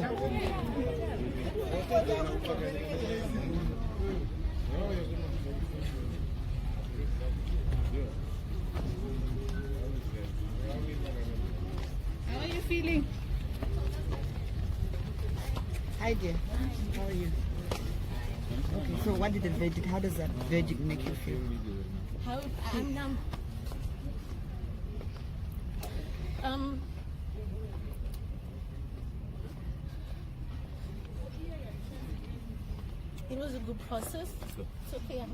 How are you feeling? Hi dear. How are you? Okay, so what did the verdict, how does that verdict make you feel? How I'm numb. It was a good process. It's okay.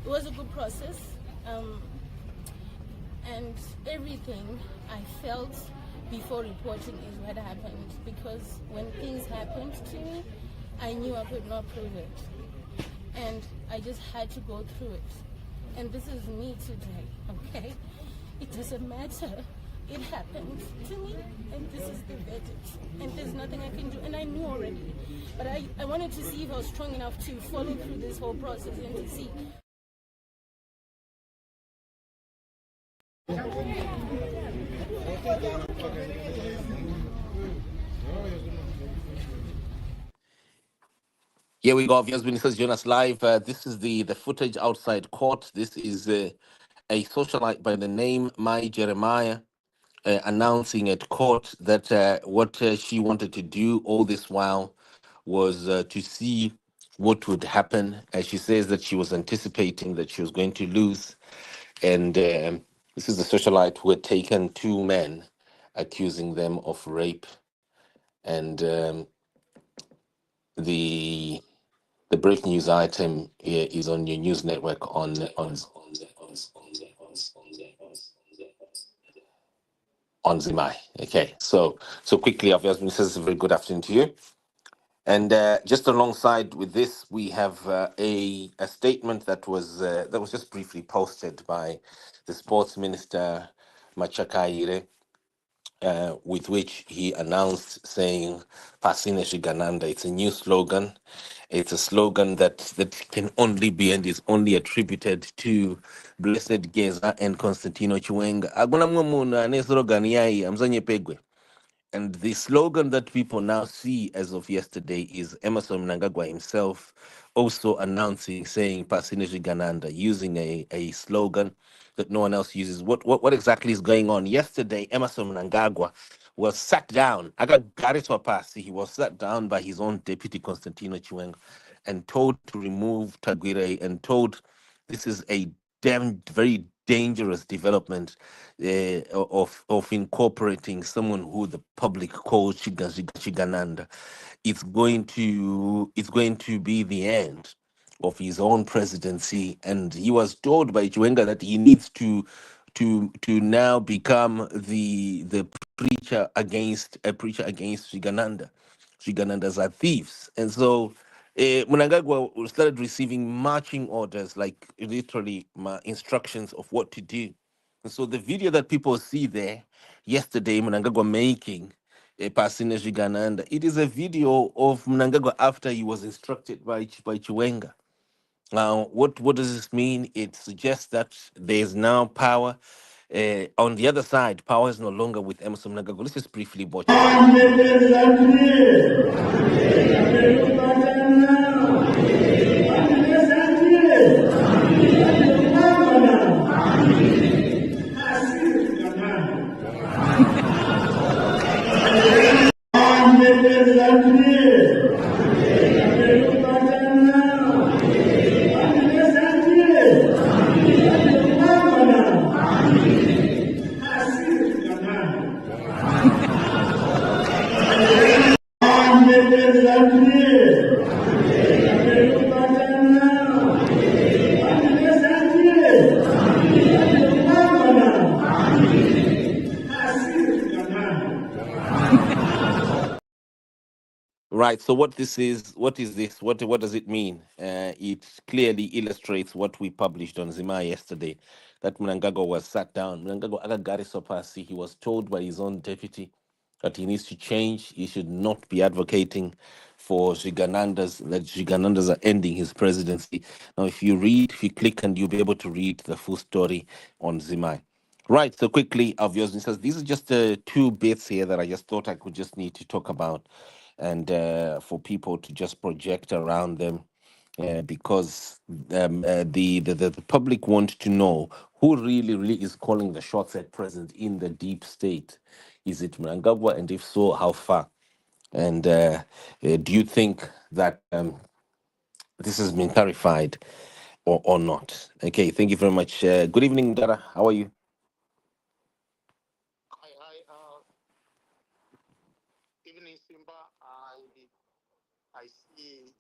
It was a good process, and everything I felt before reporting is what happened. Because when things happened to me, I knew I could not prove it, and I just had to go through it. And this is me today. Okay, it doesn't matter. It happened to me, and this is the verdict. And there's nothing I can do, and I knew already. But I wanted to see if I was strong enough to follow through this whole process and to see. Here we go. Viewers, ministers, join us live. This is the footage outside court. This is a socialite by the name Mai Jeremiah announcing at court that what she wanted to do all this while was to see what would happen. As she says that she was anticipating that she was going to lose. And this is the socialite who had taken two men, accusing them of rape. And the breaking news item here is on your news network on Zimai. Okay, so quickly, obviously, this is a very good afternoon to you. And just alongside with this, we have a statement that was just briefly posted by the sports minister Machakaire, with which he announced saying "Pasine Shigananda." It's a new slogan. It's a slogan that can only be and is only attributed to Blessed Geza and Constantino Chiwenga. Aguna mumuna ne slogan yai amzanye pegwe. And the slogan that people now see as of yesterday is Emerson Mnangagwa himself also announcing, saying Pasine Shigananda, using a slogan that no one else uses. What exactly is going on? Yesterday, Emerson Mnangagwa was sat down. I got Gariswa Pasi. He was sat down by his own deputy, Constantino Chiwenga, and told to remove Tagwirei, and told this is a very dangerous development of incorporating someone who the public calls Chigananda. It's going to be the end of his own presidency, and he was told by Chiwenga that he needs to now become the preacher against Shigananda. Shiganandas are thieves, and so Mnangagwa started receiving marching orders, like literally instructions of what to do. And so the video that people see there yesterday, Mnangagwa making a Pasine Shigananda, it is a video of Mnangagwa after he was instructed by Chiwenga. Now, what does this mean? It suggests that there is now power. On the other side, power is no longer with Emerson Mnangagwa. Let's just briefly watch Right. So what this is, what is this? What does it mean? It clearly illustrates what we published on Zima yesterday, that Mnangagwa was sat down. Mnangagwa Agagari Sopasi, he was told by his own deputy that he needs to change. He should not be advocating for Shiganandas, that Shiganandas are ending his presidency. Now, if you click, and you'll be able to read the full story on Zima. Right. So quickly, obviously, these are just two bits here that I just thought I could just need to talk about. and for people to just project around them, because the public want to know who really is calling the shots at present in the deep state. Is it Mnangagwa, and if so, how far? And do you think that this has been clarified or not? Okay, thank you very much. Good evening, Dara. How are you? Evening, Simba. I see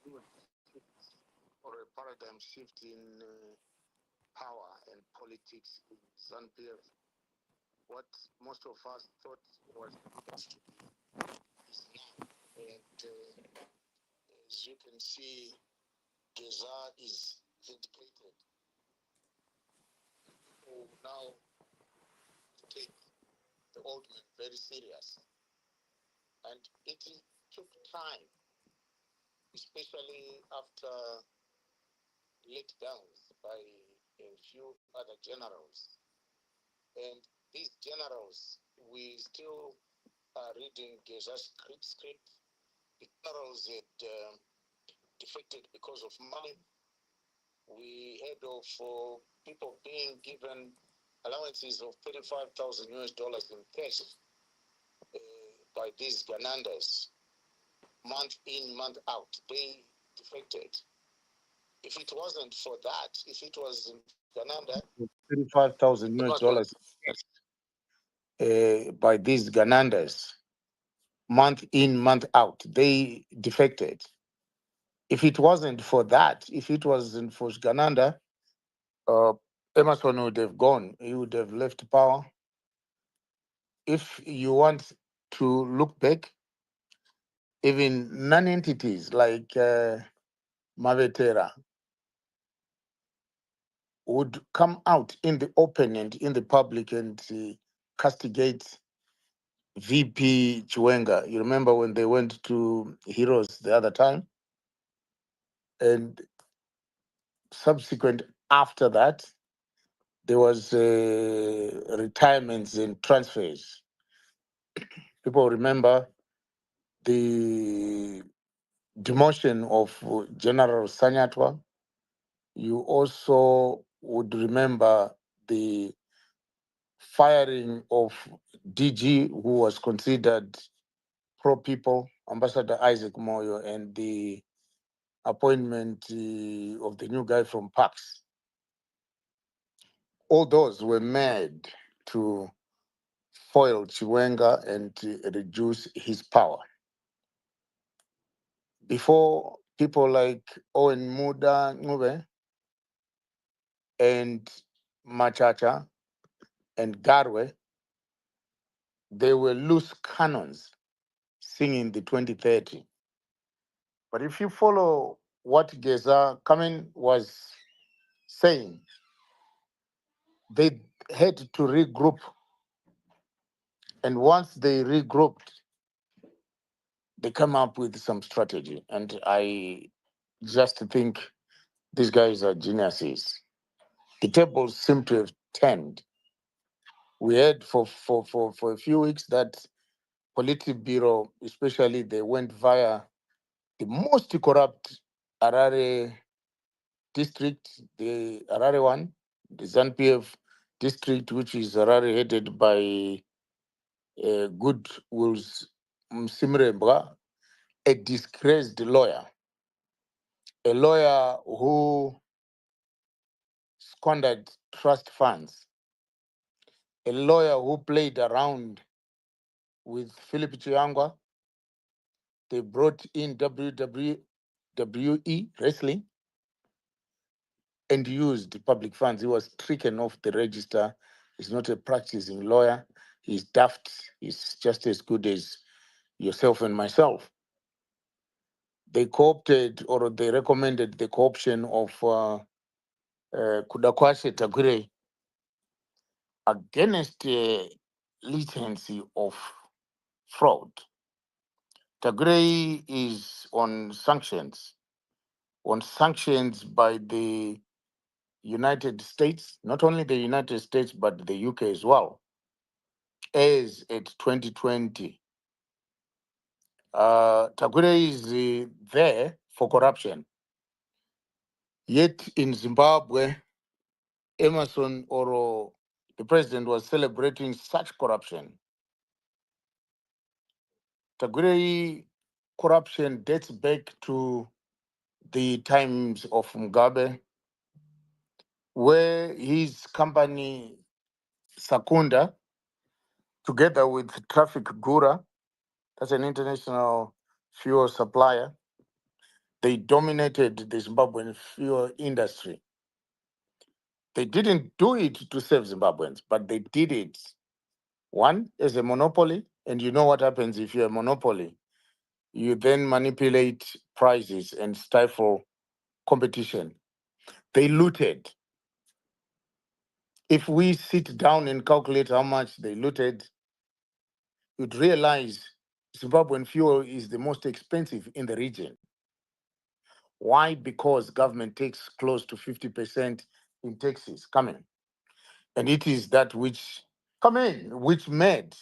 new shift or a paradigm shift in power and politics in ZANU-PF. What most of us thought was supposed to be is now. And as you can see, Geza is vindicated. People now take the old man very serious. And it took time, especially after letdowns by a few other generals. And these generals, we still are reading Geza's script. The generals had defected because of money. We heard of people being given allowances of 35,000 US dollars in cash by these Ganandas, month in, month out. They defected. If it wasn't for that, if it was in Gananda, 35,000 US dollars by these Ganandas, month in, month out, they defected. If it wasn't for that, if it wasn't for Gananda, Emerson would have gone. He would have left power. If you want to look back, even non-entities like Mavetera would come out in the open and in the public and castigate VP Chiwenga. You remember when they went to Heroes the other time? And subsequent after that, there was retirements and transfers. People remember the demotion of General Sanyatwa. You also would remember the firing of DG, who was considered pro-people, Ambassador Isaac Moyo, and the appointment of the new guy from PAX. All those were made to foil Chiwenga and to reduce his power. Before, people like Owen Muda Ngube and Machacha and Garwe, they were loose cannons singing the 2030. But if you follow what Geza Kamen was saying, they had to regroup. And once they regrouped, they come up with some strategy. And I just think these guys are geniuses. The tables seem to have turned. We heard for a few weeks that Politburo, especially, they went via the most corrupt Harare district, the Harare one, the ZANU-PF district, which is Harare headed by Good Wills Msimrembra, a disgraced lawyer, a lawyer who squandered trust funds, a lawyer who played around with Philip Chiangwa. They brought in WWE wrestling and used the public funds. He was stricken off the register. He's not a practicing lawyer. He's daft. He's just as good as yourself and myself. They co-opted, or they recommended the co-option of Kudakwashe Tagwirei against a latency of fraud. Tagwirei is on sanctions by the United States, not only the United States, but the UK as well, as at 2020. Tagwirei is there for corruption. Yet in Zimbabwe, Emerson or the president was celebrating such corruption. Tagwirei corruption dates back to the times of Mugabe, where his company Sakunda, together with Traffic Gura, that's an international fuel supplier, they dominated the Zimbabwean fuel industry. They didn't do it to save Zimbabweans, but they did it, one, as a monopoly. And you know what happens if you're a monopoly? You then manipulate prices and stifle competition. They looted. If we sit down and calculate how much they looted, you'd realize Zimbabwean fuel is the most expensive in the region. Why? Because government takes close to 50% in taxes coming. And it is that which which made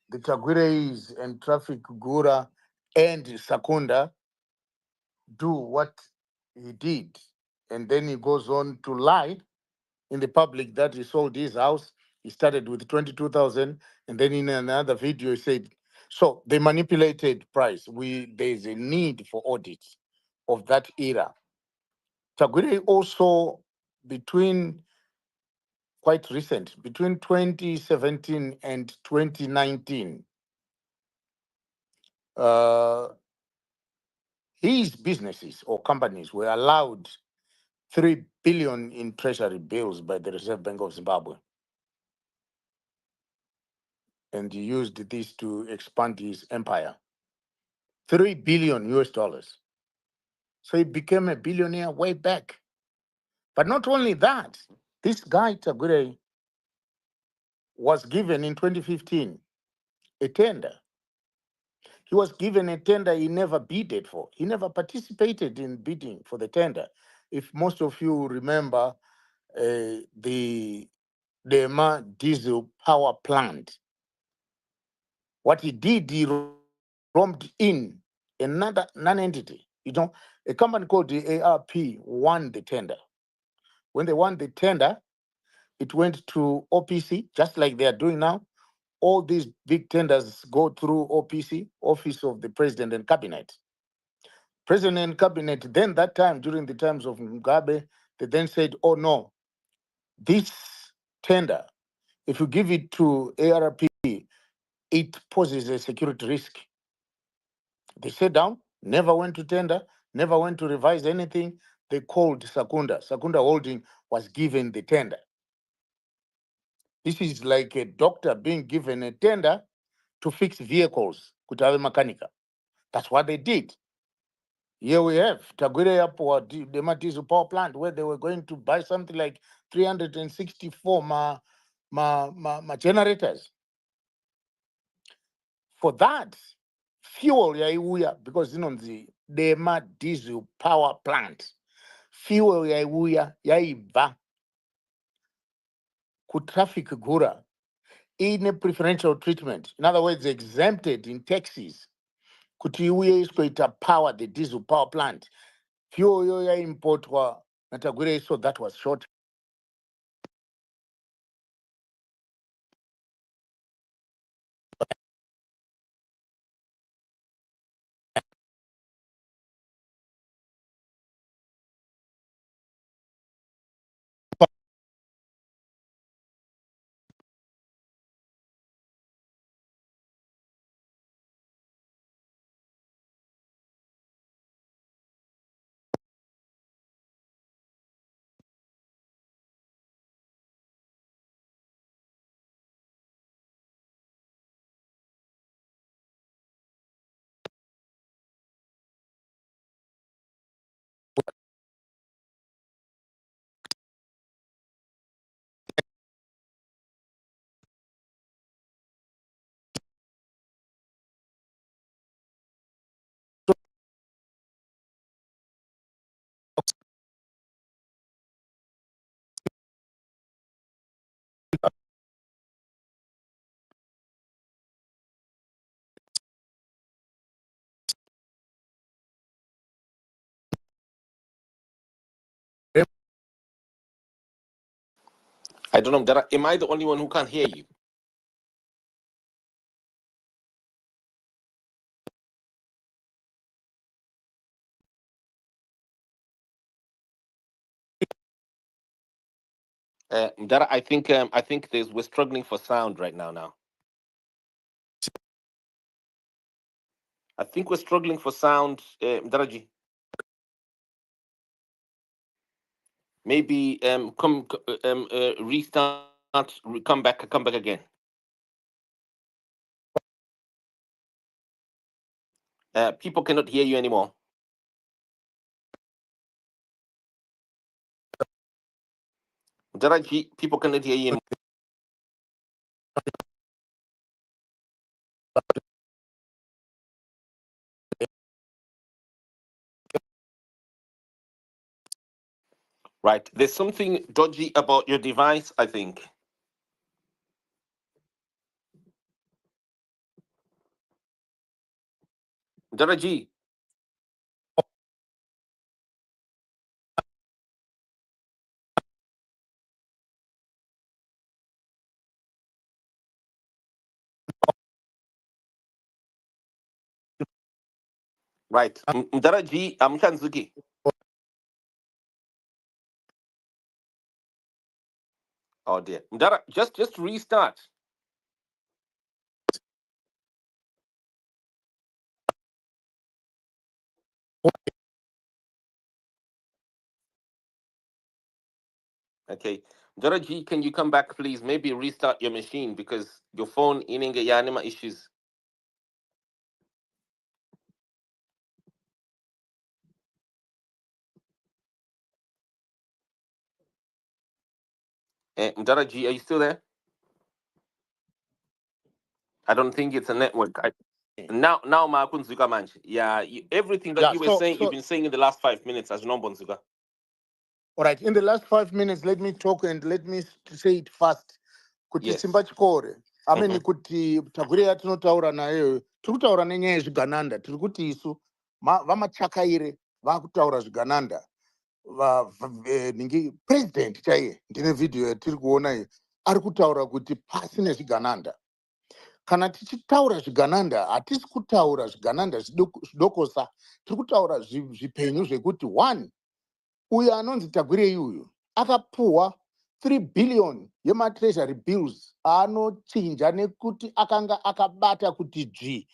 the Tagwireis and Traffic Gura and Sakunda do what he did. And then he goes on to lie in the public that he sold his house. He started with 22,000, and then in another video he said, so they manipulated price. There's a need for audits of that era. Tagwirei also, between quite recent, between 2017 and 2019, uh, his businesses or companies were allowed 3 billion in treasury bills by the Reserve Bank of Zimbabwe. And he used this to expand his empire. 3 billion US dollars. So he became a billionaire way back. But not only that, this guy, Tagwirei, was given in 2015 a tender. He was given a tender he never bidded for. He never participated in bidding for the tender. If most of you remember the Dema diesel power plant, what he did, he romped in another non-entity. A company called the ARP won the tender. When they won the tender, it went to OPC, just like they are doing now. All these big tenders go through OPC, Office of the President and Cabinet. President and Cabinet, then that time, during the times of Mugabe, they then said, oh no, this tender, if you give it to ARP, it poses a security risk. They sat down, never went to tender, never went to revise anything. They called Sakunda. Sakunda Holding was given the tender. This is like a doctor being given a tender to fix vehicles, kutawe makanika. That's what they did. Here we have Tagwirei Airport, the Matizu power plant, where they were going to buy something like 364 generators. For that, fuel yaiuya, because the Dema diesel power plant, fuel yaiuya yaiva ku Traffic Gura in a preferential treatment. In other words, exempted in taxes. Kuti iuye isgoita power the diesel power plant. Fuel yo yaimportwa na Tagwirei, so that was short. I don't know. Am I the only one who can't hear you? Mdara, I think we're struggling for sound right now. I think we're struggling for sound, Mdaraji. Maybe restart, come back again. People cannot hear you anymore. Mdaraji, people cannot hear you anymore. Right. There's something dodgy about your device, I think. Mdaraji. Right. Mdaraji, Mkanzuki. Oh dear. Mdara, just restart. Okay. Mdaraji, can you come back, please? Maybe restart your machine because your phone ininga yanima issues. Mdaraji, are you still there? I don't think it's a network. Now, Makunzuka Manch. Yeah, everything that Yeah, you were saying, you've so been saying in the last 5 minutes as Nombonzuka. all right, in the last 5 minutes, let me talk and let me say it fast. Kuti Yes. Simba Chikore. I mean, Mm-hmm. kuti Tagwirei atinotaura naye, tiri kutaura nenyaya yezvigananda, tiri kuti isu vamachakaire vakutaura zvigananda. Ningi president chaiye ndine video yatiri kuona iyi ari kutaura kuti pasi nezvigananda. Kana tichitaura zvigananda, hatisi kutaura zvigananda zvidokosa, tiri kutaura zvipenyu zvekuti one, uyu anonzi Tagwirei uyu akapuhwa 3 billion yematreasury bills aanochinja nekuti akanga akabata kuti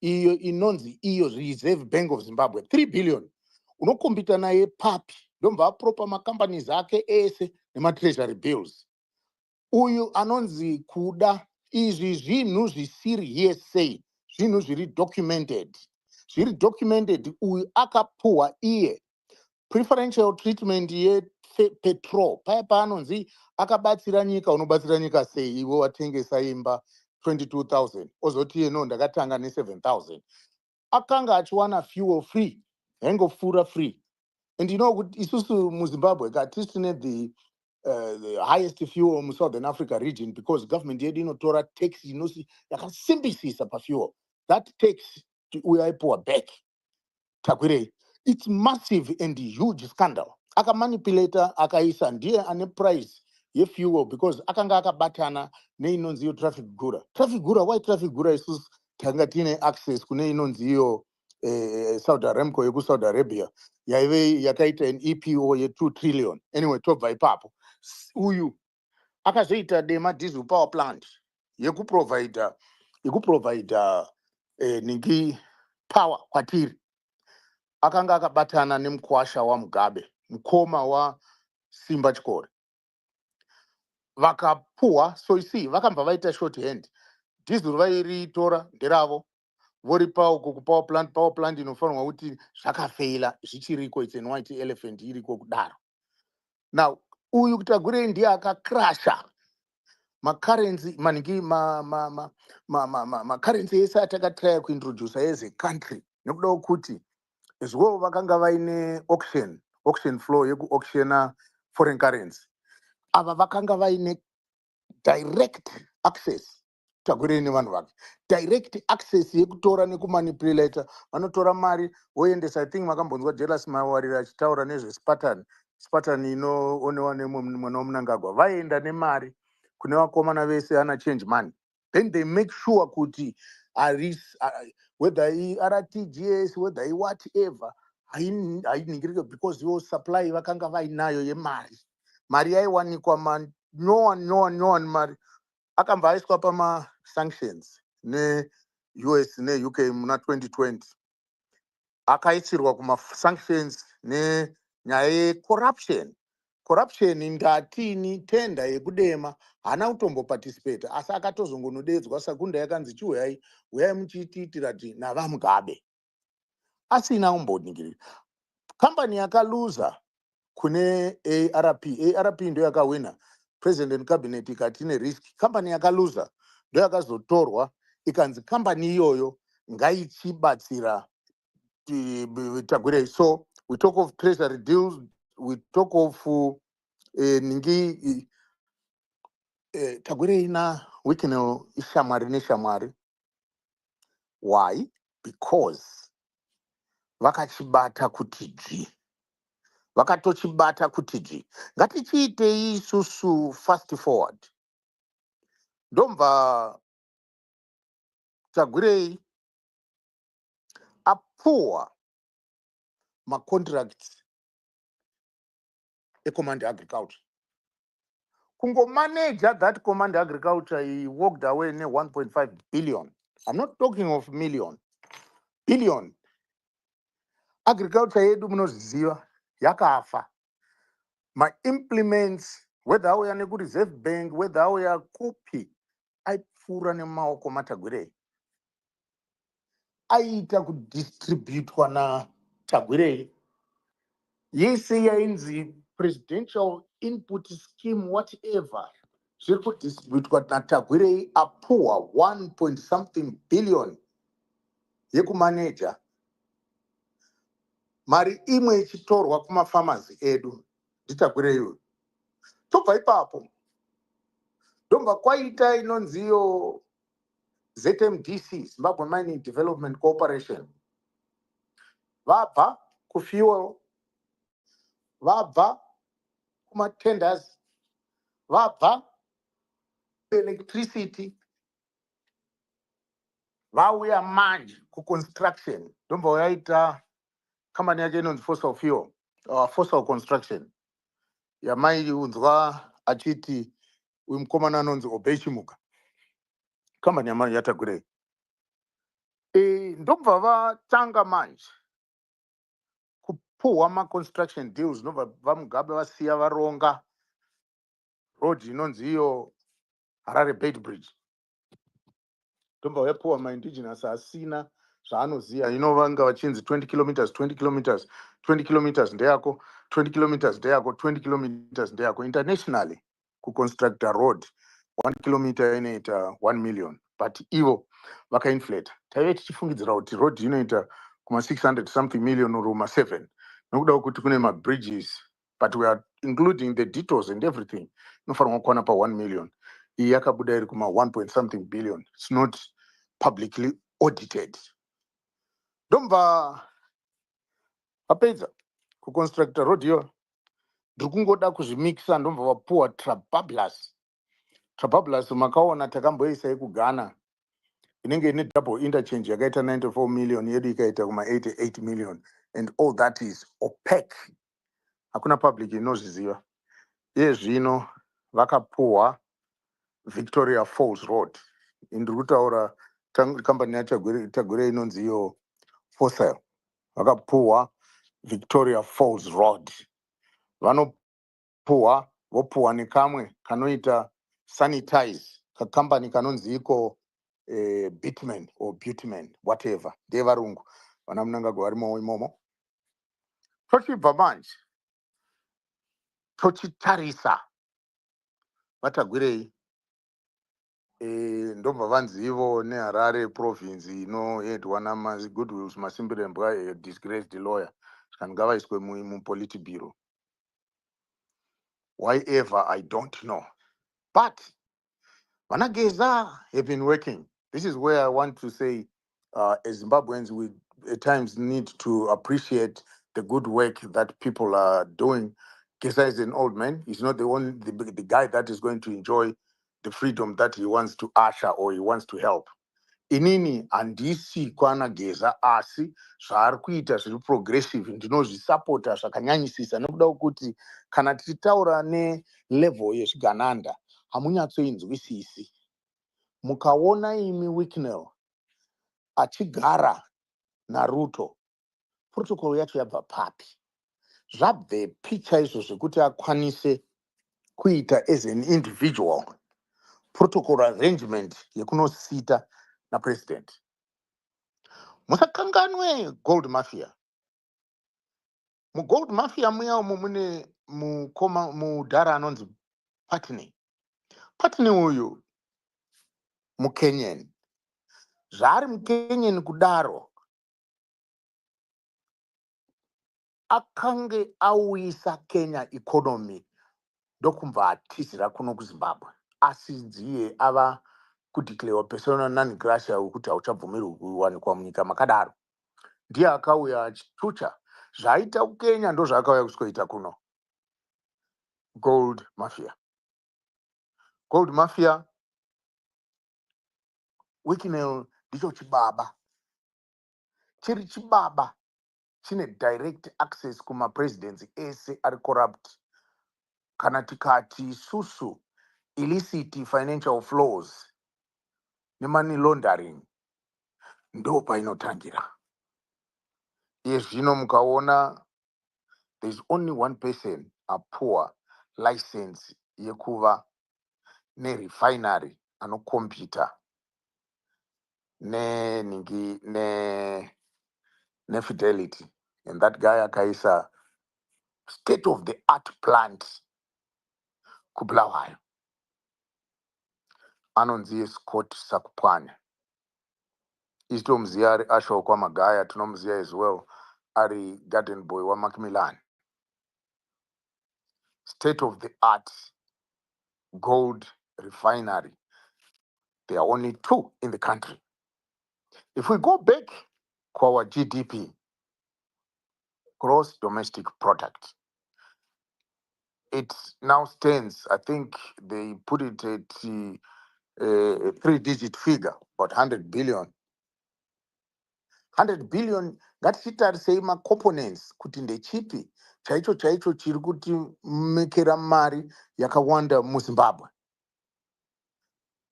iyo inonzi iyo Reserve Bank of Zimbabwe 3 billion. Unokombita naye papi ndomva apropa macompanies ake ese nematreasury bills. Uyu anonzi kuda izvi zvinhu zvisiri yese, zvinhu zviri documented. Uyu akapuhwa iye preferential treatment yepetrol paya paanonzi akabatsira nyika. Unobatsira nyika sei iwe watengesa imba 22,000 ozoti yeno ndakatanga ne7,000? Akanga achiwana fuel free, yaingopfuura free. And you know kuti isusu muZimbabwe katisine the highest fuel in Southern Africa region because government yedu inotora tax inosi yakasimbisisa pafuel. That tax uyaipuwa back Tagwirei. It's massive and huge scandal. Akamanipulator akaisa ndiye ane price yefuel because akanga akabatana neinonzi yo traffic gura. Traffic gura, why traffic gura isusu tanga tine access kune inonzi yo Saudi Aramco yeku Saudi Arabia yaive yakaita an EPO ye 2 trillion. Anyway, tobva ipapo. Uyu akazoita dema diesel power plant yekuprovida ningi power kwatiri. Akanga akabatana nemukwasha waMugabe, mukoma waSimba Chikore. Vakapuhwa, so you see, vakamba vaita short hand. Diesel vairitora nderavo, voripa uko kupower plant inofanirwa kuti zvakafeila zvichiriko, it's an white elephant iriko kudaro. Now, uyu Tagwirei ndiye akakrasha macurrency maningi macurrency ese atakatraya kuintroduce as a country nekuda kuti izvo vakanga vaine auction flow yekuauctiona foreign currency. Ava vakanga vaine direct access Tagwirei nevanhu vake, direct access yekutora nekumanipulata. Vanotora mari voendesa. I think makambonzwa Jealous Mawarira achitaura nezvespartan spartan inoonewa nemwana Mnangagwa vaenda nemari kune vakomana vese ana change money, then they make sure kuti whether rtgs whether whatever hainingirike because yo supply vakanga vainayo yemari, mari yaiwanikwa no one mari akamba aiswa pama-sanctions ne-US ne-UK muna 2020 akaisirwa kuma-sanctions nenyaya yecorruption ndatini tenda yekudema haana kutomboparticipate asi akatozongonodedzwa sakunda yakanzi chiuyai uyai muchitiitira ti navamugabe asina kumboningirira. Kambani yakaluza kune arp ndo yakawina president cabinet ikati ine risk. Kambani yakaluza ndo yakazotorwa ikanzi kambani iyoyo ngaichibatsira Tagwirei. So we talk of treasury deals, we talk of ningi Tagwirei na Wicknell ishamwari neshamwari. Why? Because vakachibata kutiji, vakatochibata kutiji. Ngatichiite isusu fast forward. Ndomva Tagwirei apuwa ma-contracts e-command agriculture. Kungo manager that command agriculture, he walked away ne 1.5 billion. I'm not talking of million, billion. Agriculture yedu munoziva yakafa. My implements, whether we are ku reserve bank, whether we are kupi, aipfura nemaoko maTagwirei. Aita kudistributwa na Tagwirei. Yese yainzi presidential input scheme whatever. Zviri kudistributwa naTagwirei apuwa 1 point something billion yekumaneja. Mari imwe ichitorwa kumafamasi edu ndiTagwirei uyu. Tobva ipapo ndomva kwaita inonziyo ZMDC, Zimbabwe Mining Development Corporation. Vabva kufuel, vabva kumatenders, vabva electricity, vauya manje kuconstruction. Ndomva yaita kambani yake inonzi fossil construction. Yamaiunzwa achiti uyu mukomana anonzi Obechimuka. Kambani yaTagwirei. Ndomva vatanga manje kupuhwa ma-construction deals. Ndomva vamugabe vasiya varonga road inonzi iyo Harare Bait Bridge. Ndomva vapuhwa ma-indigenous asina zvaanoziva. Vanga vachinzi 20 kilometers, 20 kilometers, 20 kilometers ndeyako, 20 kilometers ndeyako, 20 kilometers ndeyako. Internationally, kuconstruct a road 1 kilometer inoita 1 million. But ivo vakainflate. Taive tichifungidzira kuti road inoita kuma 600 something million or kuma 7. Nokuda kuti kune ma-bridges, but we are including the detours and everything. Inofanirwa kukwana pa 1 million. Iyi yakabuda iri kuma 1 point something billion. It's not publicly audited. Ndomva vapedza kuconstructa road iyo, ndiri kungoda kuzvimixa. Ndomva vapuwa Trabablas. Trabablas makaona takamboisai kuGhana inenge ine double interchange yakaita 94 million, yedu ikaita kuma 88 million, and all that is opaque. Hakuna public inozviziva. Iye zvino vakapuwa Victoria Falls Road. Ndiri kutaura kambani yaTagwirei inonzi iyo Fossil. Vakapuwa Victoria Falls Road. Vanopuwa vopuwa nekamwe kanoita sanitize kakambani kanonzi iko Bitman or Butman, whatever. Ndevarungu. Vana Mnangagwa varimo imomo. Tochibva manje tochitarisa vaTagwirei. Ndobva vanzi ivo neHarare province inoedwa naMagoodwills Masimbirembwa, a disgraced lawyer, kana ngavaiswe mupolitburo. Why ever, I don't know. But Vanageza have been working. This is where I want to say, as Zimbabweans, we at times need to appreciate the good work that people are doing Gesa is an old man. He's not the only the guy that is going to enjoy the freedom that he wants to usher or he wants to help. Inini handisi kwana Geza asi zvaari kuita zviri progressive ndinozvisapota zvakanyanyisisa nekuda kwekuti kana tichitaura nelevel yezvigananda hamunyatsoinzwisisi. Mukaona imi Wicknell achigara naRuto, protocol yacho yabva papi? Zvabvepi chaizvo zvekuti akwanise kuita as an individual protocol arrangement yekunosita napresident? Musakanganwe Gold Mafia. Gold Mafia muya umo mune mudhara anonzi Patney. Patney uyu muKenyan. Zvaari muKenyan kudaro akange auyisa Kenya economy ndokumva atizira kuno kuZimbabwe. Asi ndiye ava kudeclare persona non grata wekuti hauchabvumirwi kuwanikwa munyika makadaro. Ndiye akauya achitucha zvaita kuKenya ndo zvaakauya kusikoita kuno. Gold Mafia. Gold Mafia, Wicknell ndicho chibaba. Chiri chibaba chine direct access kuma presidents ese ari corrupt. Kana tikati susu illicit financial flows nemoney laundering ndo painotangira. Zvino mukaona there's only one person a poor license yekuva nerefinery anokompita nefidelity, and that guy akaisa state of the art plant kubulawayo anonzi Scott Sakupwane. Isitomuziya ari Asho Kwamagaya, tinomuziya as well ari garden boy wa Macmillan. State of the art gold refinery. There are only 2 in the country. If we go back to our GDP, gross domestic product, it now stands, I think they put it at a 3-digit figure, about 100 billion. 100 billion, ngatitarisei components kuti ndechipi chaicho chiri kuti mekera mari yakawanda muZimbabwe.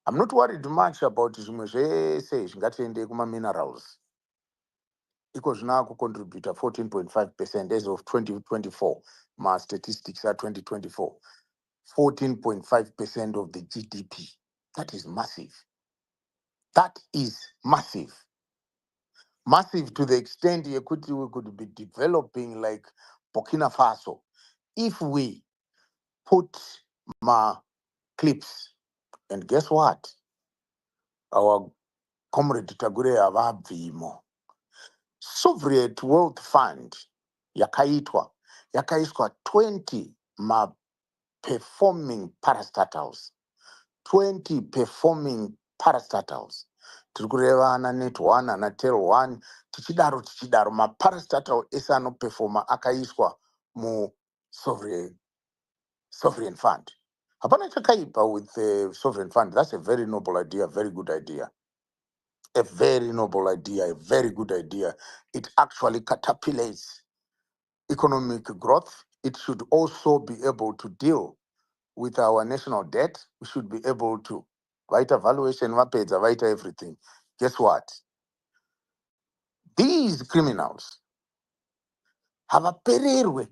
I'm not worried much about zvimwe zvese zvingatiende kuma-minerals. Iko zvina kucontribute 14.5% as of 2024. My statistics are 2024. 14.5% of the GDP. That is massive. That is massive. Massive to the extent yekuti we could be developing like Burkina Faso if we put my clips. And guess what? Our comrade Tagwirei avabvimo. Soviet World Fund yakaiswa 20 performing parastatals. 20 performing parastatals. Tiri kureva ana net1 ana tel1 tichidaro maparastatal ese anoperforma akaiswa mu sovereign fund. Hapana chakaipa with the sovereign fund. That's a very noble idea, very good idea. A very noble idea, a very good idea. It actually catapults economic growth. It should also be able to deal with our national debt. We should be able to vaita valuation, vapedza, vaita everything. Guess what? These criminals havapererwe.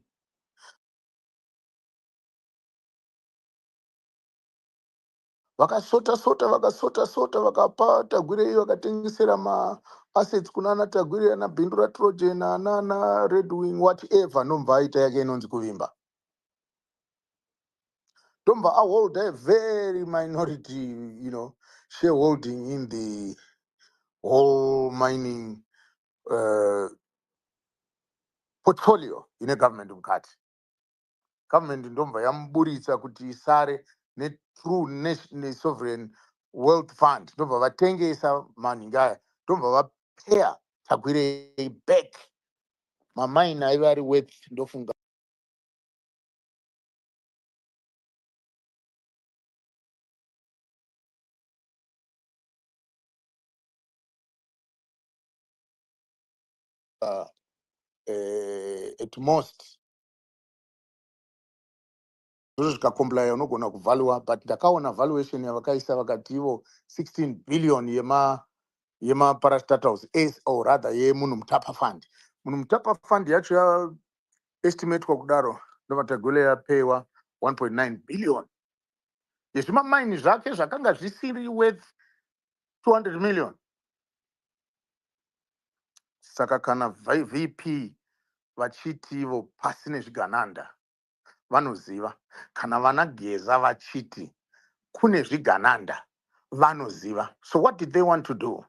Vakasota vakapa Tagwirei vakatengesera ma-assets kunana Tagwirei ana bindu raTrojan ana Red Wing whatever nomva aita yake inonzi kuvimba. Domba hold a very minority, shareholding in the whole mining portfolio in a government mukati. Government ndomba yamuburitsa kuti isare ne-true sovereign wealth fund. Ndomba vatengesa manhingaya. Ndomba vapea Tagwirei back. Mamaina aiva ari worth ndofunga at most zvozvo zvikakomplya unogona kuvhalua, but ndakaona valuation yavakaisa vakati ivo 16 billion yemaparastatals or rather yemunhu mutapa fund. Munhu mutapa fund yacho yaestimatwa kudaro ndomatagwele yapewa 1.9 billion yezvimamaini zvake zvakanga zvisiri worth 200 million. Saka kana VP vachiti ivo pasine zvigananda vanoziva, kana vanageza vachiti kune zvigananda vanoziva. So what did they want to do?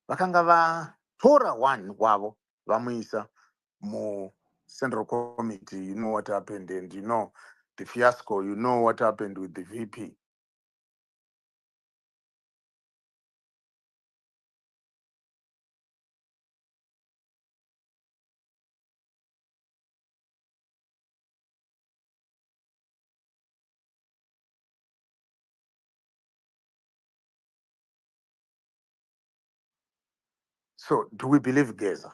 Vakanga vatora one wavo vamuisa mu Central Committee. You know what happened, and you know the fiasco. You know what happened with the VP. So do we believe Geza?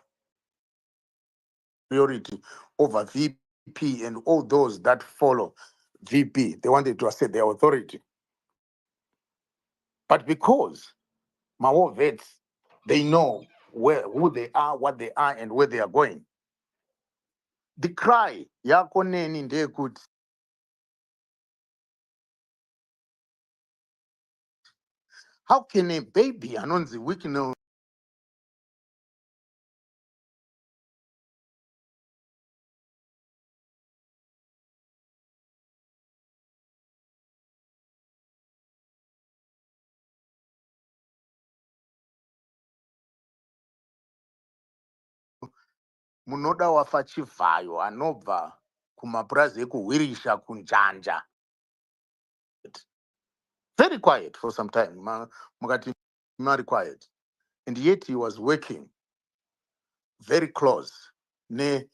Priority over VP and all those that follow VP. They wanted to assert their authority. But because Mao vets, they know who they are, what they are, and where they are going. The cry, yako neni ndeyekuti how can a baby anonzi Wicknell munoda wafa chivhayo anobva kumapurazi ekuhwirisha kunjanja? Very quiet for some time. Mukati very quiet. And yet he was working very close ne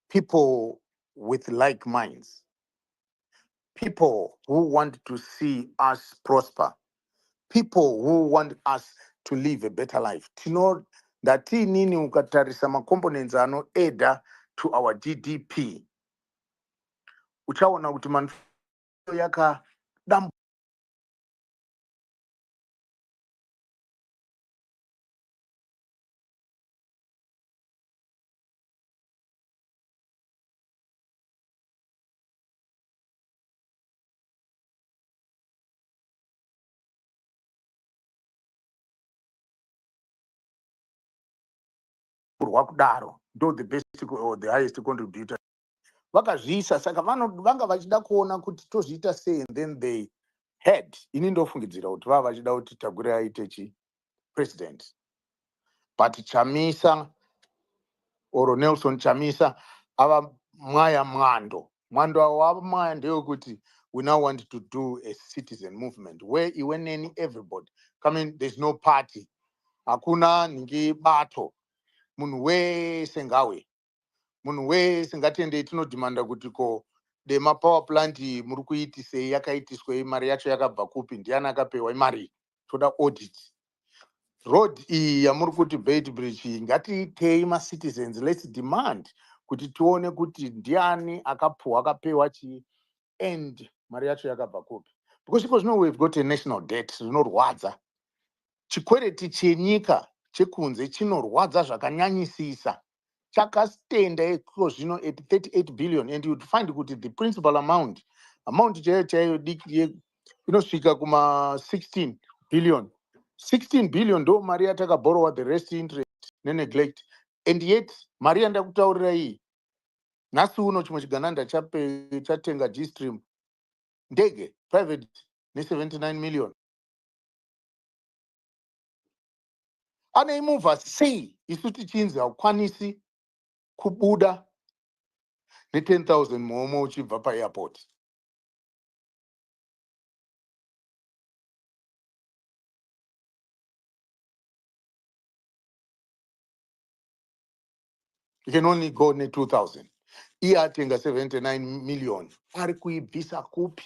people with like minds, people who want to see us prosper, people who want us to live a better life. Tino ndati nini ukatarisa macomponents anoeda to our GDP, uchaona kuti manufacturing yakadambuka kudaro ndo the basic or the highest contributor vakazviisa. Saka vanga vachida kuona kuti tozviita sei, and then they had ini ndofungidzira kuti vava vachida kuti Tagwirei aite president. But Chamisa or Nelson Chamisa ava mwaya mwando ava mwaya ndeyekuti we now want to do a citizen movement where iweneni everybody coming, there's no party, hakuna ningi bato, munhu wese ngawe, munhu wese ngatendei tinodhimanda kuti ko power plant muri kuitisei, yakaitiswei, mari yacho yakabva kupi, ndiani akapewa mari, toda audit. Road iyi yamuri kuti Beit Bridge ngatiitei citizens, let's demand kuti tione kuti ndiani akapuwa akapewa chii and mari yacho yakabva kupi, because iko zvino we've got a national debt zvinorwadza. Chikwereti chenyika chekunze chinorwadza zvakanyanyisisa, chakastenda iko zvino at 38 billion, and you'd find kuti the principal amount chaiyo chaiyo inosvika kuma 16 billion. 16 billion ndo mari yatakaborowa, the rest interest neneglect. And yet mari yandakutaurira iyi nhasi uno chimwe chigananda chatenga G-Stream ndege private ne79 million. Anoimovha sei isu tichinzi haukwanisi kubuda ne10,000 muomo uchibva paairport? You can only go ne2,000. Iye atenga 79 million. Ari kuibvisa kupi?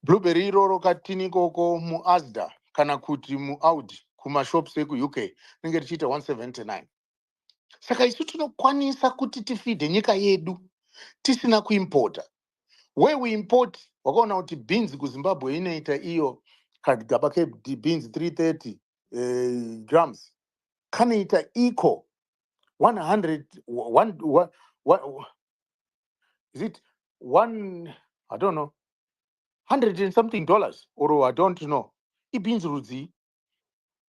blueberry iroro katini koko muasda kana kuti muaudi kumashops ekuuk rinenge richiita 179. Saka isu tinokwanisa kuti tifidhe nyika yedu tisina kuimpota. Where we import, wakaona kuti beans kuZimbabwe inoita iyo kagaba beans 330 grams kanoita iko 100 is it one, I don't know, 100 and something dollars, or I don't know. Beans rudzi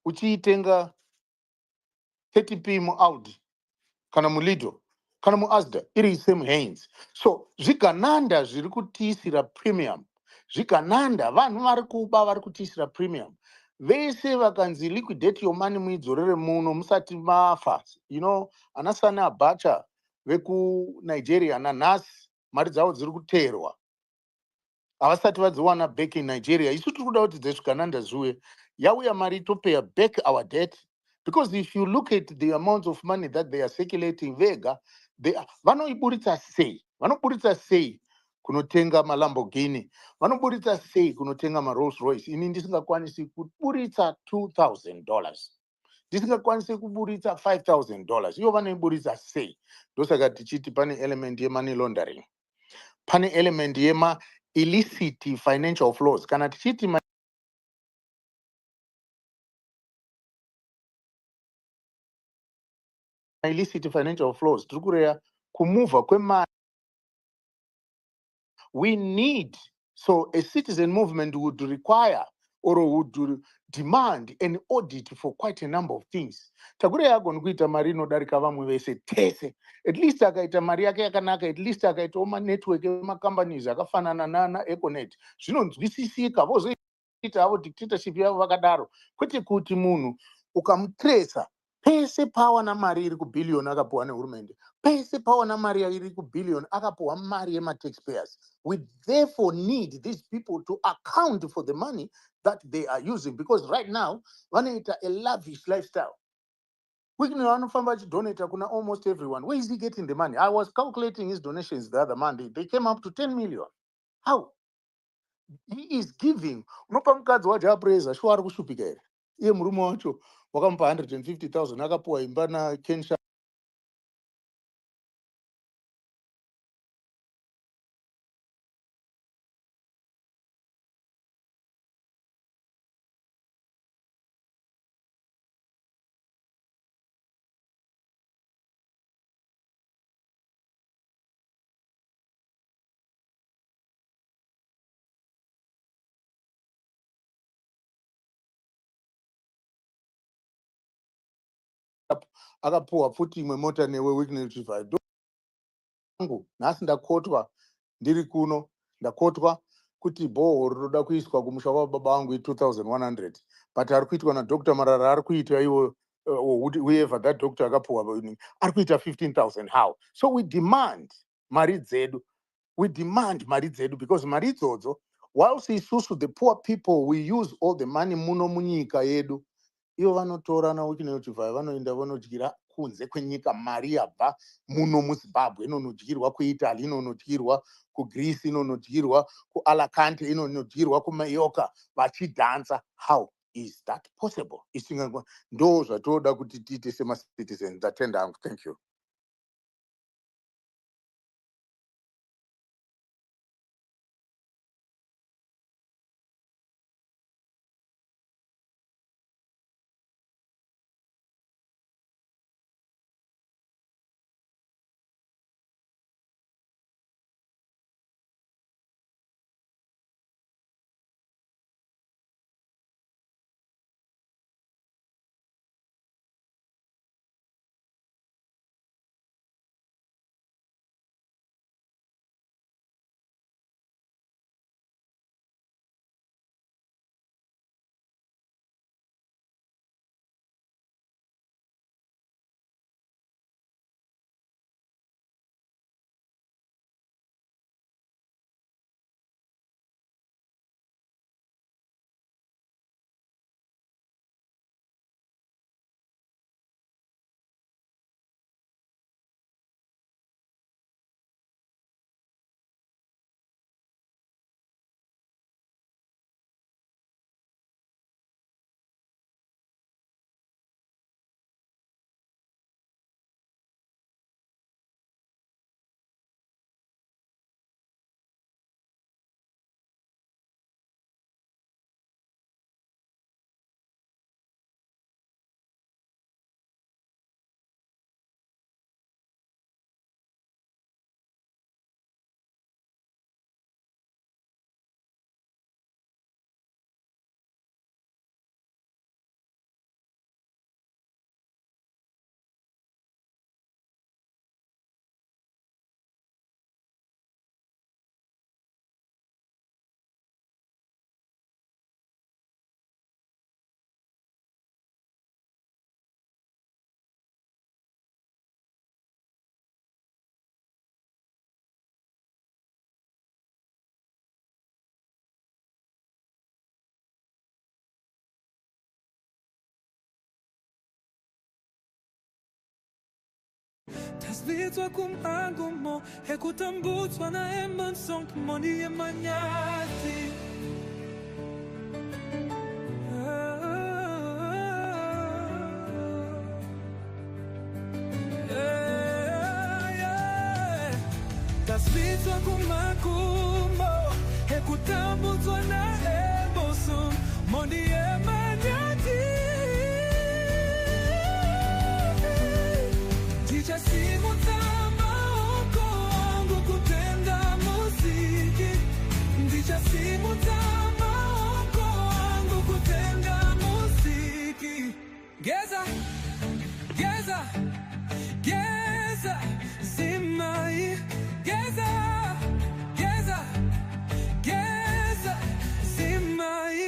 uchiitenga 30p muaudi kana mulido kana muasda iri same hands. So zvikananda zviri kutiisira premium, zvikananda vanhu vari kuba vari kutiisira premium, vese vakanzi liquidate your money muidzorere muno musati mafa. You know, anasana abacha vekunigeria nanhasi mari dzavo dziri kuteerwa havasati vadziwana back in Nigeria. Isu tiri kuda kuti dzesvikananda zviwe yauya mari topeya back our debt, because if you look at the amount of money that they are circulating vega, vanoiburitsa sei? Vanoburitsa sei kunotenga maLamborghini? Vanoburitsa sei kunotenga maRolls Royce? Ini ndisingakwanisi kuburitsa $2,000, ndisingakwanisi kuburitsa $5,000, ivo vanoiburitsa sei? Ndosaka tichiti pane element yemoney laundering, pane element yema illicit financial flows. Kana tichiti illicit financial flows, tiri kureva kumuvha kwemari. We need, so a citizen movement would require or would demand an audit for quite a number of things. Tagwirei agoni kuita mari inodarika vamwe vese tese. At least akaita mari yake yakanaka, at least akaita manetwork emacompanies akafanana nana Econet, zvinonzwisisika. Vozoita havo dictatorship yavo vakadaro, kwete kuti munhu ukamutresa pese pawana mari iri kubhillion akapuwa nehurumende, pese pawana mari iri kubhillion akapuwa mari yema-taxpayers. We therefore need these people to account for the money that they are using, because right now vanoita a lavish lifestyle. Wicknell anofamba achidonata kuna almost everyone. Where is he getting the money? I was calculating his donations the other Monday. They came up to 10 million. How? He is giving. Unopa mukadzi wacho apraiser shuwa ari kushupika here. Iye murume wacho wakamupa 150,000 akapuwa imba naKensha. Akapuwa futi imwe mota newe Wicknell Chief. Nhasi ndakotwa ndiri kuno, ndakotwa kuti bhohoro roda kuiswa kumusha kwababa vangu i2100, but ari kuitwa naDr Marara, ari kuita iwo whoever that doctor akapuwa ari kuita 15,000. How? So we demand mari dzedu, we demand mari dzedu, because mari idzodzo, whilst isusu the poor people we use all the money muno munyika yedu, ivo vanotora naWicknell Chief vanoenda vanodyira kunze kwenyika mari yabva muno muZimbabwe, inonodyirwa kuItaly, inonodyirwa kuGreece, inonodyirwa kuAlacante, inonodyirwa kuMallorca vachidhansa. How is that possible? Ndo zvatoda kuti tiite semacitizens. Atenda hangu. Thank you. tasvitswa kumangumo ekutambutswa na emansong moni emanyati tasvitswa kumangumo ekutambutswa na emansong moni emanyati ndichasimutama oko wangu kutenda muziki ndichasimutama oko wangu kutenda muziki geza geza geza zimai geza geza geza zimai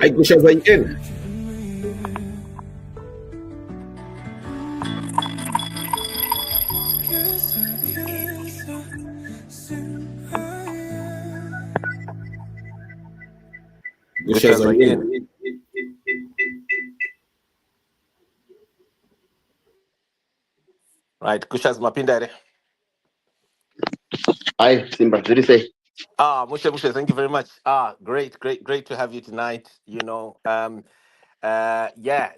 Haikuisha zaingine. Gusha zaingine. Right, Kushas Mapindare. Hi, Simba, what did you say? Mushe, thank you very much. Great to have you tonight.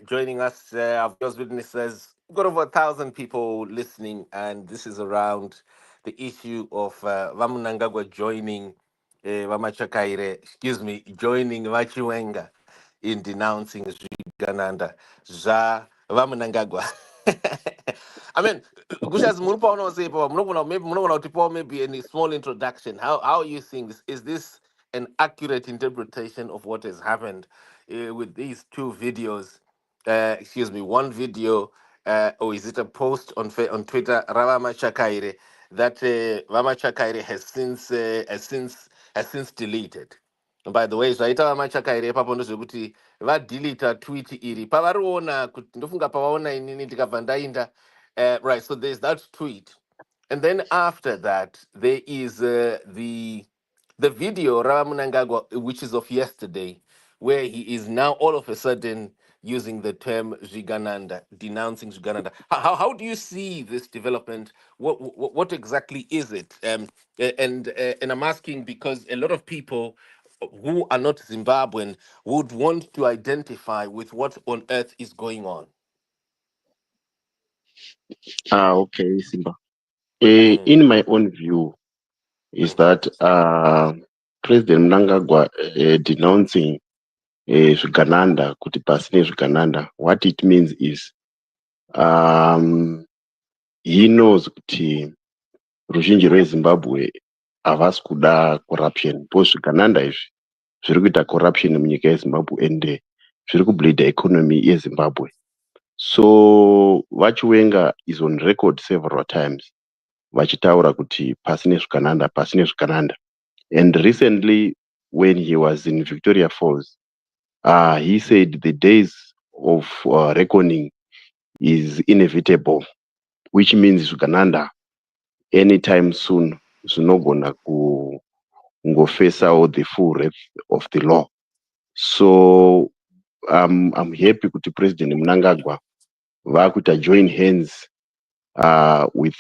Joining us. I've just witnessed there's got over 1,000 people listening, and this is around the issue of Mnangagwa joining joining Chiwenga in denouncing Zigananda za Mnangagwa. I mean, Gushas Murupa say, maybe any small introduction. How are you seeing this? Is this an accurate interpretation of what has happened with these two videos? One video, or is it a post on Twitter? Machakaire that Machakaire has since deleted. And by the way, zvaita Machakaire papo ndozvekuti vadeleta tweet iri pavariona kuti ndofunga pavaona inini ndikabva ndainda. Right, so there's that tweet, and then after that there is the video Mnangagwa, which is of yesterday, where he is now all of a sudden using the term Zigananda, denouncing Zigananda. How do you see this development? What exactly is it? And I'm asking because a lot of people who are not Zimbabwean would want to identify with what on earth is going on. Okay, Simba. Mm. In my own view, is that President Mnangagwa denouncing Zvigananda, kuti pasine Zvigananda, what it means is he knows kuti ruzhinji rweZimbabwe havasi kuda corruption, because Zvigananda izvi zviri kuita corruption munyika yeZimbabwe ende zviri kubleeda economy yeZimbabwe. So Chiwenga is on record several times vachitaura kuti pasine Zvigananda. And recently when he was in Victoria Falls, he said the days of reckoning is inevitable, which means Zvigananda anytime soon zvinogona face out the full wrath of the law. So I'm happy kuti President Mnangagwa vakuita join hands with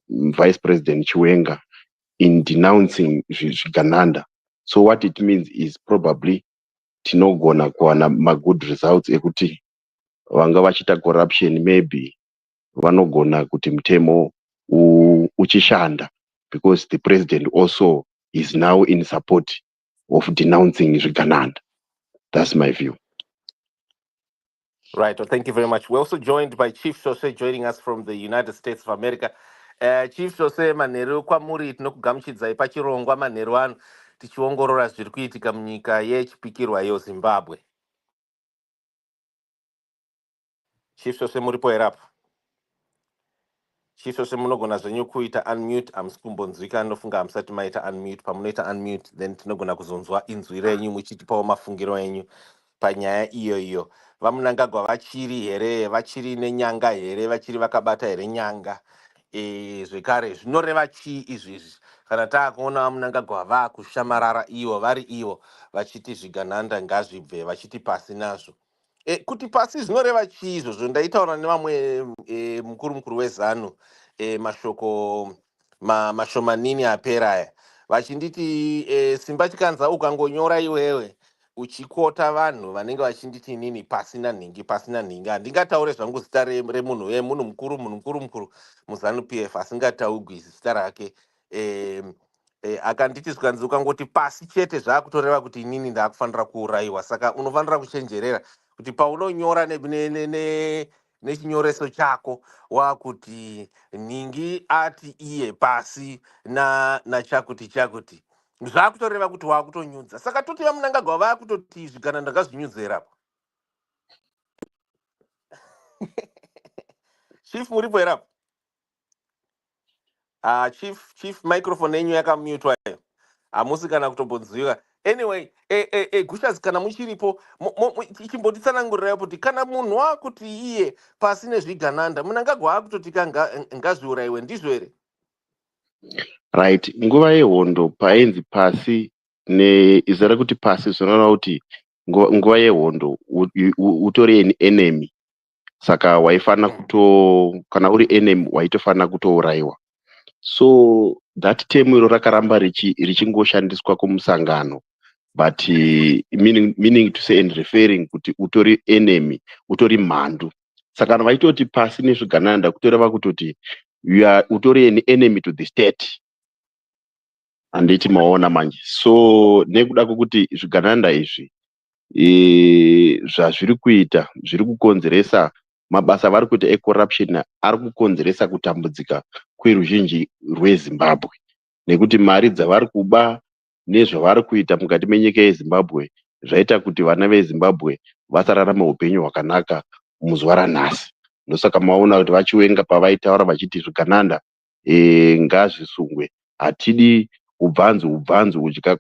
Vice President Chiwenga in denouncing Zvigananda. So what it means is probably tinogona kuwana good results ekuti vanga vachita corruption maybe vanogona kuti mutemo uchishanda, because the president also is now in support of denouncing Zvigananda. That's my view. Right. Well, thank you very much. We're also joined by Chief Jose joining us from the United States of America. Chief Jose, manheru kwamuri tinokugamuchidzai pachirongwa manheru ano tichiongorora zviri kuitika munyika yechipikirwa yeZimbabwe. Chief sose muripo here apa. Chief sose munogona zvenyu kuita unmute, hamsi kumbonzwika anofunga hamusati maita unmute. Pamunoita unmute then tinogona kuzonzwa inzwi renyu muchitipawo mafungiro enyu panyaya iyo. Vamunangagwa vachiri here, vachiri nenyanga here, vachiri vakabata here nyanga. Zvekare zvinoreva chii izvizvi? Kana taakuona vamunangagwa vakushamarara ivo vari ivo vachiti zviganhanda ngazvibve vachiti pasi nazvo. Kuti pasi zvinoreva chii izvozvo? Ndaitaura nevamwe mukuru wezanu mashoko mashomanini apera aya vachinditi simba chikanza ukangonyora iwewe uchikota vanhu vanenge vachinditi nini pasina nhingi handingataure zvangu zita remunhu mukuru muzanu PF asingataugwi zita rake. Akanditi zvikanzi ukangoti pasi chete zvaakutoreva kuti inini ndaakufanira kuurayiwa. Saka unofanira kuchenjerera kuti paunonyora nechinyoreso chako wakuti nhingi ati iye pasi nachakuti zvakutoreva kuti wakutonyudza. Saka toti vamunangagwa vakutoti zviganhanda ngazvinyudzera apo. Chief muripo here apo? Chief microphone yenyu yakamutwa iyo. Hamusi kana kutombonzwiwa. Anyway, Gushas kana muchiripo chimbotitsanangurirayo kuti kana munhu wakuti iye pasi nezviganhanda Mnangagwa akutotika ngazviurayiwe ndizvo here? Right, nguva yehondo painzi pasi izara kuti pasi zvinoreva kuti nguva yehondo utori an enemy, saka waifana kana uri enemy waitofana kutourayiwa. So that term iro rakaramba richingoshandiswa kumusangano, but meaning to say and referring kuti utori enemy, utori mhandu. Saka vaitoti pasi nezviganhanda kutoreva kutoti utori an enemy to the state. Handiti maona manje. So nekuda kwokuti zviganhanda izvi zvazviri kuita zviri kukonzeresa mabasa vari kuita ecorruption ari kukonzeresa kutambudzika kweruzhinji rweZimbabwe, nekuti mari dzavari kuba nezvavari kuita mukati menyika yeZimbabwe zvaita kuti vana veZimbabwe vasararama upenyu hwakanaka muzuva ranhasi. Ndosaka maona kuti vachiwenga pavaitaura vachiti zviganhanda ngazvisungwe, hatidi ubvanzu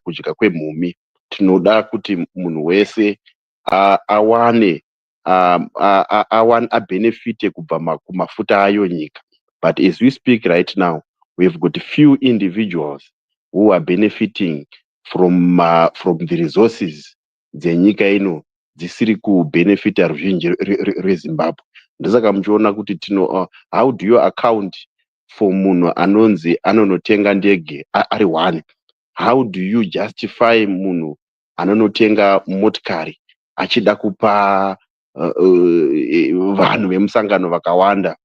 kudya kwemhumi. Tinoda kuti munhu wese awane abenefite kubva kumafuta ayo nyika. But as we speak right now, we've got few individuals who are benefiting from the resources dzenyika ino dzisiri kubenefita ruzhinji rweZimbabwe. Ndosaka muchiona kuti how do you account for munhu anonzi anonotenga ndege ari one? How do you justify munhu anonotenga motikari achida kupa vanhu vemusangano vakawanda?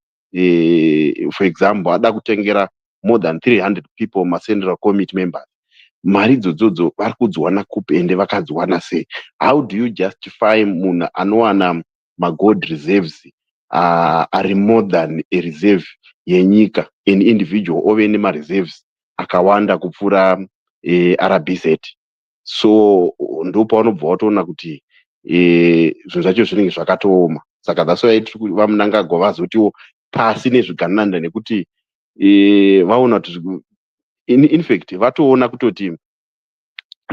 For example, ada kutengera more than 300 people ma-Central Committee members. Mari idzodzo vari kudziwana kupi ende vakadziwana sei? How do you justify munhu anowana ma-gold reserves ari more than a reserve yenyika, an individual ove nema-reserves akawanda kupfuura RBZ? So ndo paunobva watoona kuti zvinhu zvacho zvinenge zvakatooma. Saka that's why vamunangagwa vazotiwo pasi nezviganhanda, nekuti vaona kuti in fact vatoona kutoti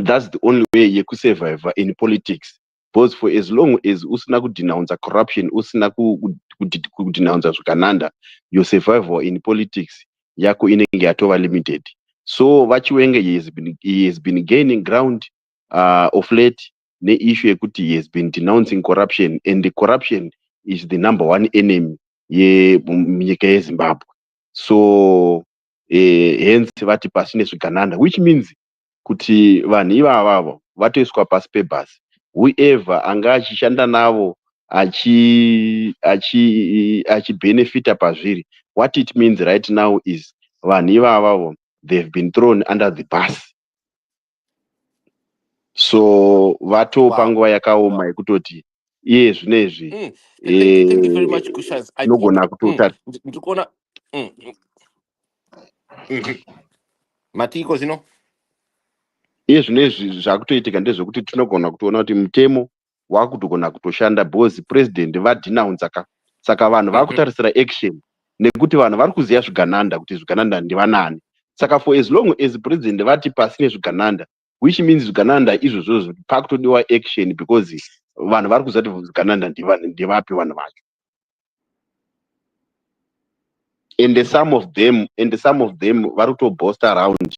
that's the only way yekusurvive in politics, because for as long as usina kudenounce corruption, usina kudenounce zviganhanda, your survival in politics yako inenge yatova limited. So Chiwenga he has been gaining ground of late ne-issue yekuti he has been denouncing corruption, and the corruption is the number one enemy yenyika yeZimbabwe. So hence vati pasi nezviganhanda, which means kuti vanhu ivavavo vatoiswa pasi pebhasi. Whoever anga achishanda navo achibenefita pazviri, what it means right now is vanhu ivavavo they've been thrown under the bus. So vatopa nguva yakaoma yekutoti iye zvinezvi Thank you very much, Kushas. nogona kutota ndikuona matiko zino iye zvinezvi zvakutoitika ndezvekuti tinogona kutoona kuti mutemo wakutogona kutoshanda, because president vadenounce saka vanhu vakutarisira action nekuti vanhu vari kuziva zvigananda kuti zvigananda ndivanani. Saka for as long as president vati pasine zvigananda, which means zvigananda izvozvo pakutodiwa action because vanhu vari kuziva kuti zvigananda ndivapi vanhu vacho. And some of them vari kutoboast around.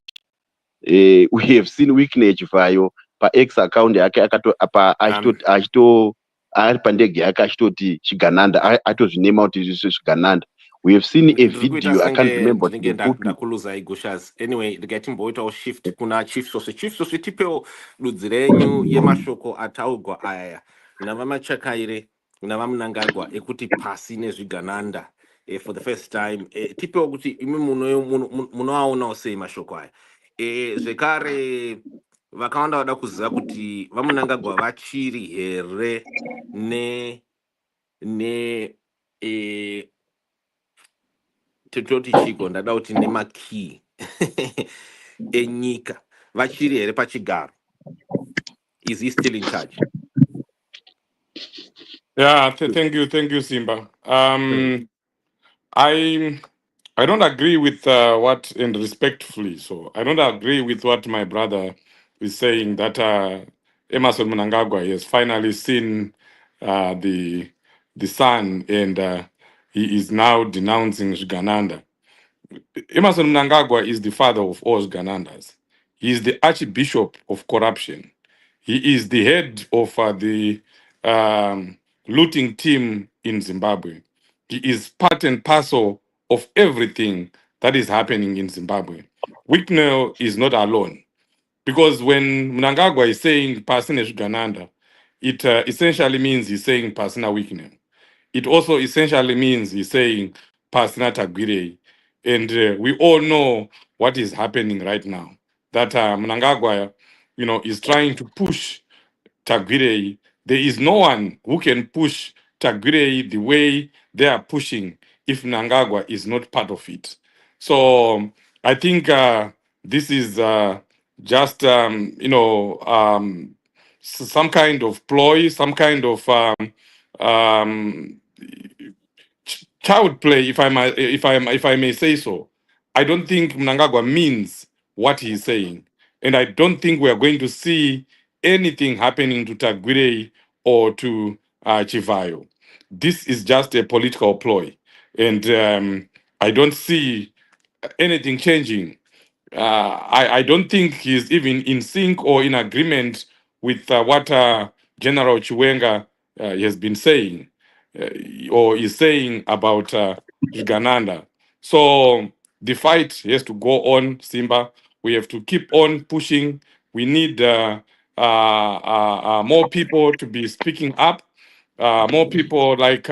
We have seen Wicknell chifayo pa-X account yake ari pandege yake achitoti chigananda, atozvinema kuti izvi zvigananda. We have seen a video, I can't remember what the book. Ndakuluza igushas. Anyway, ndikatimboitawo shift kuna chief sose tipewo ludzi renyu yemashoko ataugwa aya nava Machakaire nava Mnangagwa ekuti pasi nezvigananda for the first time. Tipewo kuti imi munoaonawo sei mashoko aya. Zvekare vakawanda vada kuziva kuti vaMnangagwa vachiri here ne tototi chiko ndada kuti nemakey enyika vachiri here pachigaro. Is he still in charge? Yeah, thank you, Simba. I don't agree with what, and respectfully so, I don't agree with what my brother is saying that Emmerson Mnangagwa has finally seen the sun and he is now denouncing Gananda. Emmerson Mnangagwa is the father of all Ganandas. He is the archbishop of corruption. He is the head of the looting team in Zimbabwe. He is part and parcel of everything that is happening in Zimbabwe. Wicknell is not alone. Because when Mnangagwa is saying Pasina Gananda, it essentially means he's saying Pasina Wicknell. It also essentially means he's saying Pasina Tagwirei. And we all know what is happening right now. That Mnangagwa, is trying to push Tagwirei. There is no one who can push Tagwirei the way they are pushing if Mnangagwa is not part of it. So I think this is just, some kind of ploy, some kind of child play, if I may say so. I don't think Mnangagwa means what he is saying. And I don't think we are going to see anything happening to Tagwirei or to Chivayo. This is just a political ploy. And I don't see anything changing. I don't think he's even in sync or in agreement with what General Chiwenga has been saying or is saying about Gananda. So the fight has to go on, Simba. We have to keep on pushing. We need more people to be speaking up. More people like,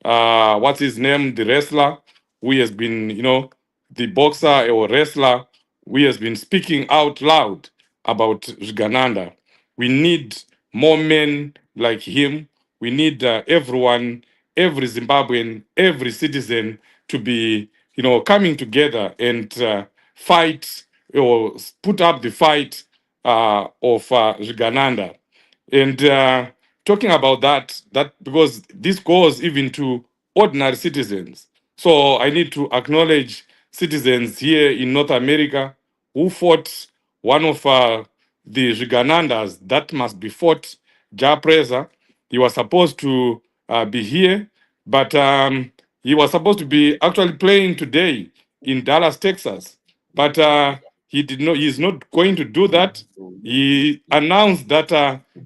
what's his name, the wrestler, who has been, the boxer or wrestler, who has been speaking out loud about Gananda. We need more men like him. We need everyone, every Zimbabwean, every citizen to be, coming together and fight or put up the fight of Gananda. And talking about that because this goes even to ordinary citizens. So I need to acknowledge citizens here in North America who fought one of the Ganandas that must be fought, Japreza. He was supposed to be here, but he was supposed to be actually playing today in Dallas, Texas. But he did not. He's not going to do that. He announced that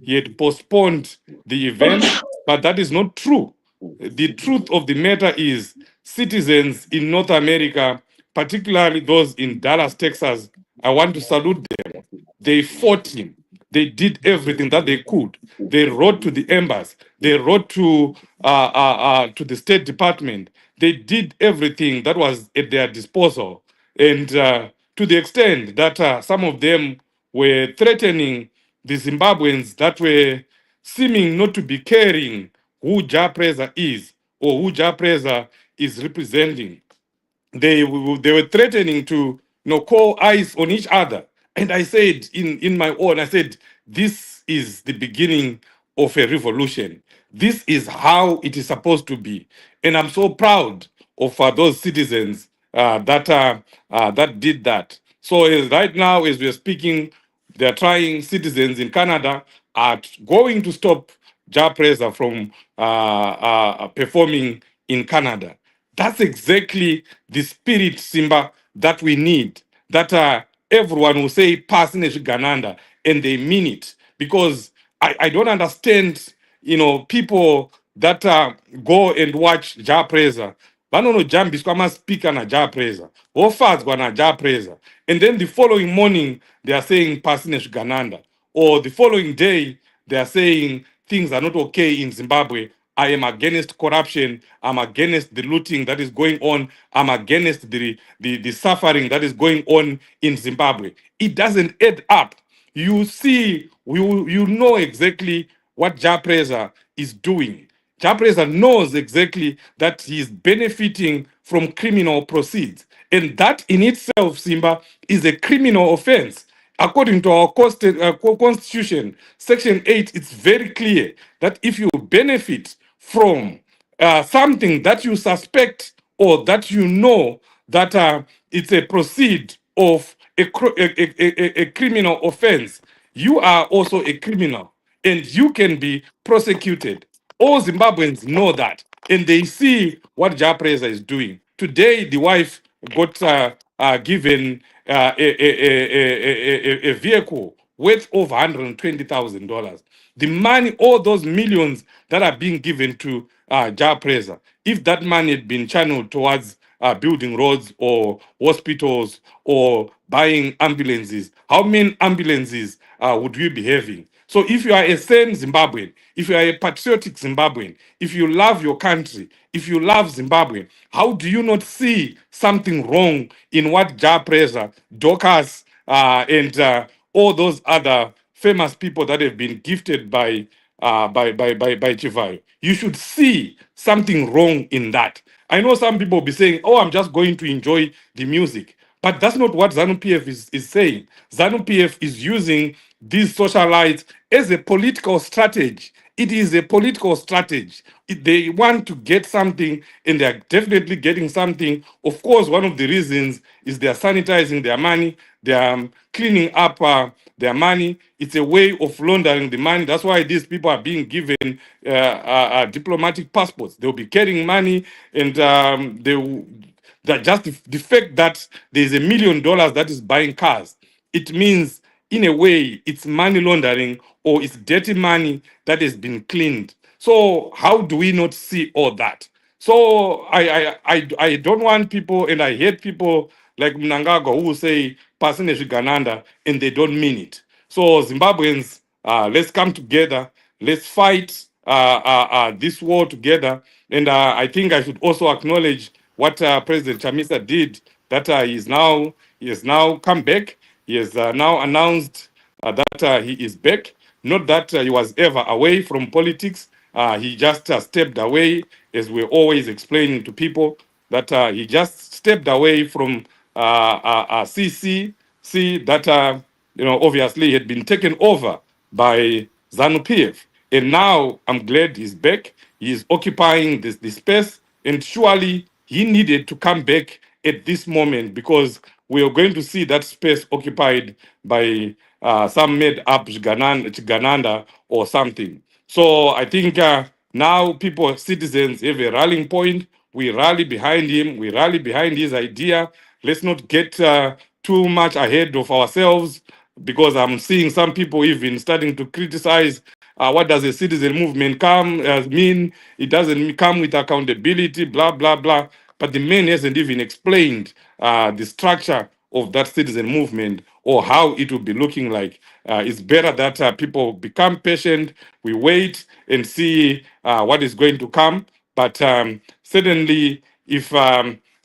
he had postponed the event, but that is not true. The truth of the matter is, citizens in North America, particularly those in Dallas, Texas, I want to salute them. They fought him. They did everything that they could. They wrote to the embassy. They wrote to the State Department. They did everything that was at their disposal. And to the extent that some of them were threatening the Zimbabweans that were seeming not to be caring who Japreza is or who Japreza is representing. They were threatening to call eyes on each other. And I said in my own, I said, this is the beginning of a revolution. This is how it is supposed to be. And I'm so proud of those citizens that did that. So right now, as we're speaking, they're trying, citizens in Canada are going to stop Jah Prayzah from performing in Canada. That's exactly the spirit, Simba, that we need. That everyone will say Parsonage Gananda and they mean it. Because I don't understand, people that go and watch Jah Prayzah. Vanonojambiswa maspika na Jah Prayzah. Vofadzwa na Jah Prayzah. And then the following morning, they are saying Parsonage Gananda. Or the following day, they are saying things are not okay in Zimbabwe. I am against corruption. I'm against the looting that is going on. I'm against the suffering that is going on in Zimbabwe. It doesn't add up. You see, you know exactly what Jah Prayzah is doing. Jah Prayzah knows exactly that he is benefiting from criminal proceeds. And that in itself, Simba, is a criminal offense. According to our constitution, section 8, it's very clear that if you benefit from something that you suspect or that you know that it's a proceed of a criminal offense, you are also a criminal and you can be prosecuted. All Zimbabweans know that, and they see what Jah Prayzah is doing. Today, the wife got given a vehicle worth over $120,000. The money, all those millions that are being given to Jah Prayzah, if that money had been channeled towards building roads or hospitals or buying ambulances, how many ambulances would we be having? So if you are a sane Zimbabwean, if you are a patriotic Zimbabwean, if you love your country, if you love Zimbabwe, how do you not see something wrong in what Jah Prayzah, Dorcas, and all those other famous people that have been gifted by Chivayo? You should see something wrong in that. I know some people will be saying, "Oh, I'm just going to enjoy the music." But that's not what ZANU-PF is saying. ZANU-PF is using these socialites as a political strategy. It is a political strategy. They want to get something, and they're definitely getting something. Of course, one of the reasons is they're sanitizing their money, they're cleaning up their money. It's a way of laundering the money. That's why these people are being given diplomatic passports. They'll be carrying money, and that just the fact that there's $1 million that is buying cars, it means in a way it's money laundering or it's dirty money that has been cleaned. So how do we not see all that? So I don't want people, and I hate people like Mnangagwa who will say Parsonage Gananda and they don't mean it. So Zimbabweans, let's come together, let's fight this war together. And I think I should also acknowledge what President Chamisa did, that he has now come back. He has now announced that he is back. Not that he was ever away from politics. He just stepped away, as we're always explaining to people, that he just stepped away from CC, that obviously had been taken over by ZANU-PF. And now I'm glad he's back. He is occupying this space, and surely he needed to come back at this moment because we are going to see that space occupied by some made up Chigananda or something. So I think now people, citizens, have a rallying point. We rally behind him. We rally behind his idea. Let's not get too much ahead of ourselves, because I'm seeing some people even starting to criticize what does a citizen movement mean? It doesn't come with accountability, blah, blah, blah. But the man hasn't even explained the structure of that citizen movement or how it will be looking like. It's better that people become patient, we wait and see what is going to come. But certainly, if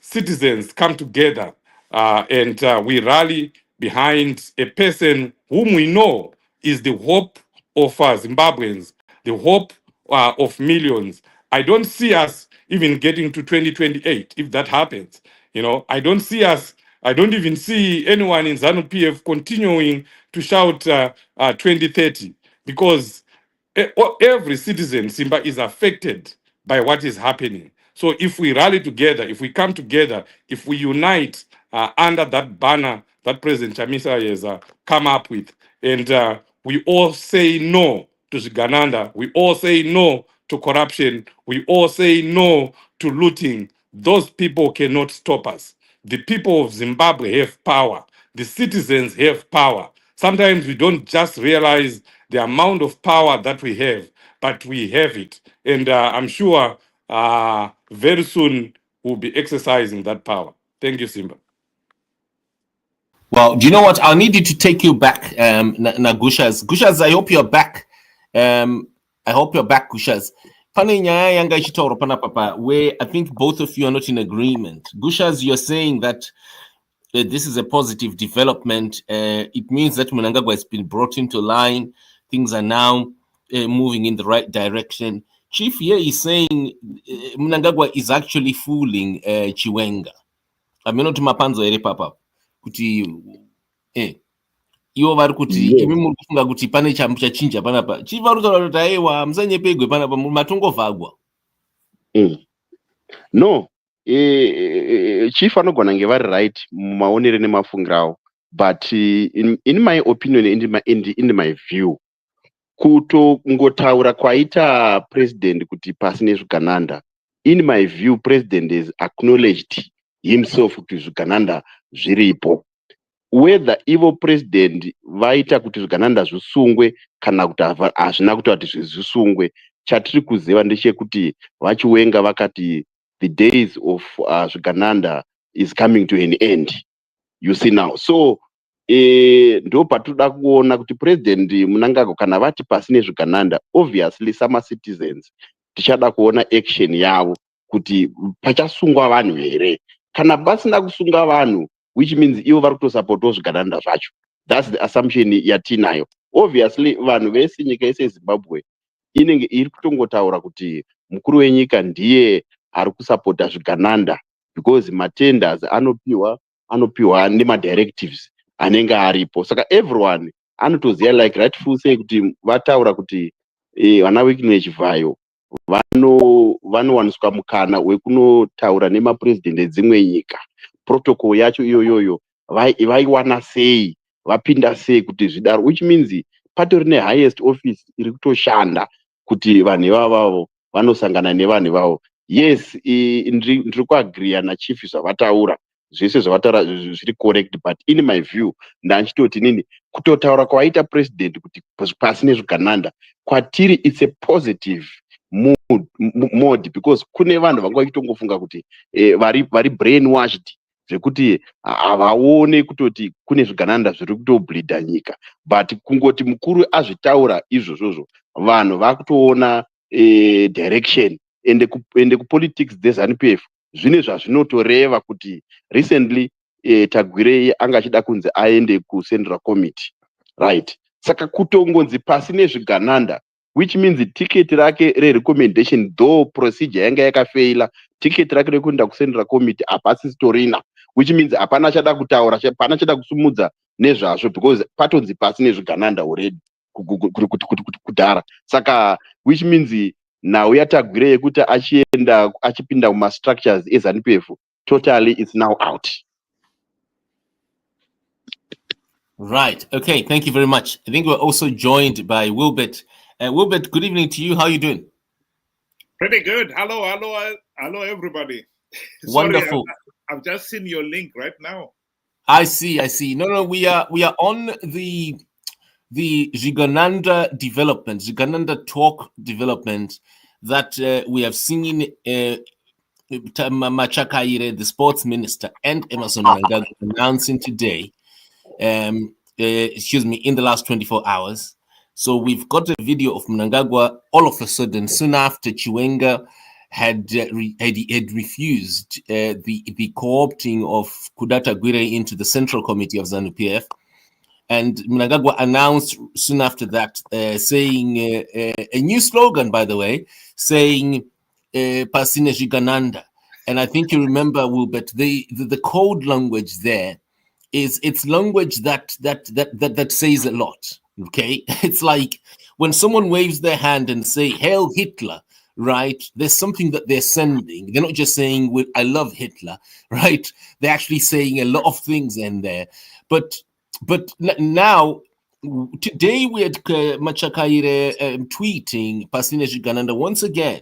citizens come together and we rally behind a person whom we know is the hope of Zimbabweans, the hope of millions, I don't see us even getting to 2028 if that happens. I don't see us. I don't even see anyone in ZANU-PF continuing to shout 2030, because every citizen, Simba, is affected by what is happening. So if we rally together, if we come together, if we unite under that banner that President Chamisa has come up with, and we all say no to Zigananda, we all say no to corruption, we all say no to looting, those people cannot stop us. The people of Zimbabwe have power. The citizens have power. Sometimes we don't just realize the amount of power that we have, but we have it. And I'm sure very soon we'll be exercising that power. Thank you, Simba. Well, do you know what? I'll need you to take you back, Gushas. Gushas, I hope you're back. I hope you're back, Gushas. Pane nyaya yanga ichitaura pana papa, where I think both of you are not in agreement. Gushas, you're saying that this is a positive development. It means that Mnangagwa has been brought into line. Things are now moving in the right direction. Chief here is saying Mnangagwa is actually fooling Chiwenga. I mean, not mapanzo ere papa. Kuti iwo vari kuti imi muri kufunga kuti pane chachinja panapa. Chief vari kutaura kuti aiwa musanyepegwe panapa matongovhagwa. No, chief anogona nge vari right mumaonere nemafungira avo, but in my opinion and in my view, kutongotaura kwaita president kuti pasine zvigananda, in my view president has acknowledged himself kuti zvigananda zviripo. Whether ivo president vaita kuti zvigananda zvisungwe kana kuti hazvina kuita kuti zvisungwe, chatiri kuziva ndechekuti vachiwenga vakati the days of zvigananda is coming to an end, you see now. So ndo patinoda kuona kuti president Mnangagwa kana vati pasine zvigananda, obviously some citizens tichada kuona action yavo kuti pachasungwa vanhu here. Kana pasina kusunga vanhu, which means ivo vari kutosupportawo zvigananda zvacho. That's the assumption yatinayo. Obviously vanhu vese nyika yese Zimbabwe inenge iri kutongotaura kuti mukuru wenyika ndiye ari kusapota zvigananda, because matenders anopiwa nemadirectives anenge aripo. Saka everyone anotoziva like rightful say kuti vataura kuti vana Wicknell Chivhayo vanowaniswa mukana wekunotaura nemapresident edzimwe nyika. Protocol yacho iyoyoyo vaiwana sei, vapinda sei kuti zvidaro, which means patori nehighest office iri kutoshanda kuti vanhu ivavo vanosangana nevanhu ivavo. Yes, ndiri kuagreeya nachief zvavataura, zvese zvavataura zviri correct, but in my view ndanchitoti nini, kutotaura kwaita president kuti pasine zvigananda kwatiri it's a positive mode, because kune vanhu vanga vachitongofunga kuti vari brainwashed zvekuti havaone kutoti kune zvigananda zviri kutobleedha nyika, but kungoti mukuru azvitaura izvozvozvo vanhu vakutoona direction. Ende kupolitics dzeZANU-PF zvine zvazvinotoreva kuti recently Tagwirei anga achida kunzi aende kuCentral Committee, right? Saka kutongonzi pasine zvigananda, which means ticket rake recommendation, though procedure yanga yakafeila, ticket rake rekuenda kuCentral Committee hapasisitorina, which means hapana chada kutaura, hapana chada kusumudza nezvazvo, because patonzi pasine zvigananda already kudhara. Saka which means now yatagwire yekuti achipinda structures eZANU-PF totally it's now out. Right. Okay. Thank you very much. I think we're also joined by Wilbert. Wilbert, good evening to you. How are you doing? Pretty good. Hello, everybody. Wonderful. Sorry, I've just seen your link right now. I see. No, we are on the Zigananda development, Zigananda talk development that we have seen Machakaire, the sports minister, and Emerson Mnangagwa announcing today, in the last 24 hours. So we've got a video of Mnangagwa all of a sudden, soon after Chiwenga had refused the co-opting of Kudata Gwire into the Central Committee of ZANU-PF. And Mnangagwa announced soon after that, saying a new slogan, by the way, saying Pasine Zigananda. And I think you remember, Wilbert, the code language there it's language that says a lot. Okay, it's like when someone waves their hand and say "Hail Hitler," right? There's something that they're sending. They're not just saying "I love Hitler," right? They're actually saying a lot of things in there. But now today we had Machakaire tweeting Pasine Shigananda once again,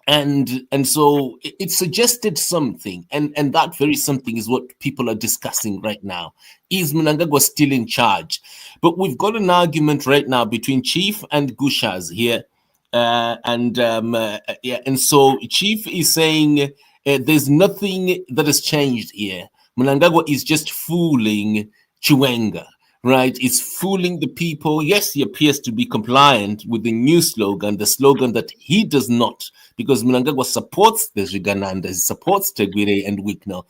and so it suggested something, and that very something is what people are discussing right now. Is Mnangagwa still in charge? But we've got an argument right now between Chief and Gushas here, and so Chief is saying there's nothing that has changed here. Mnangagwa is just fooling Chiwenga. Right, is fooling the people. Yes, he appears to be compliant with the new slogan, the slogan that he does not, because Mnangagwa supports the Zigananda, he supports Tagwirei and Wicknell.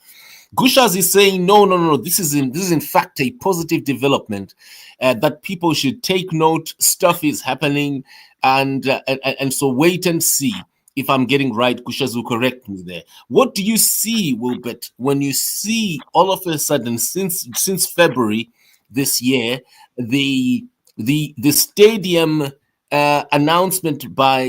Gushas is saying, no, this is in fact a positive development, that people should take note, stuff is happening, and so wait and see. If I'm getting right, Gushas will correct me there. What do you see, Wilbert, when you see all of a sudden, since February this year, the stadium announcement by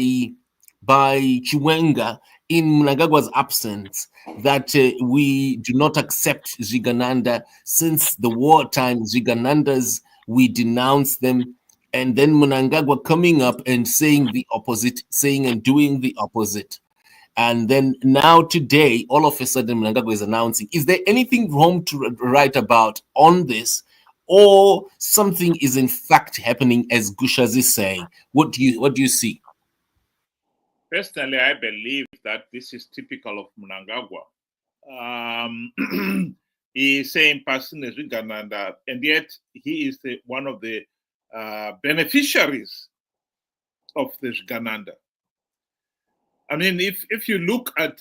Chiwenga in Mnangagwa's absence that we do not accept Zigananda since the wartime Ziganandas, we denounce them, and then Mnangagwa coming up and saying the opposite, saying and doing the opposite. And then now today, all of a sudden, Mnangagwa is announcing. Is there anything wrong to write about on this, or something is in fact happening as Gushas is saying? What do you see? Personally, I believe that this is typical of Mnangagwa. He is saying Pasine Zigananda, and yet he is one of the beneficiaries of the Zigananda. I mean, if you look at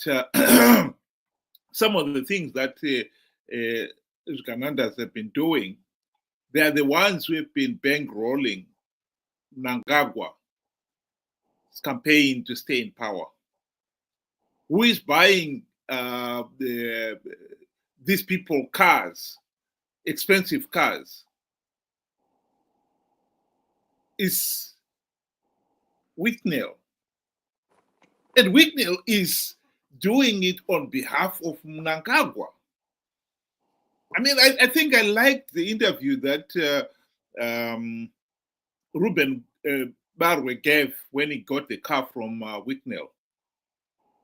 some of the things that Ziganandas have been doing, they are the ones who have been bankrolling Mnangagwa's campaign to stay in power. Who is buying these people cars, expensive cars? Is Wicknell. And Wicknell is doing it on behalf of Mnangagwa. I mean, I think I liked the interview that Ruben Barwe gave when he got the car from Wicknell.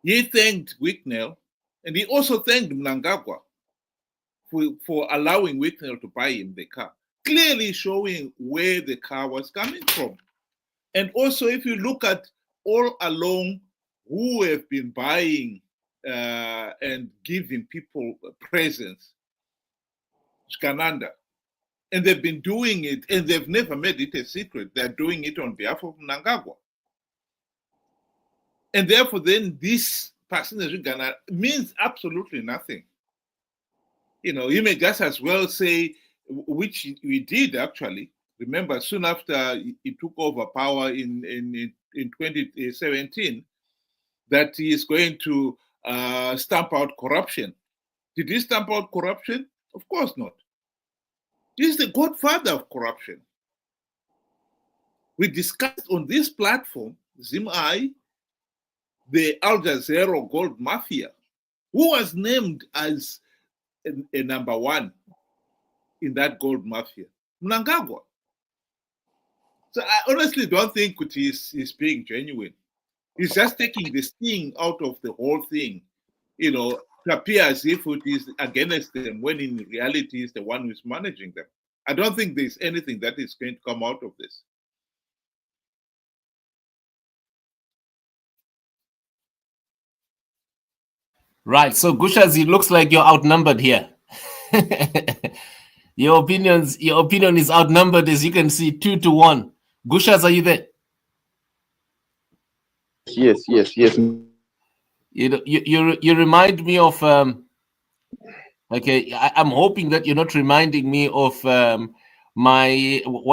He thanked Wicknell, and he also thanked Mnangagwa for allowing Wicknell to buy him the car, clearly showing where the car was coming from. And also, if you look at all along who have been buying and giving people presents, Zigananda, and they've been doing it, and they've never made it a secret. They're doing it on behalf of Mnangagwa. And therefore, then this Pasine Zigananda means absolutely nothing. You know, you may just as well say, which we did actually. Remember, soon after he took over power in 2017, that he is going to stamp out corruption. Did he stamp out corruption? Of course not. He's the godfather of corruption. We discussed on this platform, Zimbabwe, the Al Jazeera Gold Mafia, who was named as a number one in that Gold Mafia, Mnangagwa. So I honestly don't think he's being genuine. He's just taking the sting out of the whole thing, you know, to appear as if it is against them, when in reality is the one who's managing them. I don't think there's anything that is going to come out of this. Right. So Gushas, it looks like you're outnumbered here. Your opinion is outnumbered, as you can see, 2-1. Gushas, are you there? Yes. You remind me of okay, I'm hoping that you're not reminding me of one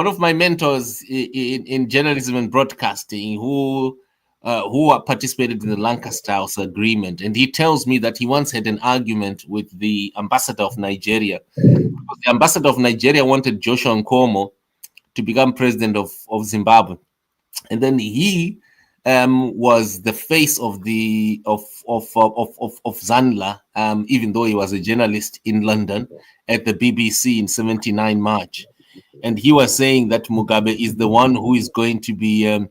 of my mentors in journalism and broadcasting who participated in the Lancaster House Agreement, and he tells me that he once had an argument with the ambassador of Nigeria. The ambassador of Nigeria wanted Joshua Nkomo to become president of Zimbabwe. And then he was the face of the of Zanla, even though he was a journalist in London at the BBC in 79 March. And he was saying that Mugabe is the one who is going to be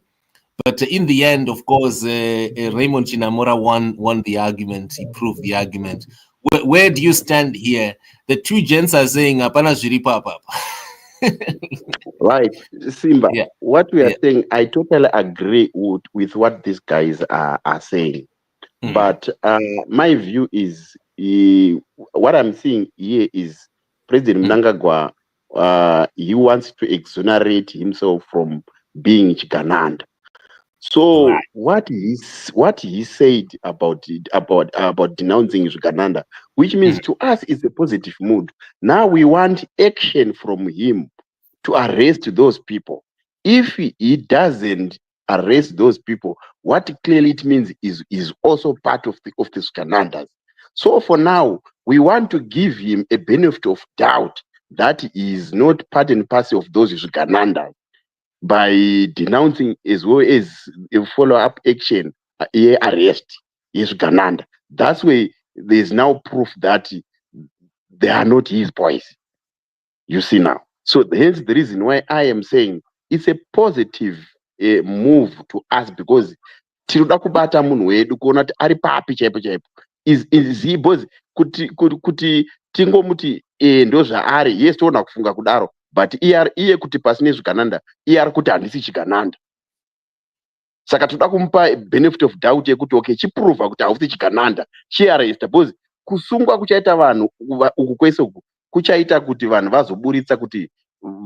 but in the end, of course, Raymond Chinamora won the argument. He proved the argument. Where do you stand here? The two gents are saying, "Apana zviri papa." Right, Simba. Yeah. What we are Yeah. saying, I totally agree with what these guys are saying. Mhm. But my view is what I'm seeing here is President Mnangagwa. He wants to exonerate himself from being Chigananda. So Right. what he said about denouncing Chigananda, which means to us is a positive mood. Now we want action from him to arrest those people. If he doesn't arrest those people, what clearly it means is also part of the Chiganandas. So for now, we want to give him a benefit of doubt that he is not part and parcel of those Chiganandas by denouncing as well as a follow-up action, arrest is Gananda. That's why there's now proof that they are not his boys. You see now. So hence the reason why I am saying it's a positive move to us, because tinoda kubata munhu wedu kuona kuti ari papi chaipo chaipo is he boys kuti tingomuti ndo zvaari yes toona kufunga kudaro, but iye kuti pasine zvigananda iye ari kuti handisi chigananda. Saka toda kumupa benefit of doubt yekuti okay chiprova kuti hausi chigananda chiaresta, because kusungwa kuchaita vanhu uku kwese uku kuchaita kuti vanhu vazoburitsa kuti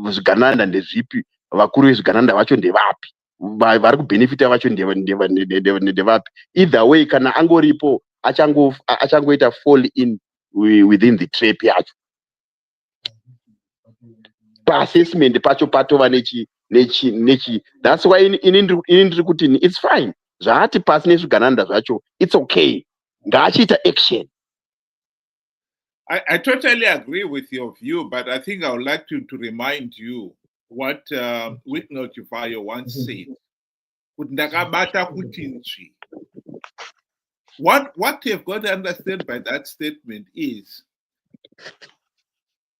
zvigananda ndezvipi, vakuru vezvigananda vacho ndevapi, vari kubenefita vacho ndevapi. Either way kana angoripo achangoita fall in within the trap yacho. Assessment pacho patova nechi. That's why inindiri kuti it's fine. Zvaati pasi nezvigananda zvacho, it's okay. Ngachita action. I totally agree with your view, but I think I would like to remind you what Wicknell Chivayo once said. What you've got to understand by that statement is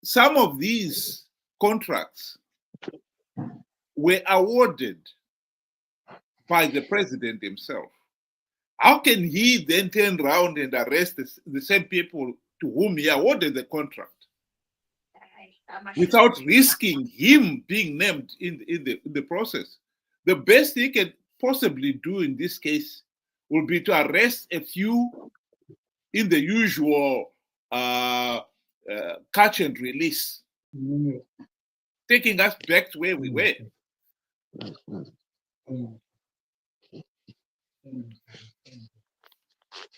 some of these contracts were awarded by the president himself. How can he then turn around and arrest the same people to whom he awarded the contract without risking him being named in the process? The best he can possibly do in this case will be to arrest a few in the usual catch and release, taking us back to where we were.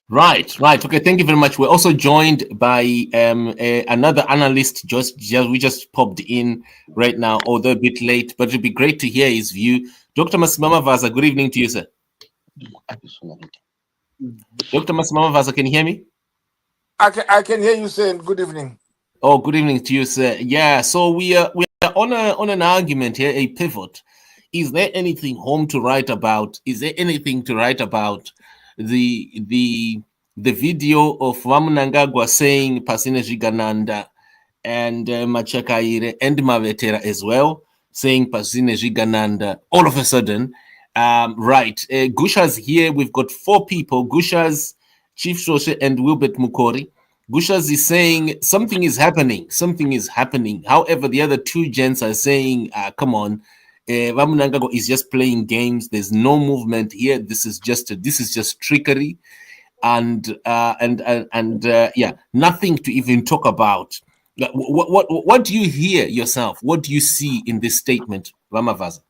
Right. Okay, thank you very much. We're also joined by another analyst. We just popped in right now, although a bit late, but it'd be great to hear his view. Dr. Masimama Vaza, good evening to you, sir. Dr. Masimama Vaza, can you hear me? I can hear you saying good evening. Oh, good evening to you, sir. Yeah, so we are on an argument here, a pivot. Is there anything home to write about? Is there anything to write about the video of Mnangagwa saying Pasine Zigananda and Machakaire and Mavetera as well, saying Pasine Zigananda all of a sudden? Right. Gusha's here. We've got 4 people. Gusha's, Chief Shoshe, and Wilbert Mukori. Gushas is saying something is happening. Something is happening. However, the other 2 gents are saying, come on, Mnangagwa is just playing games. There's no movement here. This is just trickery, and yeah, nothing to even talk about. What do you hear yourself? What do you see in this statement, Ramavaza?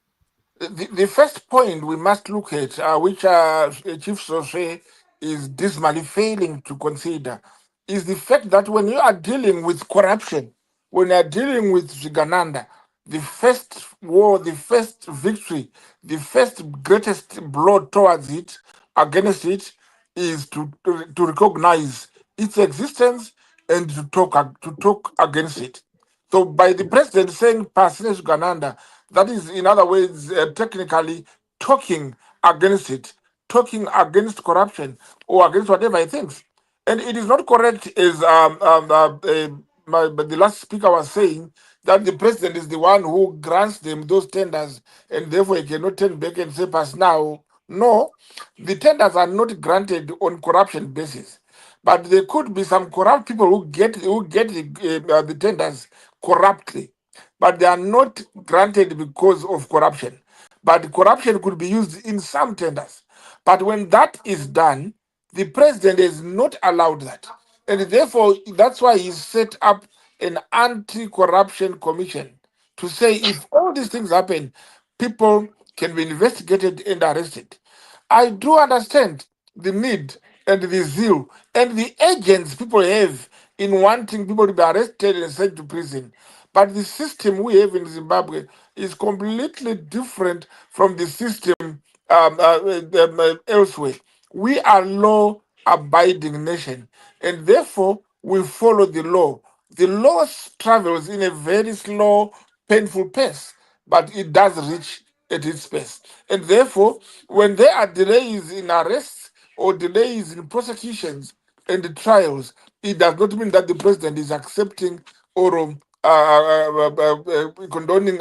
The first point we must look at, which Chief Sose is dismally failing to consider, is the fact that when you are dealing with corruption, when you are dealing with Zigananda, the first war, the first victory, the first greatest blow towards it, against it, is to recognize its existence and to talk against it. So by the president saying Pasine Zigananda, That is, in other words, technically talking against it, talking against corruption or against whatever he thinks. And it is not correct, as but the last speaker was saying, that the president is the one who grants them those tenders, and therefore he cannot turn back and say, pass now. No, the tenders are not granted on corruption basis. But there could be some corrupt people who get the tenders corruptly, but they are not granted because of corruption. But corruption could be used in some tenders. But when that is done, the president is not allowed that. And therefore, that's why he set up an anti-corruption commission to say if all these things happen, people can be investigated and arrested. I do understand the need and the zeal and the agents people have in wanting people to be arrested and sent to prison. But the system we have in Zimbabwe is completely different from the system elsewhere. We are law-abiding nation, and therefore we follow the law. The law travels in a very slow, painful pace, but it does reach at its pace. And therefore, when there are delays in arrests or delays in prosecutions and the trials, it does not mean that the president is accepting or condoning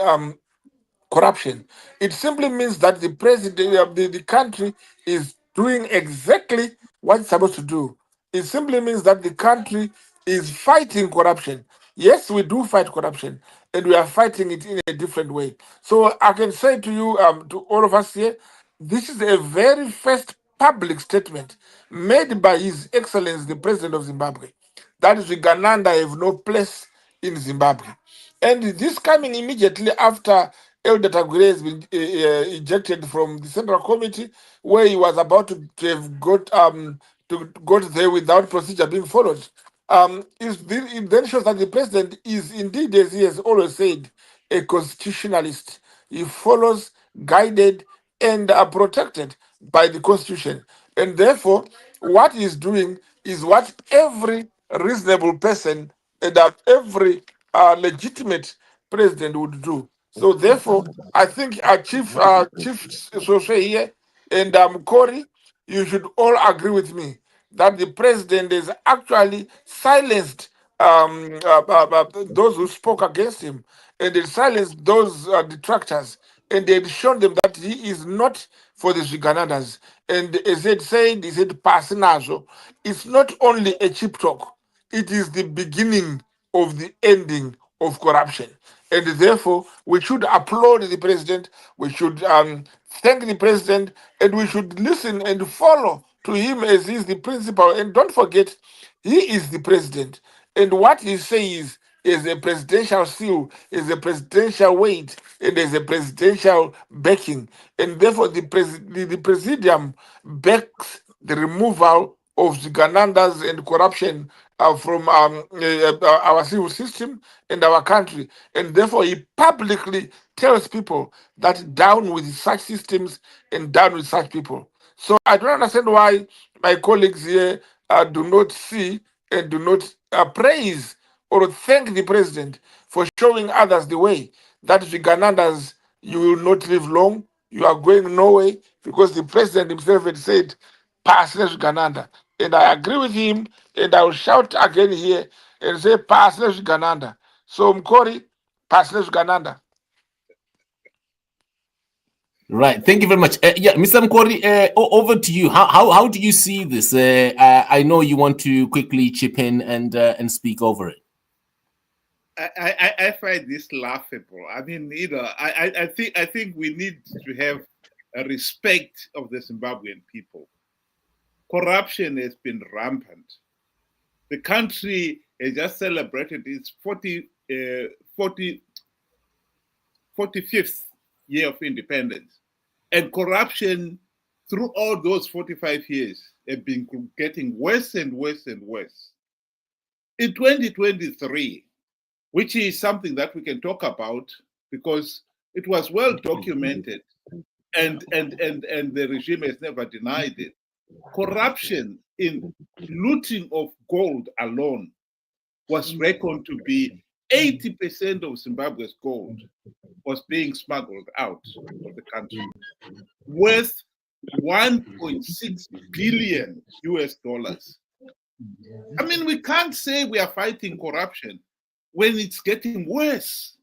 corruption. It simply means that the president of the country is doing exactly what it's supposed to do. It simply means that the country is fighting corruption. Yes, we do fight corruption, and we are fighting it in a different way. So I can say to you, to all of us here, this is a very first public statement made by His Excellency, the President of Zimbabwe, that is, the Gananda have no place in Zimbabwe. And this coming immediately after Elder Tagwirei has been ejected from the Central Committee, where he was about to have got there without procedure being followed. It then shows that the president is indeed, as he has always said, a constitutionalist. He follows, guided, and are protected by the Constitution. And therefore, what he's doing is what every reasonable person and every legitimate president would do. So therefore, I think our Chief Soswe here and Corey, you should all agree with me that the president has actually silenced those who spoke against him, and they silenced those detractors, and they've shown them that he is not for the Ziganandas. And as he said, Pasinazo, it's not only a cheap talk, it is the beginning of the ending of corruption. And therefore, we should applaud the president, we should thank the president, and we should listen and follow to him as he is the principal. And don't forget, he is the president. And what he says is a presidential seal, is a presidential weight, and is a presidential backing. And therefore, the presidium backs the removal of the Ganandas and corruption from our civil system and our country. And therefore, he publicly tells people that down with such systems and down with such people. So I don't understand why my colleagues here do not see and do not praise or thank the president for showing others the way that the Ganandas, you will not live long, you are going nowhere, because the president himself had said, Pasnes Gananda. And I agree with him, and I will shout again here and say, Pasnes Gananda. So, Mkori, Pasnes Gananda. Right. Thank you very much. Yeah, Mr. Mkori, over to you. How do you see this? I know you want to quickly chip in and speak over it. I find this laughable. I mean, I think we need to have a respect of the Zimbabwean people. Corruption has been rampant. The country has just celebrated its 45th year of independence. And corruption through all those 45 years have been getting worse and worse and worse. In 2023, which is something that we can talk about because it was well documented and the regime has never denied it. Corruption in looting of gold alone was reckoned to be 80% of Zimbabwe's gold was being smuggled out of the country, worth $1.6 billion US. I mean, we can't say we are fighting corruption when it's getting worse.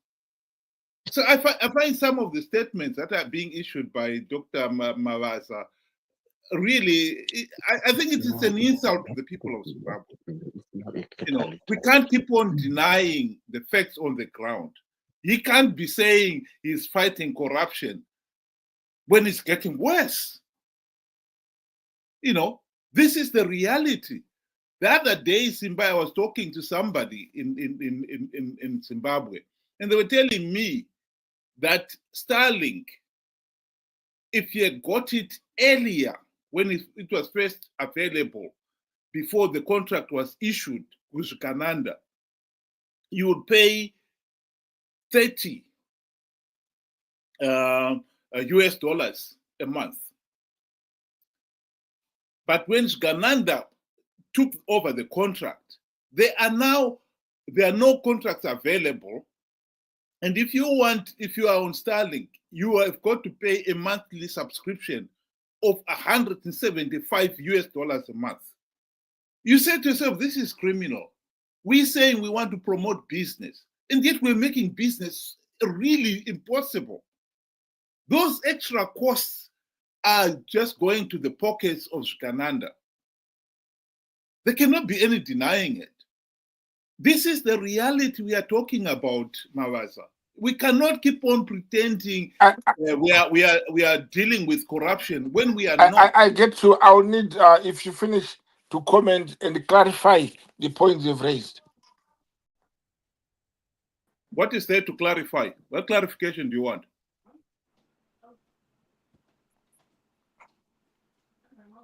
So I find some of the statements that are being issued by Dr. Mavaza really, I think it is an insult to the people of Zimbabwe. You know, we can't keep on denying the facts on the ground. He can't be saying he's fighting corruption when it's getting worse. You know, this is the reality. The other day, I was talking to somebody in Zimbabwe, and they were telling me that Starlink, if you had got it earlier, when it was first available, before the contract was issued with Kananda, you would pay 30 US dollars a month. But when Gananda took over the contract, there are no contracts available. And if you are on Starlink, you have got to pay a monthly subscription of 175 US dollars a month. You say to yourself, this is criminal. We're saying we want to promote business, and yet we're making business really impossible. Those extra costs are just going to the pockets of Gananda. There cannot be any denying it. This is the reality we are talking about, Mavaza. We cannot keep on pretending we are dealing with corruption when we are not. I get to. I'll need if you finish to comment and clarify the points you've raised. What is there to clarify? What clarification do you want?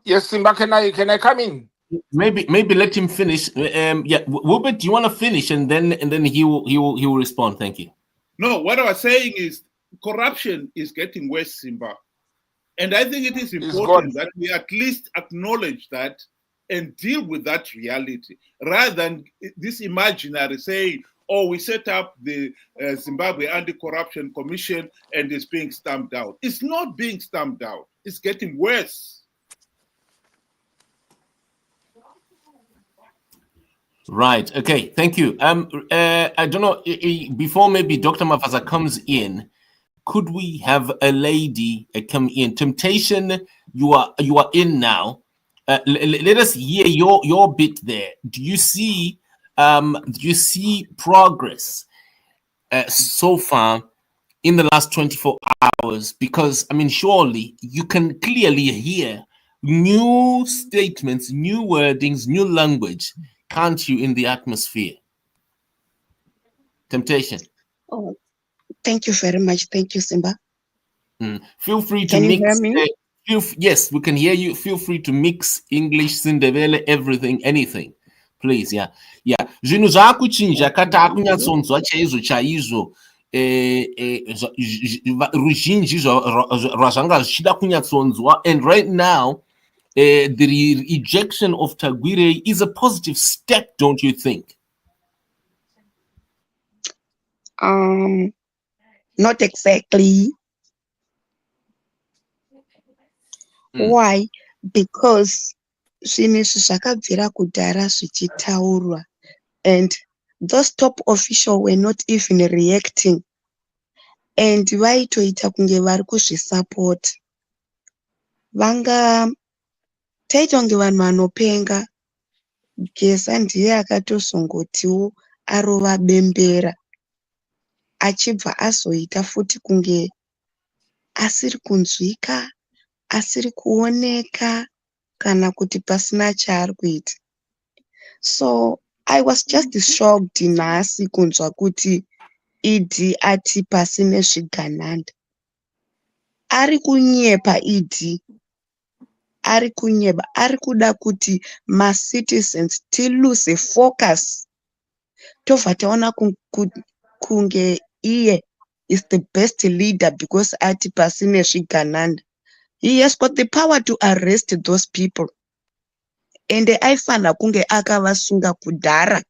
Yes, Simba, can I come in? Maybe let him finish. Yeah, Wilbert, do you want to finish and then he will respond? Thank you. No, what I was saying is corruption is getting worse, Simba, and I think it is important that we at least acknowledge that and deal with that reality, rather than this imaginary saying, "Oh, we set up the Zimbabwe Anti-Corruption Commission and it's being stamped out." It's not being stamped out. It's getting worse. Right. Okay. Thank you. I don't know. Before maybe Dr. Mavaza comes in, could we have a lady come in? Temptation, you are in now. Let us hear your bit there. Do you see progress so far in the last 24 hours? Because I mean, surely you can clearly hear new statements, new wordings, new language. Can't you, in the atmosphere? Temptation. Oh, thank you very much. Thank you, Simba. Feel free to Can mix. you hear me? Yes, we can hear you. Feel free to mix English, Sindebele, everything, anything. Please, yeah. Zvinhu zvakuchinja katakunyatsonzwa chaizvo ruzhinji razvanga zvichida kunyatsonzwa, and right now the ejection of Tagwirei is a positive step, don't you think? Not exactly. Why? Because zvinhu zvakabvira kudhara zvichitaurwa, and those top officials were not even reacting, and vaitoita kunge vari kuzvisupport. Taita kunge vanhu vanopenga. Gesa ndiye akatozongotiwo arova bembera, achibva azoita futi kunge asiri kunzwika, asiri kuoneka, kana kuti pasina chaari kuita. So I was just shocked nhasi kunzwa kuti idi ati pasine zvigananda. Ari kunyepa idi. Ari kunyeba, ari kuda kuti ma-citizens tilose focus. Tobva taona kunge iye is the best leader because ati pasine zvigananda. He has got the power to arrest those people. And aifanira kunge akavasunga kudhara,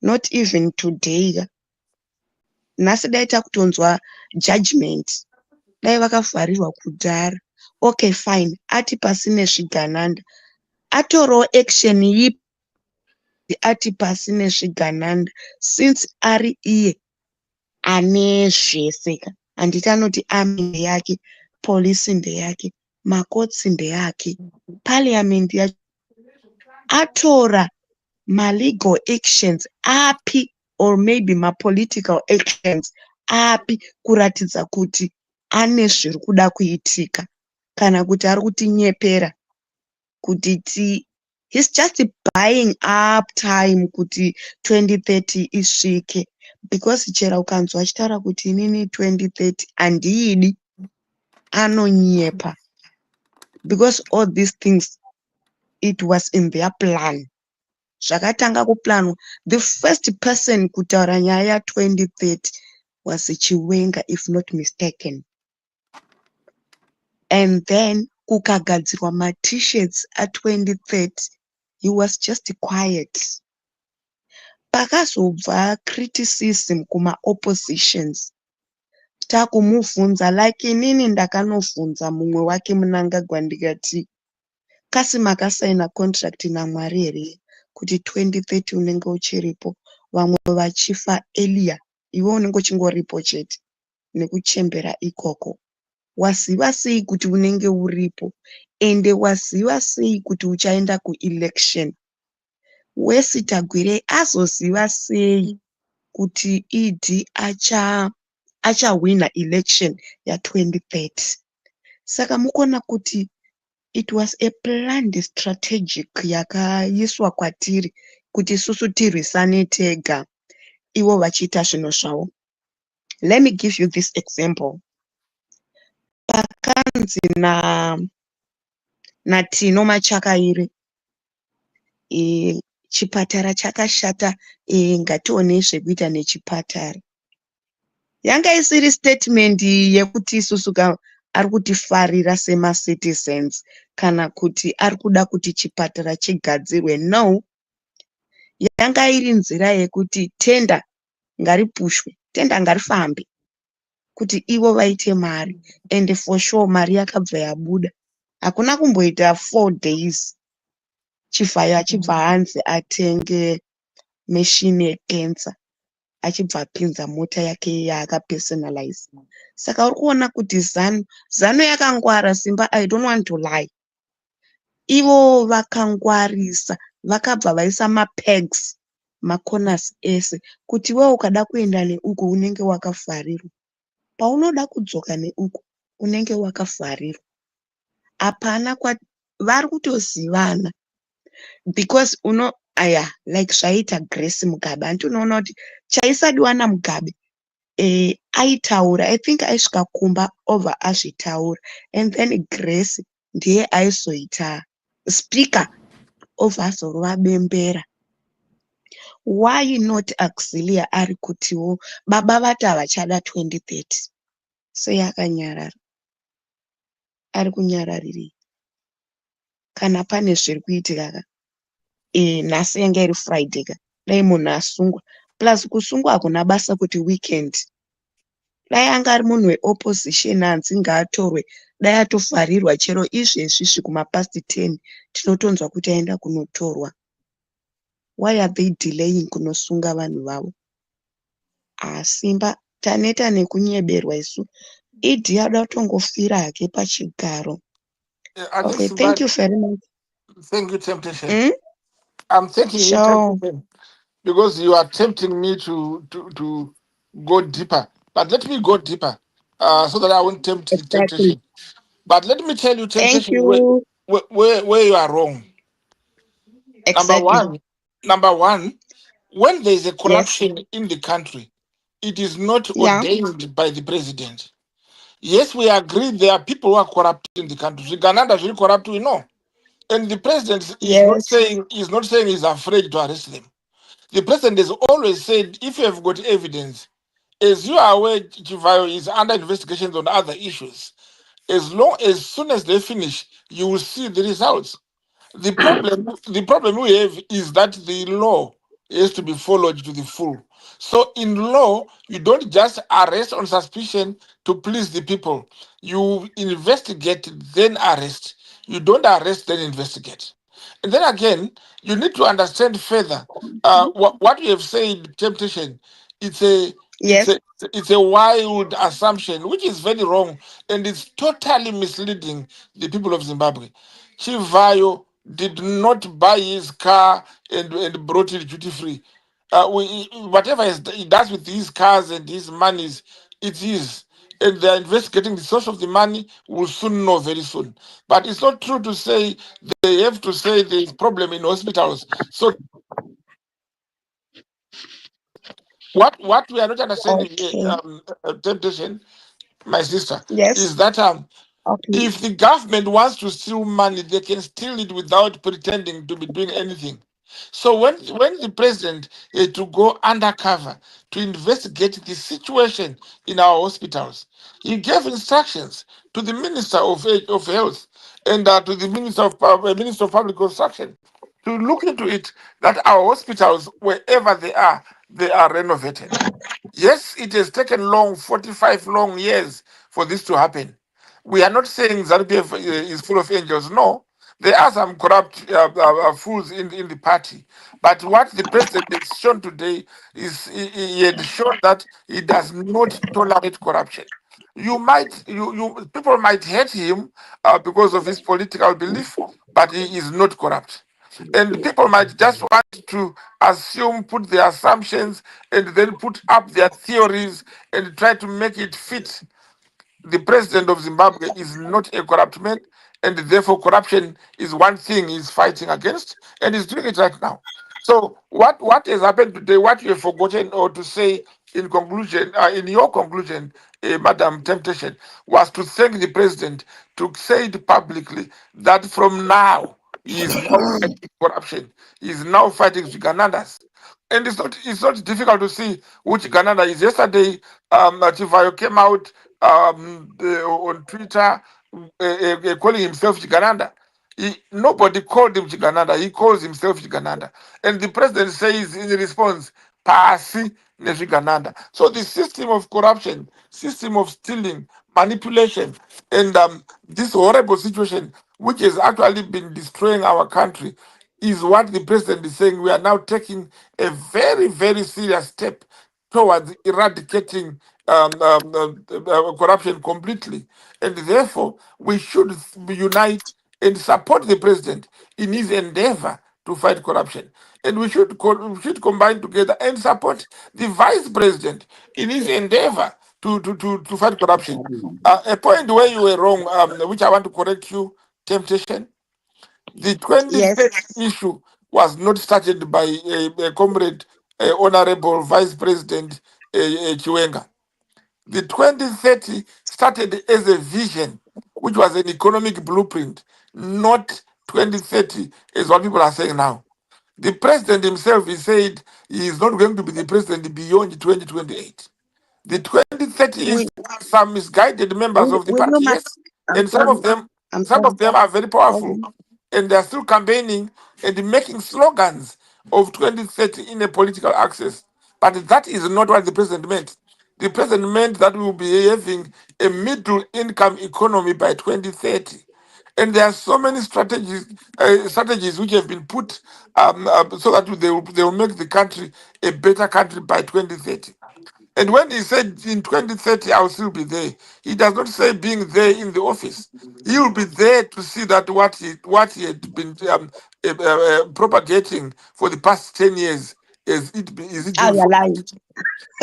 not even today. nhasi dai takutonzwa judgment dai vakavharirwa kudhara. Okay, fine, ati pasine zvigananda, atorowo action yipi ati pasine zvigananda, since ari iye ane zvese. Handiti anoti army ndeyake, polisi ndeyake, makotsi ndeyake, parliament yacho. Atora ma-legal actions api or maybe ma-political actions api kuratidza kuti ane zviri kuda kuitika kana kuti ari kutinyepera kuti he's just buying up time kuti 2030 isvike, because chero ukanzwa achitaura kuti inini 2030 handiidi, anonyepa, because all these things it was in their plan. Zvakatanga kuplanwa. The first person kutaura nyaya 2030 was Chiwenga, if not mistaken. And then kukagadzirwa ma-t-shirts at 2030, he was just quiet. Pakazobva criticism kuma oppositions. Takumubvunza, like inini ndakanobvunza mumwe wake Mnangagwa ndikati, kasi makasaina contract naMwari here kuti 2030 unenge uchiripo, vamwe vachifa earlier, iwe unenge uchingoripo chete nekuchembera ikoko. Waziva sei kuti unenge uripo, ende waziva sei kuti uchaenda kuelection? Wesi Tagwirei azoziva sei kuti ED achawina election ya 2030? Saka mukona kuti it was a planned strategic yakaiswa kwatiri kuti isusu tirwisane tega, ivo vachiita zvinhu zvavo. Let me give you this example. Pakanzi natino Machakaire, chipatara chakashata, ngatione zvekuita nechipatara. Yanga isiri statement yekuti isusu ari kutifarira sema-citizens kana kuti ari kuda kuti chipatara chigadzirwe. No, yanga iri nzira yekuti tenda ngaripushwe, tenda ngarifambe kuti ivo vaite mari, and for sure mari yakabva yabuda. Hakuna kumboita 4 days Chifayo achibva hanzi atenge machine yecancer, achibva apinza mota yake yaakapersonalize. Saka uri kuona kuti zano yakangwara Simba, I don't want to lie. Ivo vakangwarisa, vakabva vaisa ma-pegs, ma-corners ese, kuti wewe ukada kuenda neuku unenge wakavharirwa. Paunoda kudzoka neuku unenge wakavharirwa. Hapana vari kutozivana. Because like zvaita Grace Mugabe, anti unoona kuti chaisadiwa naMugabe, aitaura, I think aisvika kumba over azvitaura, and then Grace ndiye aizoita speaker over azorova bembera. Why not auxilia ari kutiwo baba vati havachada 2030? Sei akanyarara? Ari kunyararirei? Kana pane zviri kuitika nhasi yanga iri Friday dai munhu asungwa, plus kusungwa hakuna basa kuti weekend. Dai anga ari munhu weopposition hanzi ngaatorwe, dai atovharirwa chero izvezvi svikuma past 10 tinotonzwa kuti aenda kunotorwa. Why are they delaying kunosunga vanhu vavo? Simba taneta nekunyeberwa isu. Idi ada kutongofira hake pachigaro. Okay, thank you very much. Thank you, Temptation. I'm thanking you, Sure. Temptation, because you are tempting me to go deeper. But let me go deeper so that I won't tempt the Exactly. temptation. But let me tell you, Thank Temptation, you. where you are wrong. Exactly. Number one, when there is a Yes. corruption in the country, it is not Yeah. ordained by the president. Yes, we agree there are people who are corrupt in the country. Uganda is really corrupt, we know. And the president is not Yes. saying he's afraid to arrest them. The president has always said, if you have got evidence, as you are aware, Chivayo is under investigations on other issues. As soon as they finish, you will see the results. The problem we have is that the law has to be followed to the full. So in law, you don't just arrest on suspicion to please the people. You investigate, then arrest. You don't arrest, then investigate. And then again, you need to understand further what we have said, temptation. It's a it's Yes. a it's a wild assumption, which is very wrong, and it's totally misleading the people of Zimbabwe. Chivayo did not buy his car and brought it duty free. Whatever he does with his cars and his monies, it is. And they're investigating the source of the money. We'll soon know very soon. But it's not true to say they have to say there's problem in hospitals. So what we are not understanding, Okay. temptation, my sister, Yes. is that Okay. if the government wants to steal money, they can steal it without pretending to be doing anything. So when the president had to go undercover to investigate the situation in our hospitals, he gave instructions to the Minister of Health and to the Minister of Public Construction to look into it, that our hospitals, wherever they are renovated. Yes, it has taken 45 long years for this to happen. We are not saying ZANU-PF is full of angels. No, there are some corrupt fools in the party. But what the president has shown today is he had shown that he does not tolerate corruption. People might hate him because of his political belief, but he is not corrupt. And people might just want to assume, put their assumptions, and then put up their theories and try to make it fit. The president of Zimbabwe is not a corrupt man, and therefore corruption is one thing he's fighting against, and he's doing it right now. So what has happened today? What you have forgotten or to say in conclusion, in your conclusion, Madam Temptation, was to thank the president to say it publicly that from now he is now fighting corruption. He is now fighting Ugandans. And it's not difficult to see which Uganda is. Yesterday, Chivayo came out on Twitter calling himself Chigananda. Nobody called him Chigananda. He calls himself Chigananda. And the president says in response, Pasi Chigananda. So the system of corruption, system of stealing, manipulation, and this horrible situation, which has actually been destroying our country, is what the president is saying. We are now taking a very, very serious step towards eradicating corruption completely. And therefore, we should unite and support the president in his endeavor to fight corruption. And we should combine together and support the vice president in his endeavor to fight corruption. A point where you were wrong, which I want to correct you, temptation. The Yes. 2030 issue was not started by a comrade, Honorable Vice President Chiwenga. The 2030 started as a vision, which was an economic blueprint, not 2030 as what people are saying now. The president himself, he said he is not going to be the president beyond 2028. The 2030 is We, some misguided members of the you party, must. yes, I'm and sorry. I'm some sorry. of them are very powerful, Sorry. and they are still campaigning and making slogans of 2030 in a political access. But that is not what the president meant. The president meant that we will be having a middle income economy by 2030. And there are so many strategies which have been put so that they will make the country a better country by 2030. And when he said in 2030, I'll still be there, he does not say being there in the office. He will be there to see that what he had been propagating for the past 10 years is it I being fulfilled. aligned.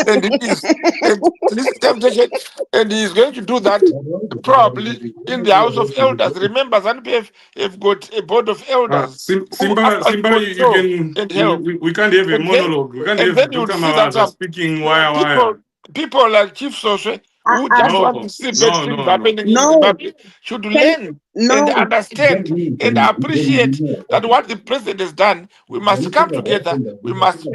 And it is. And this is temptation, and he is going to do that probably in the House of Elders. Remember, ZANU-PF have got a board of elders who actually Simba, you control can and help. we can't have a And then monologue. We can't and have then you would Dr. see that Mawaza speaking people wire. people like Chief Soshe who just want to No, see bad no, things no, no. happening in No. Zimbabwe should Can learn and no. understand and appreciate that what the president has done. We must come together. We must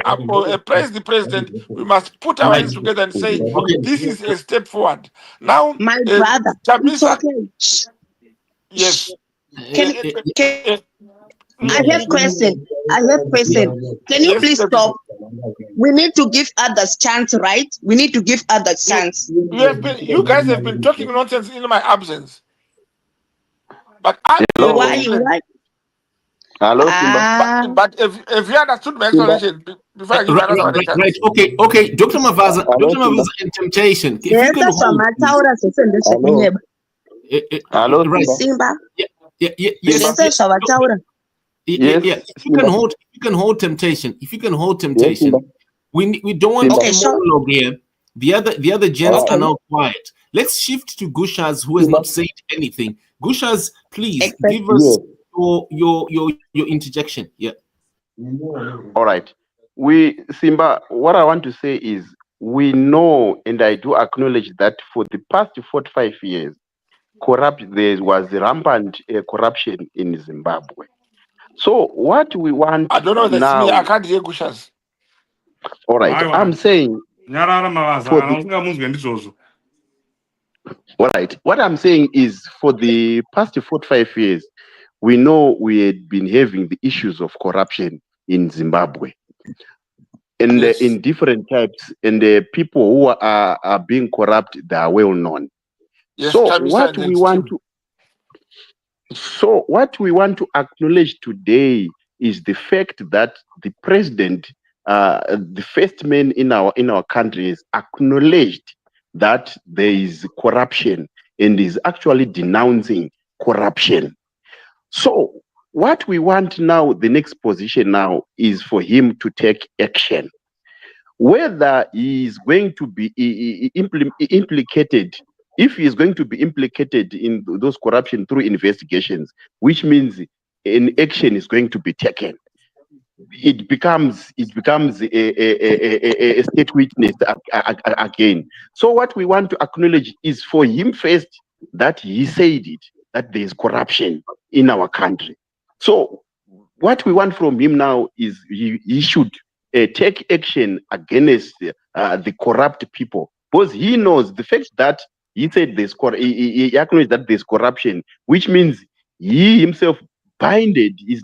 praise the president. We must put our hands together and say this is a step forward. Now, My brother. It's Chamisa, okay. Shh. yes, Can eh, can eh, I have question. Can you Yes, please Deputy. stop? We need to give others chance, right? We need to give others You, chance. you guys have been talking nonsense in my absence. But I didn't Hello. explain. Hello, Simba. But if you understood my Simba. explanation before I give another one a chance. Right. Okay. Dr. Mavaza, Hello, Dr. Mavaza, Simba. and temptation. If you Yes, can hold, zvamataura zvose ndezvekunyepa. Hello, right. Simba. Yes. Zvese zvavataura. Yes, If you Simba. can hold temptation. If you can hold Yes, temptation. Simba. We don't want Okay, a sure. monologue here. The other gents Okay. are now quiet. Let's shift to Gushaz, who has not said anything. Gushaz, please give us your interjection. Yeah. All right. Simba, what I want to say is we know, and I do acknowledge that for the past 45 years, there was rampant corruption in Zimbabwe. So what we want I don't know if that's now, me. I can't hear Gushas. all right, I'm saying all right, what I'm saying is for the past 45 years, we know we had been having the issues of corruption in Zimbabwe. And Yes. in different types, and the people who are being corrupt, they are well known. Yes, So Chamisa what and we then want Tim. to acknowledge today is the fact that the president, the first man in our country, has acknowledged that there is corruption and is actually denouncing corruption. So what we want now, the next position now, is for him to take action. Whether he is going to be implicated, if he is going to be implicated in those corruption through investigations, which means an action is going to be taken, it becomes a state witness again. So what we want to acknowledge is for him first that he said it, that there is corruption in our country. So what we want from him now is he should take action against the corrupt people, because he knows the fact that he said he acknowledged that there's corruption, which means he himself is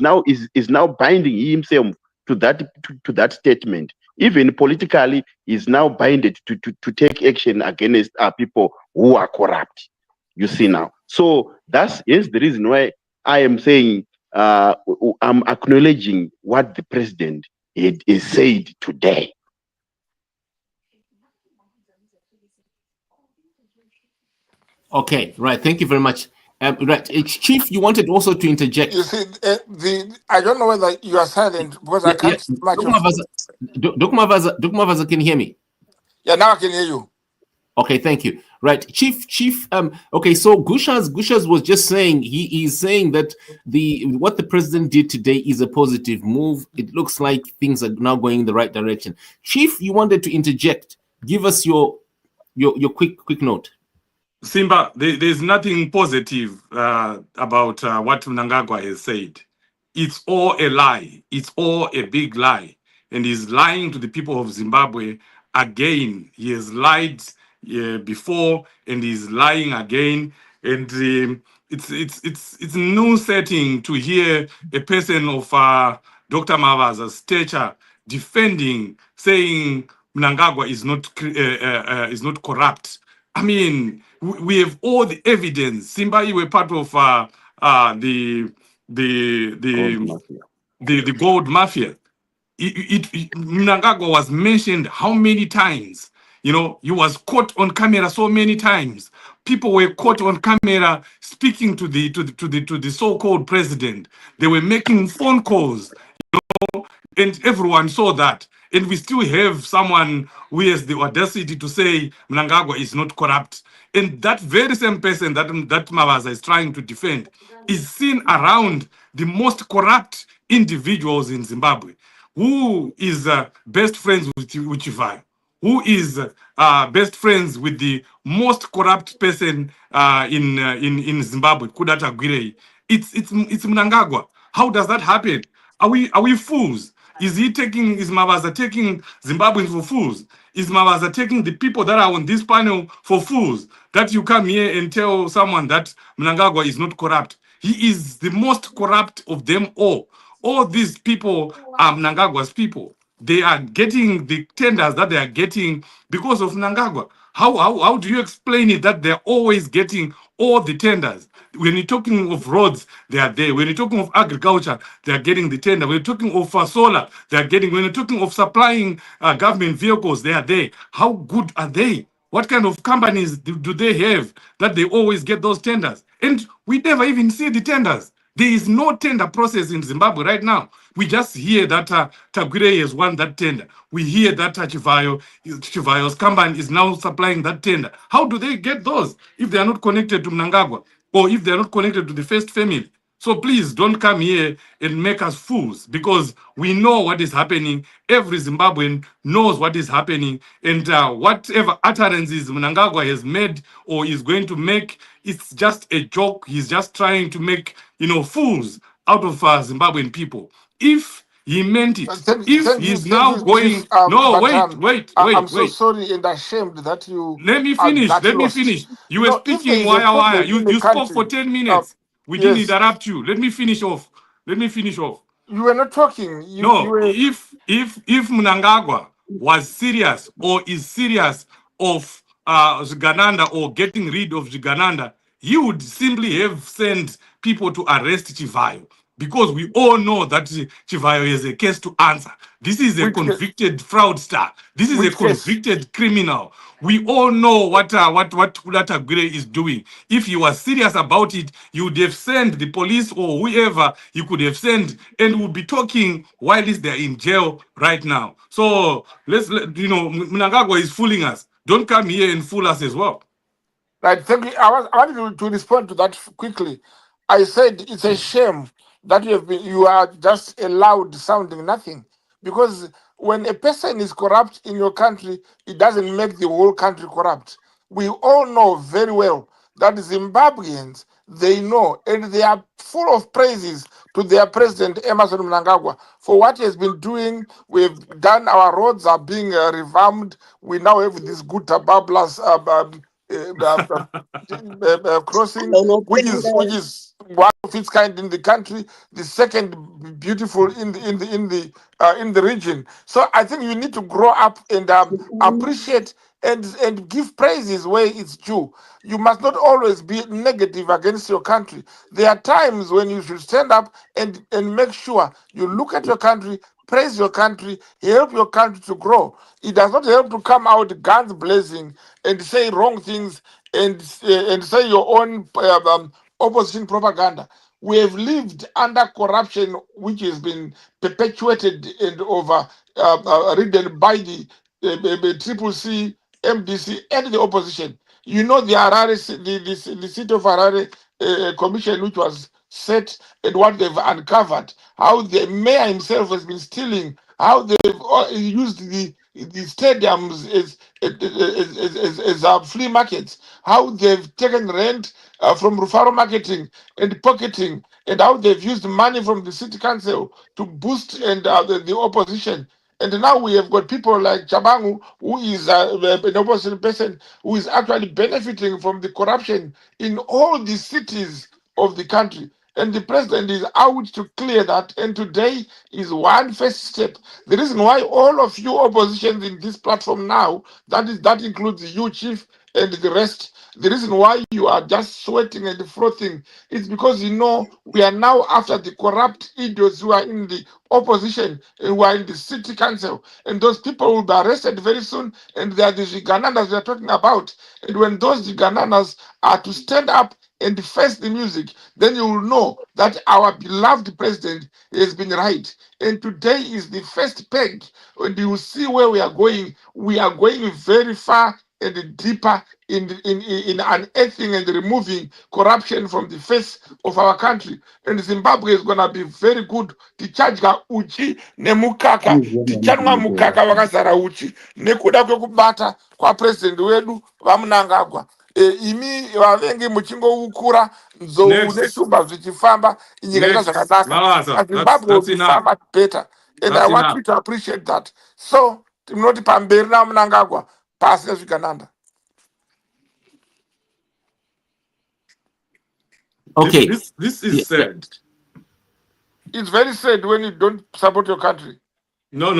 now binding himself to that statement. Even politically, is now binded to take action against people who are corrupt. You see now. So that's the reason why I am saying I'm acknowledging what the president is said today. Okay, right. Thank you very much. Right, Chief, you wanted also to interject. You see, I don't know whether you are silent because I can't much of. Dr. Mavaza, can you hear me? Yeah, now I can hear you. Okay, thank you. Right, Chief. Okay, so Gushas was just saying he is saying that what the president did today is a positive move. It looks like things are now going in the right direction. Chief, you wanted to interject. Give us your quick note. Simba, there's nothing positive about what Mnangagwa has said. It's all a lie. It's all a big lie. And he's lying to the people of Zimbabwe again. He has lied before and he's lying again. And it's a new setting to hear a person of Dr. Mavaza's stature defending, saying Mnangagwa is not corrupt. I mean, we have all the evidence. Simba, you were part of the Gold Mafia. Mnangagwa was mentioned how many times? You know, he was caught on camera so many times. People were caught on camera speaking to the so-called president. They were making phone calls, and everyone saw that. And we still have someone who has the audacity to say Mnangagwa is not corrupt. And that very same person that Mavaza is trying to defend is seen around the most corrupt individuals in Zimbabwe. Who is best friends with Chiwenga? Who is best friends with the most corrupt person in Zimbabwe, Tagwirei? It's Mnangagwa. How does that happen? Are we fools? Is Mavaza taking Zimbabweans for fools? Is Mavaza taking the people that are on this panel for fools? That you come here and tell someone that Mnangagwa is not corrupt. He is the most corrupt of them all. all these people are Mnangagwa's people. They are getting the tenders that they are getting because of Mnangagwa. How do you explain it that they're always getting all the tenders? When you're talking of roads, they are there. When you're talking of agriculture, they are getting the tender. When you're talking of solar, they are getting. When you're talking of supplying government vehicles, they are there. How good are they? What kind of companies do they have that they always get those tenders? And we never even see the tenders. There is no tender process in Zimbabwe right now. We just hear that Tagwirei has won that tender. We hear that Chivayo's company is now supplying that tender. How do they get those if they are not connected to Mnangagwa or if they are not connected to the first family? So please don't come here and make us fools, because we know what is happening. Every Zimbabwean knows what is happening. And whatever utterances Mnangagwa has made or is going to make, it's just a joke. He's just trying to make, fools out of Zimbabwean people. If he meant it, if he's now Chief. going, no, But I'm so wait. sorry and ashamed that you Let me are finish. that Let me lost. finish. You were If there speaking is a wire. problem in the You spoke for country, 10 minutes. We didn't yes, interrupt you. Let me finish off. Let me finish off. you were not talking. You No, were. if Mnangagwa was serious or is serious of Zigananda or getting rid of Zigananda, he would simply have sent people to arrest Chivayo, because we all know that Chivayo has a case to answer. This is a Which convicted fraudster. This is a which case? convicted criminal. We all know what Tagwirei is doing. If he was serious about it, he would have sent the police or whoever he could have sent, and would be talking while they're in jail right now. So Mnangagwa is fooling us. Don't come here and fool us as well. Right, thank you. I wanted to respond to that quickly. I said it's a shame that you are just allowed sounding nothing, because when a person is corrupt in your country, it doesn't make the whole country corrupt. We all know very well that Zimbabweans, they know, and they are full of praises to their president Emerson Mnangagwa for what he has been doing. We've done, our roads are being revamped. We now have this good bablas crossing, which is one of its kind in the country, the second beautiful in the region. So I think you need to grow up and appreciate and give praises where it's due. You must not always be negative against your country. There are times when you should stand up and make sure you look at your country, praise your country, help your country to grow. It does not help to come out guns blazing and say wrong things and say your own opposition propaganda. We have lived under corruption, which has been perpetuated and over ridden by the Triple C, MDC, and the opposition. You know the Harare, the city of Harare commission, which was set, and what they've uncovered, how the mayor himself has been stealing, how they've used the stadiums as flea markets, how they've taken rent from Rufaro marketing and pocketing, and how they've used money from the city council to boost and the opposition. And now we have got people like Chabangu, who is an opposition person, who is actually benefiting from the corruption in all the cities of the country. And the president is out to clear that. And today is one first step. The reason why all of you oppositions in this platform now, that includes you, Chief, and the rest, the reason why you are just sweating and frothing is because you know we are now after the corrupt idiots who are in the opposition and who are in the city council. And those people will be arrested very soon. And they are the Zigananas we are talking about. And when those Zigananas are to stand up and face the music, then you will know that our beloved president has been right. And today is the first peg, and you will see where we are going. We are going very far and deeper in unearthing and removing corruption from the face of our country. And Zimbabwe is going to be very good. Tichadya uchi nemukaka, tichanwa mukaka wakazara uchi, nekuda kwekubata kwapresident wedu vaMnangagwa. Imi vavengi muchingoukura nzou Next, neshumba zvichifamba, nyika ita next, zvakanaka. Lalasa, Zimbabwe will that's be enough. far much better. And I That's want enough. you to appreciate that. So, tinoti pamberi naMnangagwa pasi nezvikananda. Okay. This is Yeah. sad. It's very sad when you don't support your country. No.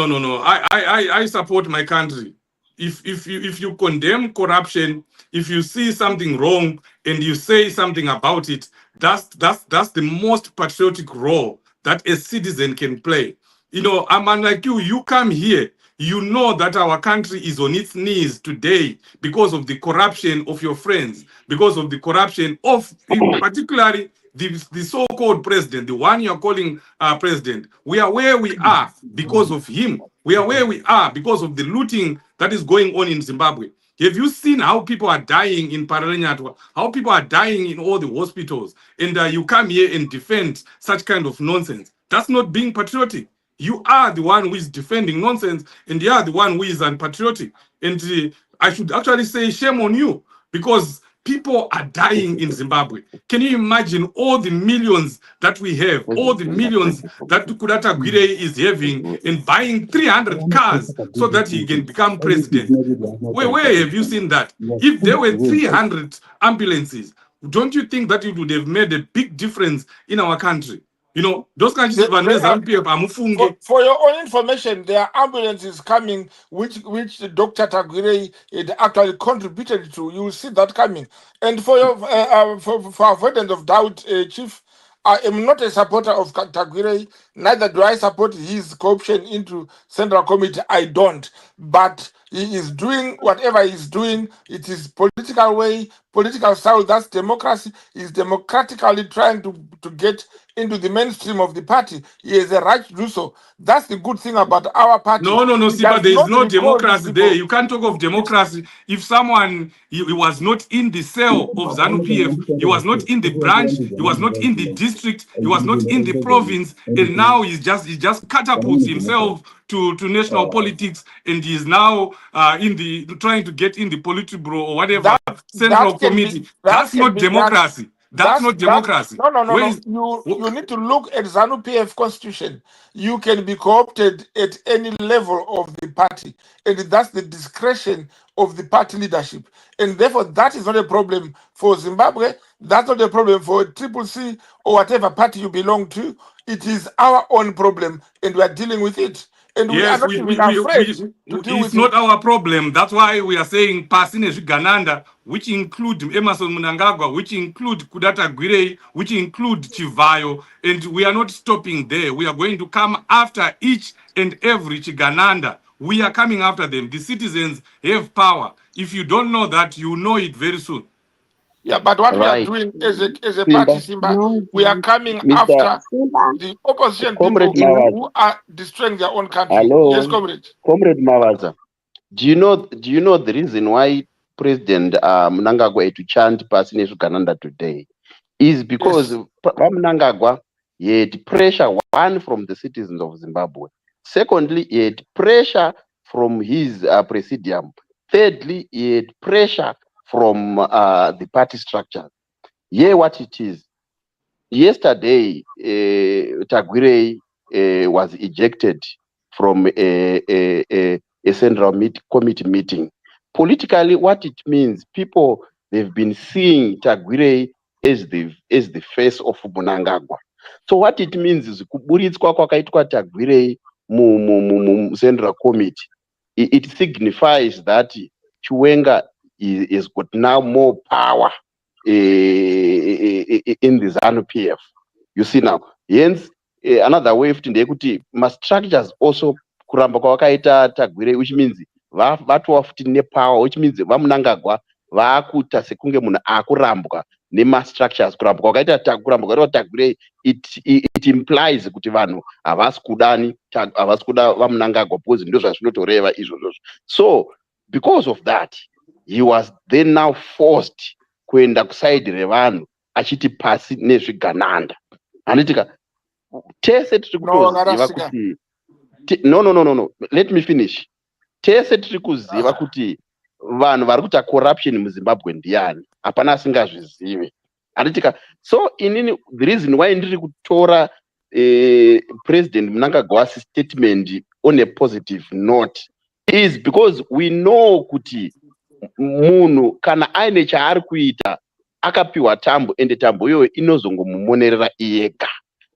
I support my country. If you condemn corruption, if you see something wrong and you say something about it, that's the most patriotic role that a citizen can play. You know, I'm unlike you. You come here, you know that our country is on its knees today because of the corruption of your friends, because of the corruption of, particularly the so-called president, the one you're calling president. We are where we are because of him. We are where we are because of the looting that is going on in Zimbabwe. Have you seen how people are dying in Paralenyatwa, how people are dying in all the hospitals, and you come here and defend such kind of nonsense? That's not being patriotic. You are the one who is defending nonsense, and you are the one who is unpatriotic. And I should actually say shame on you, because people are dying in Zimbabwe. Can you imagine all the millions that we have, all the millions that Tagwirei is having, and buying 300 cars so that he can become president? Where have you seen that? If there were 300 ambulances, don't you think that it would have made a big difference in our country? You know, those countries For your own information, there are ambulances coming which Dr. Tagwirei had actually contributed to. You will see that coming. And for your for avoidance of doubt, Chief, I am not a supporter of Tagwirei, neither do I support his corruption into Central Committee. I don't. But he is doing whatever he's doing. It is political way, political style. That's democracy. He's democratically trying to get into the mainstream of the party. He has a right to do so. That's the good thing about our party. No, He see, but does there is not no recall these democracy there. people. You can't talk of democracy if someone he was not in the cell of ZANU-PF, he was not in the branch, he was not in the district, he was not in the province, and now he just catapults himself to national politics, and he is now in the trying to get in the Politburo or whatever central committee. That's not democracy. That's not democracy. No. You need to look at ZANU-PF constitution. You can be co-opted at any level of the party, and that's the discretion of the party leadership. And therefore, that is not a problem for Zimbabwe. That's not a problem for CCC or whatever party you belong to. It is our own problem, and we are dealing with it. And we are Yes, not even afraid to deal it's with not it. our problem. That's why we are saying Pasine Gananda, which include Emerson Mnangagwa, which include Kudata Gwirei, which include Chivayo, and we are not stopping there. We are going to come after each and every Chigananda. We are coming after them. The citizens have power. If you don't know that, you know it very soon. Yeah, but what we are Right. doing as a party, Simba, Simba, we are coming Mr. after the opposition Comrade people Mavaza. who are destroying their own country. Yes, Hello, comrade. Comrade Mavaza. Do you know the reason why President Mnangagwa had to chant Pasine Gananda today? Is because Yes. Mnangagwa had pressure, one, from the citizens of Zimbabwe. Secondly, he had pressure from his presidium. Thirdly, he had pressure from the party structure. Here what it is. Yesterday, Tagwirei was ejected from a central committee meeting. Politically, what it means, people, they've been seeing Tagwirei as the face of Mnangagwa. So what it means is kuburitswa kwakaitwa Tagwirei mu central committee. It signifies that Chiwenga is got now more power in the ZANU-PF. You see now. Hence, another way ndeyekuti structures also kuramba kwakaita Tagwirei, which means vatova futi nepower, which means vaMnangagwa vaakuita sekunge munhu akurambwa nemastructures. Kurambwa kwakaita Tagwirei, it implies kuti vanhu havasi kuda vaMnangagwa because ndo zvazvinotoreva izvozvo. So because of that, he was then now forced kuenda kusaidi revanhu achiti pasi nezvigananda. Hanitika tese tiri kutoziva kuti no, let me finish. Tese tiri kuziva kuti vanhu vari kuita corruption muZimbabwe ndiani, hapana asingazvizive. Hanitika, so inini the reason why ndiri kutora President Mnangagwa's statement on a positive note is because we know kuti munhu kana aine chaari kuita akapiwa tambo, ende tambo iyoyo inozongomumonerera iyega.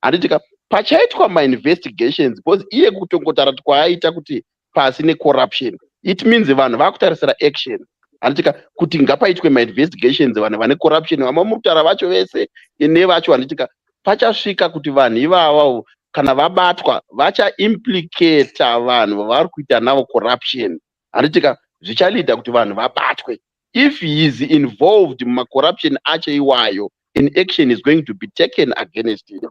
Handitika pachaitwa ma-investigations because iye kutongotara kwaaita kuti pasi necorruption it means vanhu vakutarisira action handitika kuti ngapaitwe ma-investigations vanhu vane corruption vamamutara vacho vese nevacho handitika pachasvika kuti vanhu ivavo kana vabatwa vachaimplikeeta vanhu vavari kuita navo corruption handitika zvichalida kuti vanhu vabatwe if he is involved mumacorruption acho iwayo an action is going to be taken against him.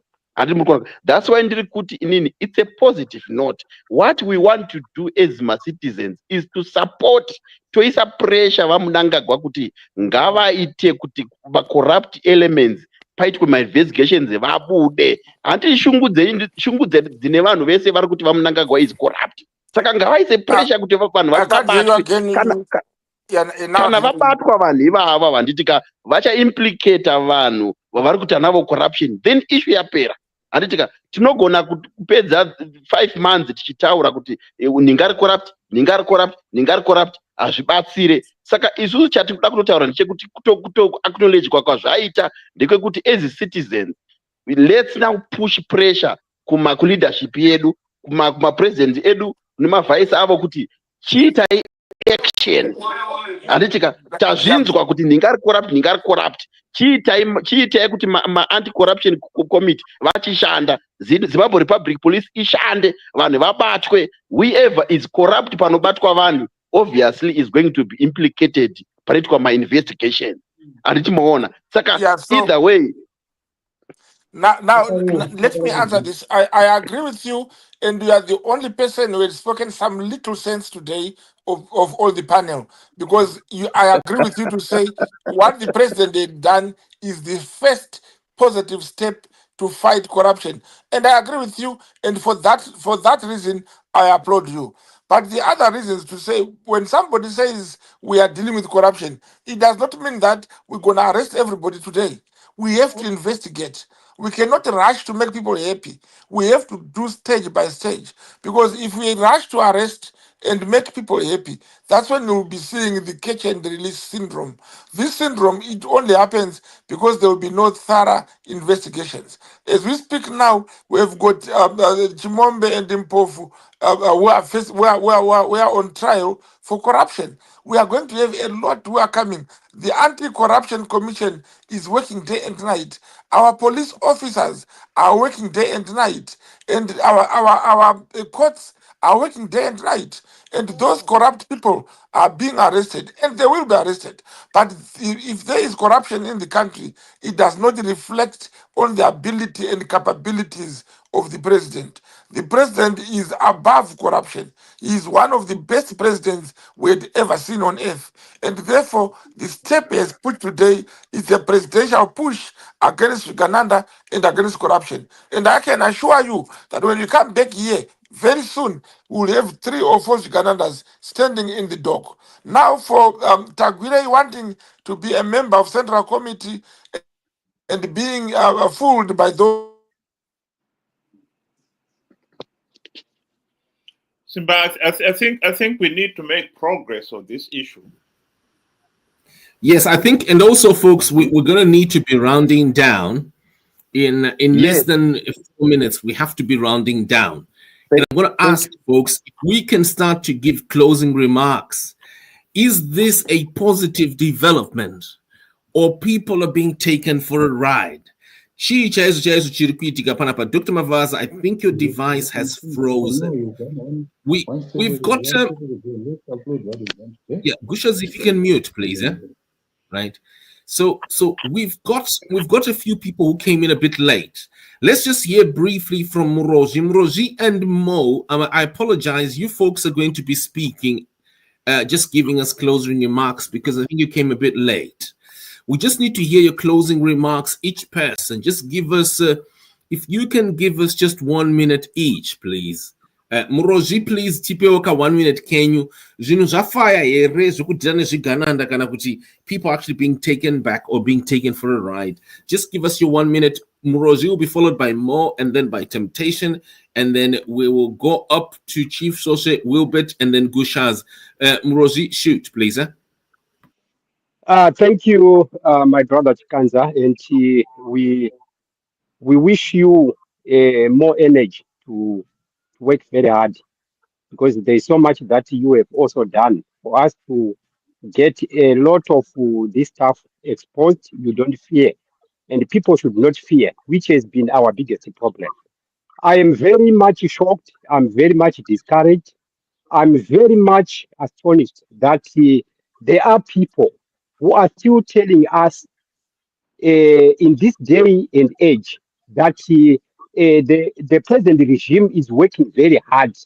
That's why ndiri kuti inini it's a positive note. What we want to do as my citizens is to support toisa pressure vaMnangagwa kuti ngavaite kuti corrupt elements paitwe ma-investigations vabude hanti shungudze dzine vanhu vese vari kuti vaMnangagwa is corrupt saka ngavaise pressure kuti vanhu vabatwe kana vabatwa vanhu ivava vanditika vachaimplikeeta vanhu vavari kuita navo corruption then issue yapera handitika tinogona kupedza 5 months tichitaura kuti ningari corrupt hazvibatsire saka isusu chatikuda kutotaura ndechekuti acknowledge kwazvaita ndekwekuti as citizens let's now push pressure kuleadership yedu kumapresident edu nemavhaisi avo kuti chiitai action handitika tazvinzwa kuti ningari corrupt chiitai kuti ma-anti-corruption committee vachishanda Zimbabwe Republic Police ishande vanhu vabatwe whoever is corrupt panobatwa vanhu obviously is going to be implicated panoitwa ma-investigation handitimaona saka either way. Now, let me answer this. I agree with you, and you are the only person who has spoken some little sense today of all the panel, because I agree with you to say what the president had done is the first positive step to fight corruption, and I agree with you, and for that reason, I applaud you. But the other reasons to say, when somebody says we are dealing with corruption, it does not mean that we're going to arrest everybody today. We have to investigate. We cannot rush to make people happy. We have to do stage by stage. Because if we rush to arrest and make people happy, that's when we'll be seeing the catch and release syndrome. This syndrome, it only happens because there will be no thorough investigations. As we speak now, we have got Chimombe and Mpofu who are on trial for corruption. We are going to have a lot who are coming. The Anti-Corruption Commission is working day and night. Our police officers are working day and night. And our courts are working day and night. And those corrupt people are being arrested, and they will be arrested. But if there is corruption in the country, it does not reflect on the ability and capabilities of the president. The president is above corruption. He is one of the best presidents we had ever seen on earth. And therefore, the step he has put today is a presidential push against Uganda and against corruption. And I can assure you that when you come back here, very soon, we'll have 3 or 4 Ugandans standing in the dock. Now, for Tagwirei wanting to be a member of Central Committee and being fooled by those. Simba, I think we need to make progress on this issue. Yes, I think, and also, folks, we're going to need to be rounding down in less than 4 minutes. We have to be rounding down. And I'm going to ask folks if we can start to give closing remarks. Is this a positive development, or people are being taken for a ride? Dr. Mavaza, I think your device has frozen. We've got Gushas, if you can mute, please. Right. So we've got a few people who came in a bit late. Let's just hear briefly from Muroji. Muroji and Mo, I apologize. You folks are going to be speaking, just giving us closing remarks because I think you came a bit late. We just need to hear your closing remarks, each person. Just give us, if you can give us just 1 minute each, please. Muroji, please, tipeoka 1 minute, can you? People actually being taken back or being taken for a ride. Just give us your 1 minute. Muroji will be followed by Mo and then by Temptation. And then we will go up to Chief Sose, Wilbert, and then Gushaz. Muroji, shoot, please. Thank you, my brother Chikanza, and we wish you more energy to work very hard because there's so much that you have also done for us to get a lot of this stuff exposed. You don't fear, and people should not fear, which has been our biggest problem. I am very much shocked. I'm very much discouraged. I'm very much astonished that there are people who are still telling us in this day and age that the present regime is working very hard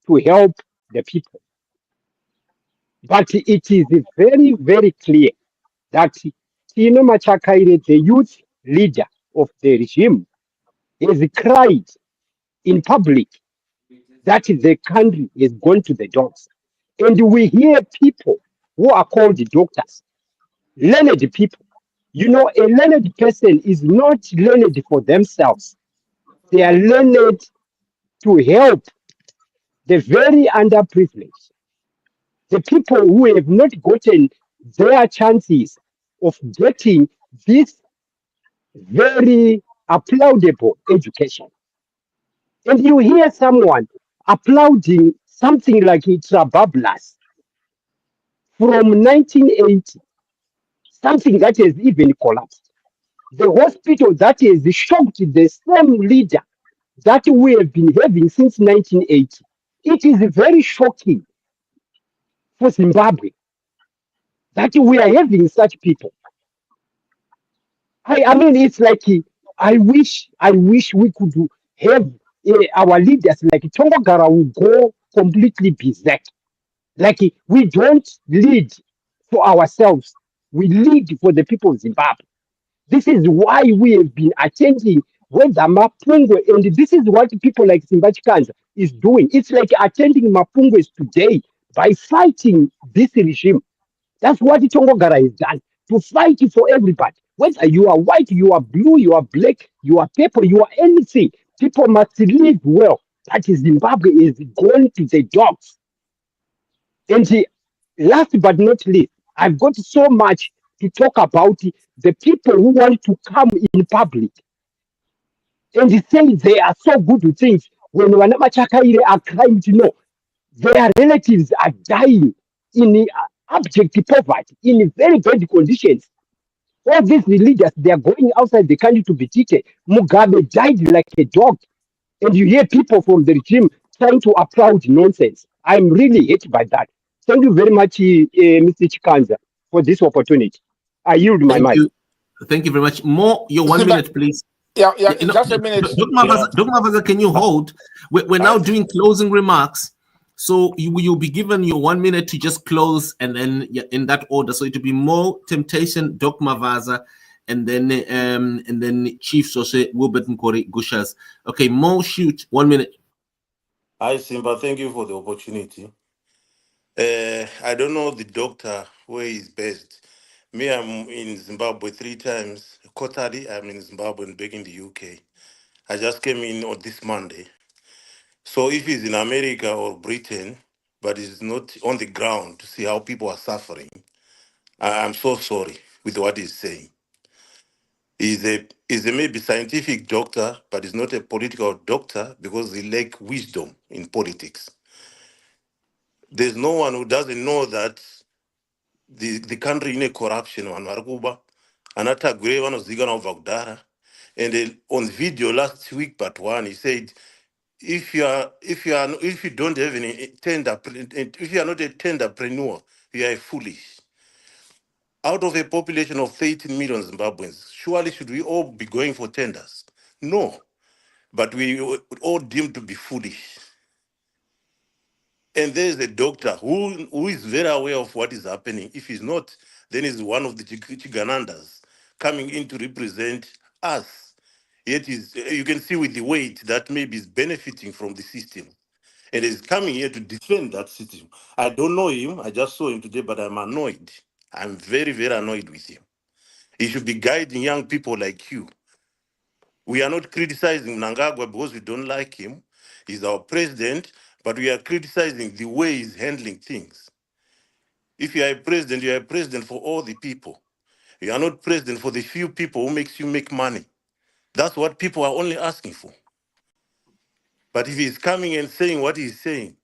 to help the people. But it is very, very clear that Tino Machakaire, the youth leader of the regime, has cried in public that the country is going to the dogs. And we hear people who are called doctors, learned people. You know, a learned person is not learned for themselves. They are learned to help the very underprivileged, the people who have not gotten their chances of getting this very applaudable education. And you hear someone applauding something like it's a bablas from 1980, something that has even collapsed. The hospital that has shocked the same leader that we have been having since 1980. It is very shocking for Zimbabwe that we are having such people. I mean, it's like I wish we could have our leaders like Tongogara will go completely berserk. Like we don't lead for ourselves, we lead for the people of Zimbabwe. This is why we have been attending whether Mapungo, and this is what people like Simbachikans is doing. It's like attending Mapungos today by fighting this regime. That's what Tongogara has done to fight for everybody. Whether you are white, you are blue, you are black, you are purple, you are anything. People must live well. That is Zimbabwe is going to the dogs. And last but not least, I've got so much to talk about the people who want to come in public and say they are so good with things when Machakaire are crying to know their relatives are dying in abject poverty, in very bad conditions. All these leaders, they are going outside the country to be treated. Mugabe died like a dog. And you hear people from the regime trying to applaud nonsense. I'm really hit by that. Thank you very much, Mr. Chikanza, for this opportunity. I yield my Thank mic. you. Thank you very much. More, your 1 minute, please. Yeah, You know, just a minute. Dr. Mavaza, can you hold? We're now doing closing remarks. So you'll be given your 1 minute to just close, and then in that order. So it will be Mo, Temptation, Dr. Mavaza, and then Chief Sose, Wilbert Nkori, Gushas. Okay, Mo, shoot, 1 minute. Hi, Simba. Thank you for the opportunity. I don't know the doctor where he's based. Me, I'm in Zimbabwe 3 times. Quarterly, I'm in Zimbabwe and back in the UK. I just came in on this Monday. So if he's in America or Britain, but he's not on the ground to see how people are suffering, I'm so sorry with what he's saying. He's a maybe scientific doctor, but he's not a political doctor because he lacks wisdom in politics. There's no one who doesn't know that the country in a corruption vanhu vari kuba ana Tagwirei vanozikana kubva kudhara. And on video last week but one he said if you don't have any tender, if you are not a tenderpreneur, you are foolish. Out of a population of 13 million Zimbabweans, surely should we all be going for tenders? No, but we all deemed to be foolish. And there's a doctor who is very aware of what is happening. If he's not, then he's one of the Chiganandas coming in to represent us. Yet you can see with the weight that maybe is benefiting from the system. And he's coming here to defend that system. I don't know him. I just saw him today, but I'm annoyed. I'm very, very annoyed with him. He should be guiding young people like you. We are not criticizing Mnangagwa because we don't like him. He's our president, but we are criticizing the way he's handling things. If you are a president for all the people. You are not president for the few people who makes you make money. That's what people are only asking for. But if he's coming and saying what he's saying,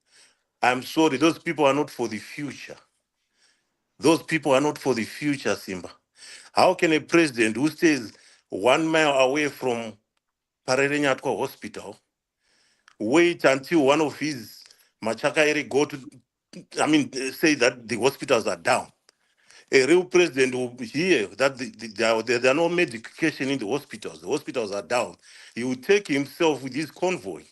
I'm sorry, those people are not for the future. Those people are not for the future, Simba. How can a president who stays 1 mile away from Parerenyatwa Hospital wait until one of his Machakaire go to, say that the hospitals are down? A real president will hear that there are no medication in the hospitals are down. He will take himself with his convoy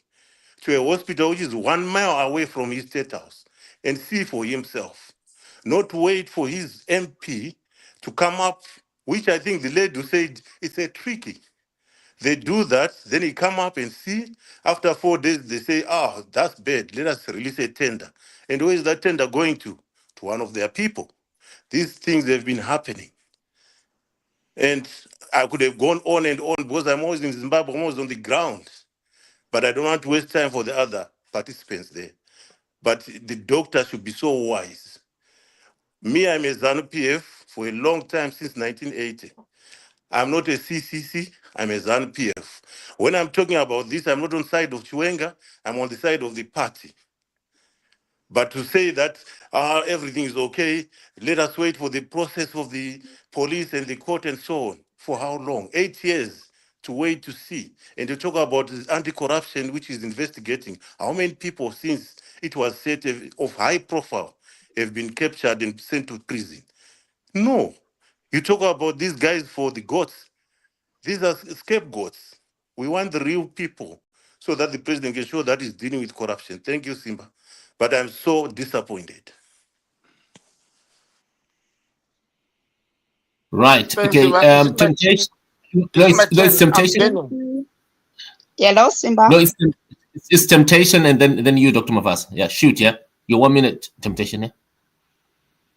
to a hospital which is 1 mile away from his state house and see for himself. Not wait for his MP to come up, which I think the lady said it's a tricky. They do that, then he come up and see. After 4 days, they say, that's bad. Let us release a tender. And where is that tender going to? To one of their people. These things have been happening. And I could have gone on and on because I'm always in Zimbabwe, I'm always on the ground. But I don't want to waste time for the other participants there. But the doctor should be so wise. Me, I'm a ZANU-PF for a long time, since 1980. I'm not a CCC, I'm a ZANU-PF. When I'm talking about this, I'm not on the side of Chiwenga, I'm on the side of the party. But to say that everything is okay, let us wait for the process of the police and the court and so on. For how long? 8 years to wait to see. And to talk about this anti-corruption, which is investigating how many people, since it was set of high profile, have been captured and sent to prison. No. You talk about these guys for the goats. These are scapegoats. We want the real people so that the president can show that he's dealing with corruption. Thank you, Simba. But I'm so disappointed. Right. Thanks, Okay. Simba. Temptation. This is my It's turn. I'm temptation. Daniel. Hello, Simba. No, it's temptation, and then you, Dr. Mavasa. Yeah, shoot. Yeah, your 1 minute temptation. Yeah.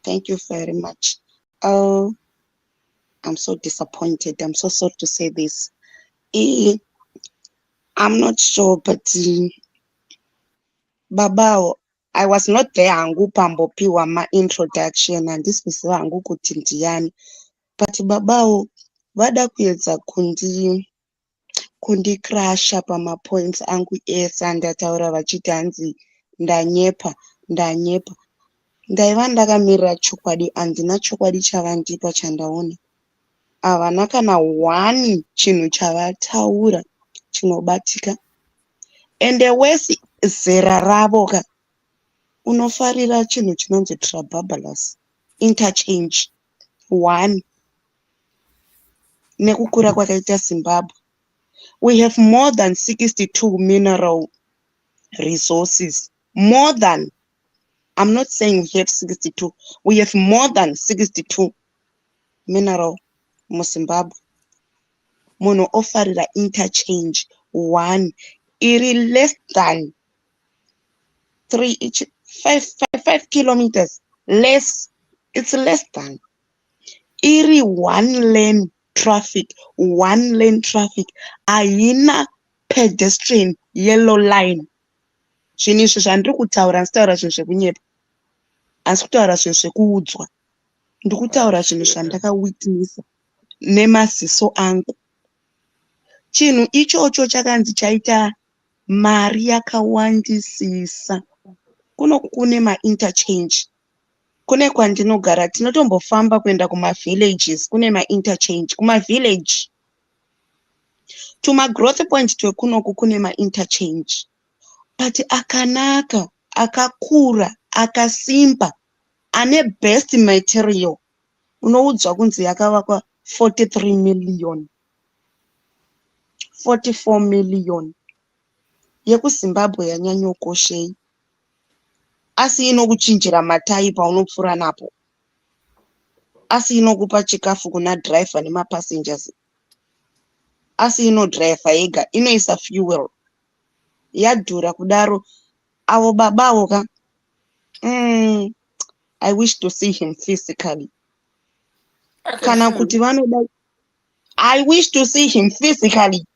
Thank you very much. Oh, I'm so disappointed. I'm so sorry to say this. I'm not sure, but Babao, I was not there hangu pambopiwa ma introduction handisiziva hangu kuti ndiani, but Babao vada kuedza kundikrasha pamapoints angu ese andataura vachiti hanzi ndanyepa. Ndaiva ndakamirira chokwadi, handina chokwadi chavandipa chandaona. Havana kana 1 chinhu chavataura chinobatika. Ende wesi zera ravo ka unofarira chinhu chinonzi trababalas interchange 1 nekukura kwakaita Zimbabwe. We have more than 62 mineral resources. More than, I'm not saying we have 62, we have more than 62 mineral mu Zimbabwe. Munhu ofarira interchange 1 iri less than 5 kilometers less. It's less than iri 1 lane traffic. Aina pedestrian yellow line. Zvinhu izvi zvandiri kutaura nditaura zvinhu zvekunyepa, asi kutaura zvinhu zvekuudzwa. Ndiri kutaura zvinhu zvandakawitnesa nemaziso angu. Chinhu ichocho chakanzi chaita mari yakawandisisa. Kune ma-interchange. Kune kwandinogara tinotombofamba kuenda kuma-villages, kune ma-interchange. Kuma-village tuma-growth point twekunoku kune ma-interchange. But akanaka, akakura, akasimba, ane best material. Unoudzwa kunzi yakavakwa 43 million. 44 million. YekuZimbabwe yanyanyokoshei. Asi inokuchinjira matayi paunopfuura napo. Asi inokupa chikafu kuna driver nemapassengers. Asi driver yega, inoisa fuel. Yadhura kudaro. Avo babawo ka. I wish to see him physically. Kana kuti vanoda. I wish to see him physically.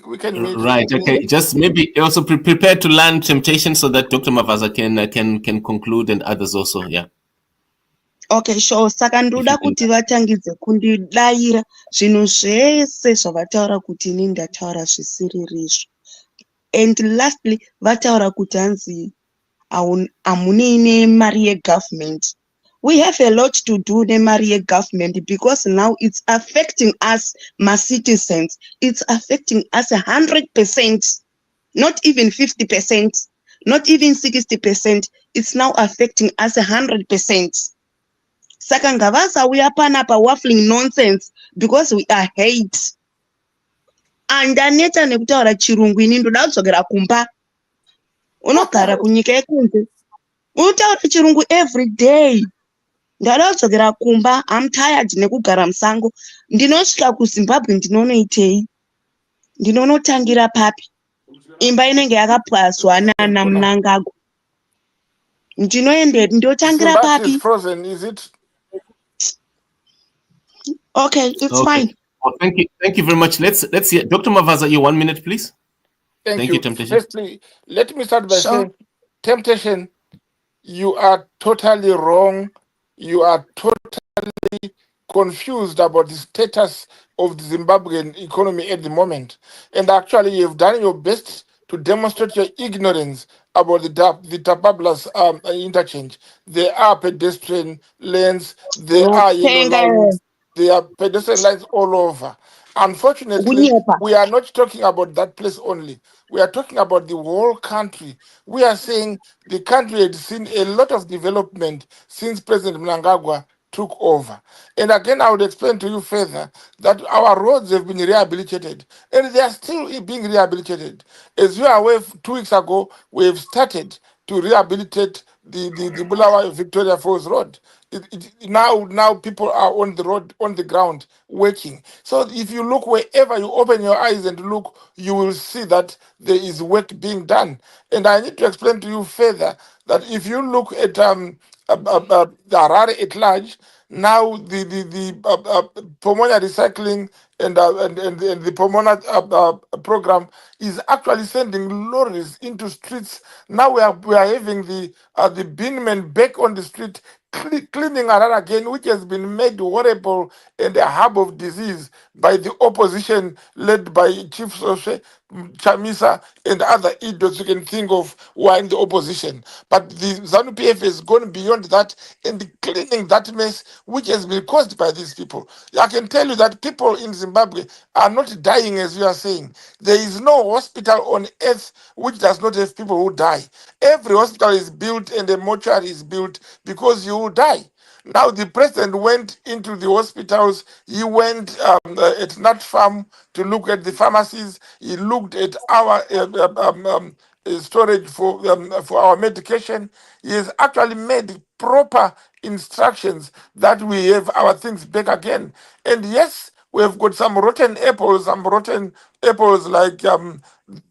We can meet. Right. Okay. Just maybe also prepare to learn temptation so that Dr. Mavasa can conclude and others also. Yeah. Okay, sure. Saka If you ndoda can. kuti vatangidze kundidayira zvinhu zvese zvavataura kuti ini ndataura zvisiri izvo. And lastly, vataura kuti hanzi hamunei nemari yegovernment. We have a lot to do nemari yegovernment because now it's affecting us, my citizens. It's affecting us 100%, not even 50%, not even 60%. It's now affecting us 100%. Saka ngavasauya panapa waffling nonsense because we are hate. Andaneta nekutaura chirungu ini ndoda kudzokera kumba. Unogara kunyika yekunze. Unotaura chirungu every day. Ndada kudzokera kumba. I'm tired nekugara musango. Ndinosvika kuZimbabwe ndinonoitei? Ndinonotangira papi? Imba inenge yakapwaswa nana Mnangagwa. Ndotangira Zimbabwe is papi? frozen, is it? Okay, it's Okay. fine. Well, thank you very much. Let's hear Dr. Mavaza, you 1 minute, please. Thank You, you. Temptation. Firstly, let me start by Sure. saying, Temptation, you are totally wrong. You are totally confused about the status of the Zimbabwean economy at the moment. And actually, you've done your best to demonstrate your ignorance about the Tabablas interchange. There are pedestrian lanes, there are yellow lines, there are pedestrian lines all over. Unfortunately, we are not talking about that place only. We are talking about the whole country. We are saying the country had seen a lot of development since President Mnangagwa took over. And again, I would explain to you further that our roads have been rehabilitated and they are still being rehabilitated. As you are aware, 2 weeks ago, we have started to rehabilitate the Bulawayo Victoria Falls Road. Now people are on the road, on the ground, working. So if you look wherever you open your eyes and look, you will see that there is work being done. And I need to explain to you further that if you look at the Harare at large, now the Pomona recycling and the Pomona program is actually sending lorries into streets. Now we are having the binmen back on the street cleaning Harare again, which has been made horrible and a hub of disease by the opposition led by Chief Soshe, Chamisa, and other idiots you can think of who are in the opposition. But the ZANU-PF has gone beyond that and cleaning that mess which has been caused by these people. I can tell you that people in Zimbabwe are not dying as you are saying. There is no hospital on earth which does not have people who die. Every hospital is built and a mortuary is built because you will die. Now the president went into the hospitals. He went at Nut Farm to look at the pharmacies. He looked at our storage for our medication. He has actually made proper instructions that we have our things back again. And yes, we have got some rotten apples like the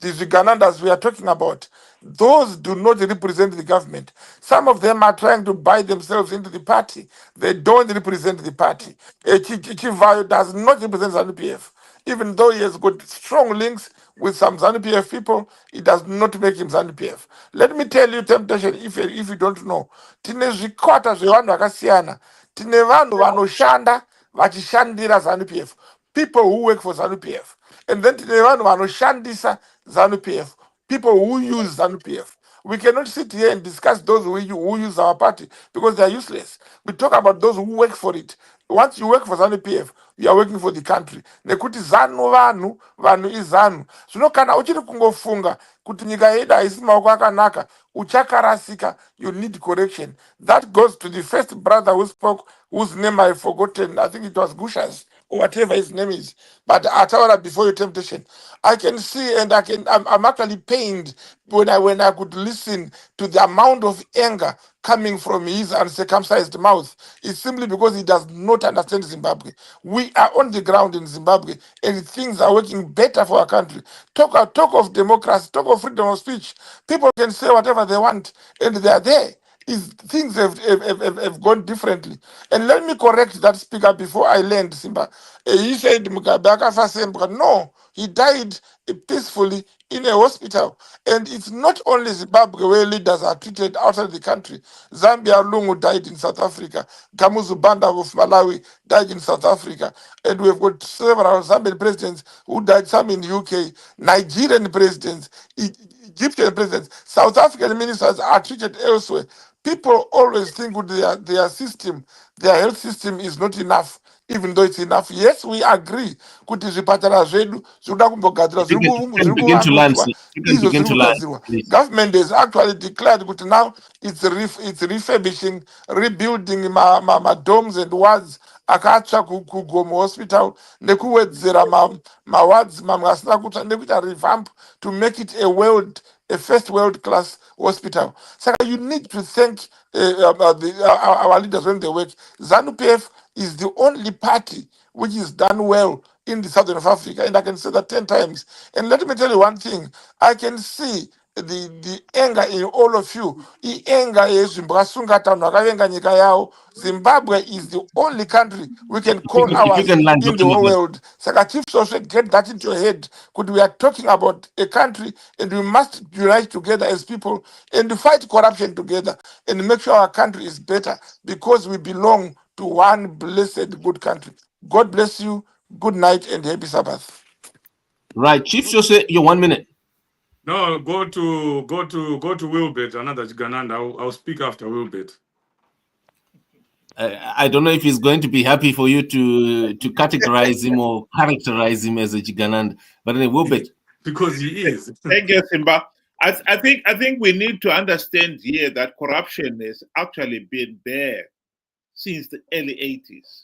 Ziganandas we are talking about. Those do not represent the government. Some of them are trying to buy themselves into the party. They don't represent the party. Chivayo does not represent ZANU-PF. Even though he has got strong links with some ZANU-PF people, it does not make him ZANU-PF. Let me tell you, Temptation, if you don't know, tine zvikwata zvevanhu vakasiyana. Tine vanhu vanoshanda vachishandira ZANU-PF. People who work for ZANU-PF. And then tine vanhu vanoshandisa ZANU-PF. People who use ZANU-PF. We cannot sit here and discuss those who use our party because they are useless. We talk about those who work for it. Once you work for ZANU-PF, you are working for the country. Nekuti ZANU vanhu izanhu. Zvino kana uchiri kungofunga kuti nyika yedu haisi maoko akanaka, uchakarasika, you need correction. That goes to the first brother who spoke, whose name I've forgotten. I think it was Gushas or whatever his name is. But Ataura, before your Temptation, I can see and I'm actually pained when I could listen to the amount of anger coming from his uncircumcised mouth. It's simply because he does not understand Zimbabwe. We are on the ground in Zimbabwe and things are working better for our country. Talk of democracy, talk of freedom of speech. People can say whatever they want and they are there. is things have gone differently. And let me correct that speaker before I land, Simba. He said Mugabe akafa sembwa. No, he died peacefully in a hospital. And it's not only Zimbabwe where leaders are treated outside the country. Zambia Lungu died in South Africa. Kamuzu Banda of Malawi died in South Africa. And we've got several Zambian presidents who died, some in UK, Nigerian presidents, Egyptian presidents, South African ministers are treated elsewhere. People always think with their system, their health system is not enough, even though it's enough. Yes, we agree. Kuti zvipatara zvedu zvoda kumbogadzirwa, If you can zviri begin to land, kuvandudzwa, sir. You can izvo begin zviri to land, kugadzirwa. please. Government has actually declared kuti now it's refurbishing, rebuilding my domes and wards akatsva kugomo hospital nekuwedzera mawards mamwe asina kutsva nekuita revamp to make it a first world class hospital. So you need to thank our leaders when they work. ZANU-PF is the only party which is done well in the southern of Africa, and I can say that 10 times. And let me tell you one thing, I can see the anger in all of you. The anger is Zimbabwe is the only country we can call If you ours can land, in the Dr. whole Mabel. world. Saka Chief also get that into your head. Could we are talking about a country and we must unite together as people and fight corruption together and make sure our country is better because we belong to one blessed good country. God bless you. Good night and happy Sabbath. Right, Chief Jose, your 1 minute. No, go to Wilbert, another Gananda. I'll speak after Wilbert. I don't know if he's going to be happy for you to categorize him or characterize him as a Chigananda, but anyway, Wilbert. Because he is. Thank you, Simba. I think we need to understand here that corruption has actually been there since the early 80s.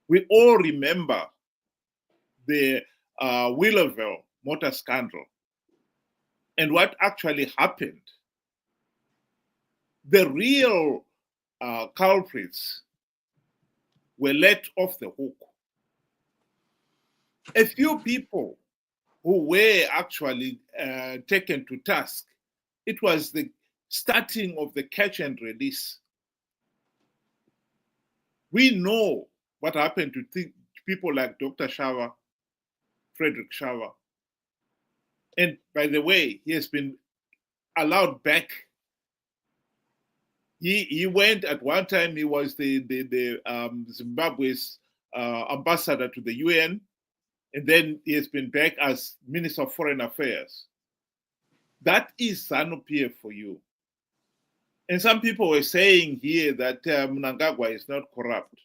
We all remember the Willerville motor scandal and what actually happened. The real culprits were let off the hook. A few people who were actually taken to task, it was the starting of the catch and release. We know what happened to people like Dr. Shawa, Frederick Shawa. And by the way, he has been allowed back. He went at one time, he was the Zimbabwe's ambassador to the UN, and then he has been back as Minister of Foreign Affairs. That is ZANU-PF for you. And some people were saying here that Mnangagwa is not corrupt.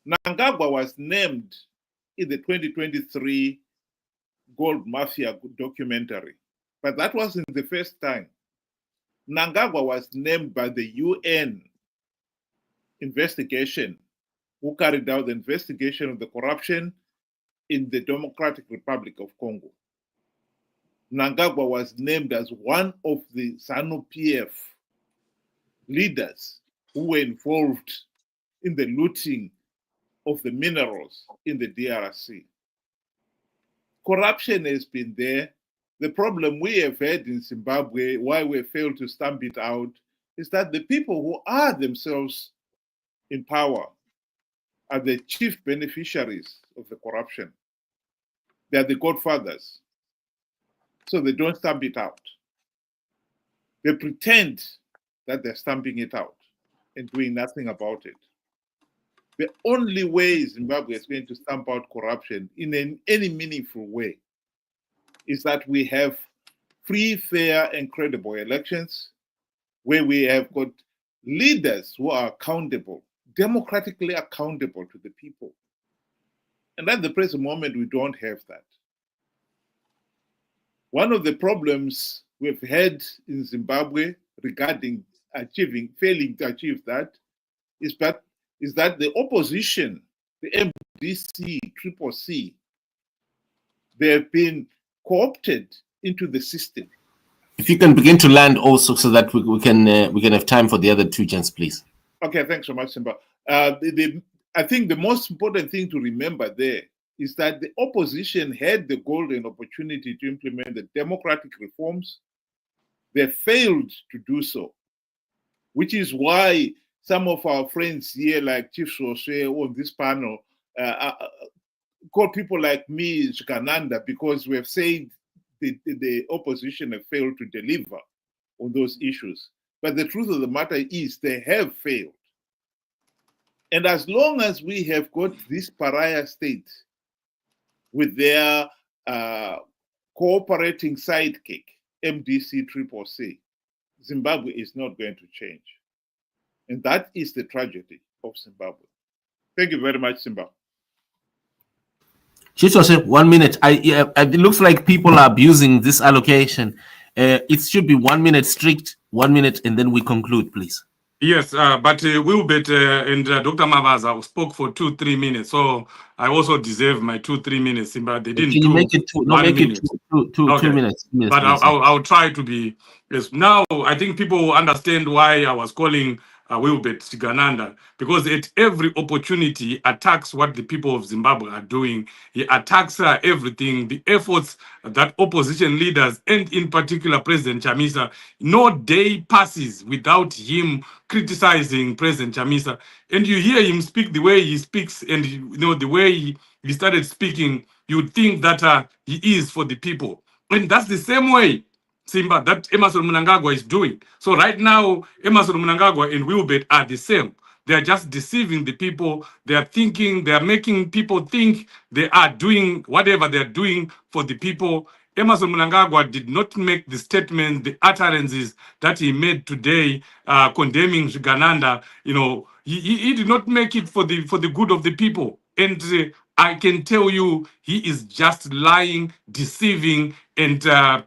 Mnangagwa was named in the 2023 Gold Mafia documentary, but that wasn't the first time. Mnangagwa was named by the UN investigation, who carried out the investigation of the corruption in the Democratic Republic of Congo. Mnangagwa was named as one of the ZANU-PF leaders who were involved in the looting of the minerals in the DRC. Corruption has been there. The problem we have had in Zimbabwe, why we failed to stamp it out, is that the people who are themselves in power are the chief beneficiaries of the corruption. They are the godfathers. So they don't stamp it out. They pretend that they're stamping it out and doing nothing about it. The only way Zimbabwe is going to stamp out corruption in any meaningful way is that we have free, fair, and credible elections where we have got leaders who are accountable, democratically accountable to the people. And at the present moment, we don't have that. One of the problems we've had in Zimbabwe regarding failing to achieve that is that the opposition, the MDC, CCC, they have been co-opted into the system. If you can begin to land also so that we can have time for the other two gents, please. Okay, thanks so much, Simba. I think the most important thing to remember there is that the opposition had the golden opportunity to implement the democratic reforms. They failed to do so. which is why some of our friends here, like Chief Soswe on this panel, call people like me Shikananda, because we have said the opposition have failed to deliver on those issues. But the truth of the matter is they have failed. And as long as we have got this pariah state with their cooperating sidekick, MDC Triple C, Zimbabwe is not going to change. And that is the tragedy of Zimbabwe. Thank you very much, Simba. Chicho, 1 minute. It looks like people are abusing this allocation. It should be 1 minute strict, 1 minute, and then we conclude, please. Yes, but Wilbert and Dr. Mavaza spoke for 2-3 minutes, so I also deserve my 2-3 minutes. But they didn't. Can you make it two minutes? But I'll try to be. Yes. Now I think people will understand why I was calling Wilbert Sigananda, because at every opportunity attacks what the people of Zimbabwe are doing. He attacks everything, the efforts that opposition leaders, and in particular President Chamisa, no day passes without him criticizing President Chamisa. And you hear him speak the way he speaks, and the way he started speaking, you'd think that he is for the people. And that's the same way, Simba, that Emerson Mnangagwa is doing. So right now, Emerson Mnangagwa and Wilbert are the same. They are just deceiving the people. They are thinking, they are making people think they are doing whatever they are doing for the people. Emerson Mnangagwa did not make the statement, the utterances that he made today, condemning Shigananda. He did not make it for the good of the people. And I can tell you, he is just lying, deceiving, and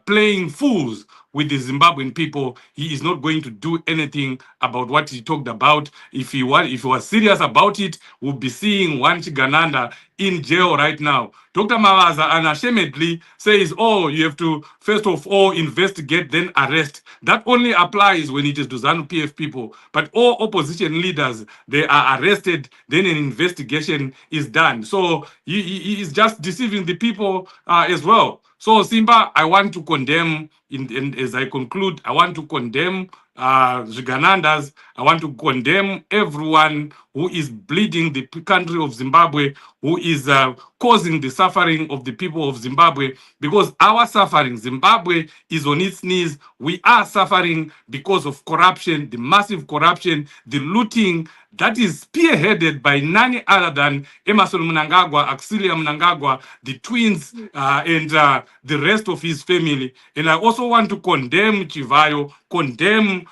playing fools with the Zimbabwean people. He is not going to do anything about what he talked about. If he was serious about it, we'll be seeing one Chigananda in jail right now. Dr. Mavaza unashamedly says, oh, you have to first of all investigate, then arrest. That only applies when it is to ZANU-PF people. But all opposition leaders, they are arrested, then an investigation is done. So he is just deceiving the people as well. So Simba, I want to condemn, and as I conclude, I want to condemn Ziganandas. I want to condemn everyone who is bleeding the country of Zimbabwe, who is causing the suffering of the people of Zimbabwe, because our suffering, Zimbabwe is on its knees. We are suffering because of corruption, the massive corruption, the looting that is spearheaded by none other than Emerson Mnangagwa, Auxilia Mnangagwa, the twins, and the rest of his family. And I also want to condemn Chivayo, condemn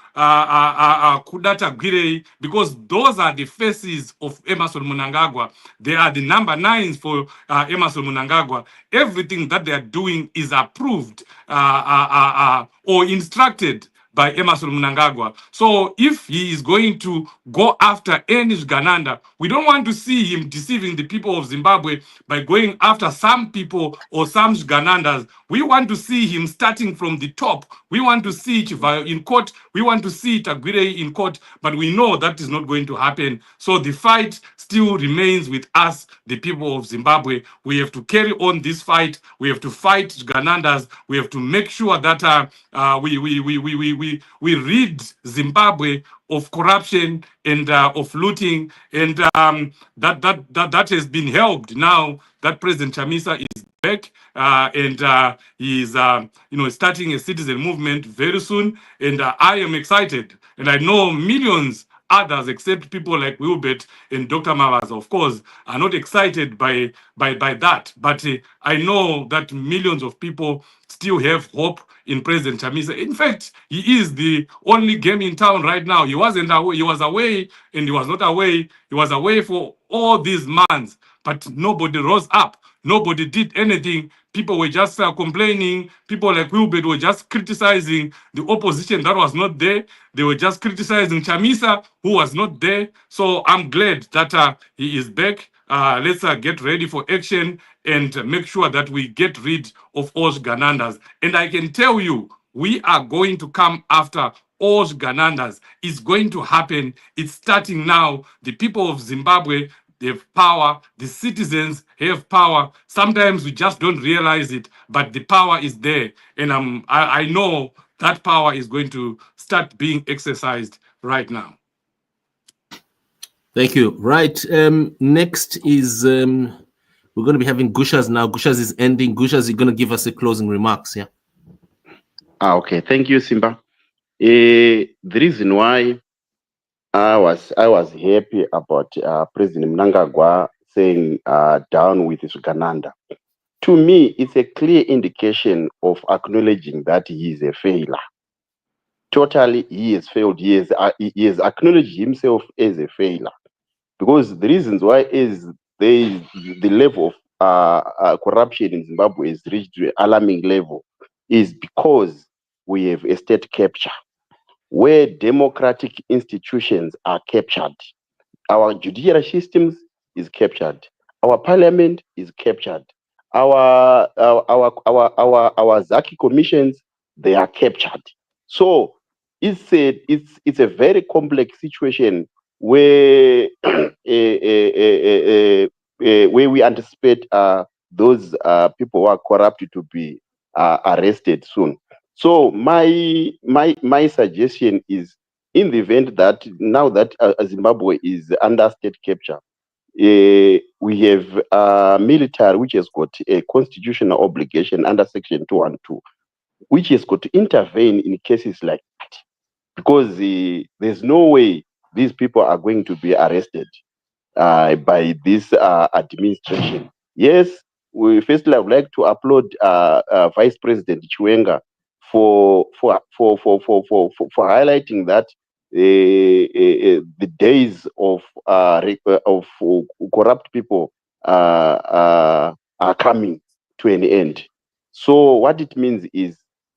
Tagwirei, because those are the faces of Emerson Mnangagwa. They are the number 9s for Emerson Mnangagwa. Everything that they are doing is approved or instructed by Emerson Mnangagwa. So if he is going to go after any Gananda, we don't want to see him deceiving the people of Zimbabwe by going after some people or some Ganandas. We want to see him starting from the top. We want to see Chivayo in court. We want to see Tagwirei in court, but we know that is not going to happen. So the fight still remains with us, the people of Zimbabwe. We have to carry on this fight. We have to fight Ganandas. We have to make sure that we rid Zimbabwe of corruption and of looting, and that has been helped now that President Chamisa is back, and he is starting a citizen movement very soon, and I am excited, and I know millions others, except people like Wilbert and Dr. Mavaza, of course, are not excited by that. But I know that millions of people still have hope in President Chamisa. In fact, he is the only game in town right now. He wasn't away. He was away, and he was not away. He was away for all these months, but nobody rose up. Nobody did anything. People were just complaining. People like Wilbert were just criticizing the opposition that was not there. They were just criticizing Chamisa, who was not there. So I'm glad that he is back. Let's get ready for action and make sure that we get rid of all Ganandas. And I can tell you, we are going to come after all Ganandas. It's going to happen. It's starting now. The people of Zimbabwe, they have power. The citizens have power. Sometimes we just don't realize it, but the power is there. And I know that power is going to start being exercised right now. Thank you. Right. Next is we're going to be having Gushas now. Gushas is ending. Gushas, you're going to give us a closing remarks. Yeah. Okay. Thank you, Simba. The reason why I was happy about President Mnangagwa saying down with Sugananda. To me, it's a clear indication of acknowledging that he is a failure. Totally, he has failed. He has acknowledged himself as a failure, because the reasons why is the level of corruption in Zimbabwe is reached to an alarming level is because we have a state capture where democratic institutions are captured. Our judicial systems is captured. Our parliament is captured. Our Zaki commissions, they are captured. So it's a very complex situation where where we anticipate those people who are corrupt to be arrested soon. So my suggestion is, in the event that now that Zimbabwe is under state capture, we have military which has got a constitutional obligation under Section 212, which has got to intervene in cases like that, because there's no way these people are going to be arrested by this administration. Yes, we firstly would like to applaud Vice President Chiwenga for highlighting that the days of corrupt people are coming to an end. So what it means is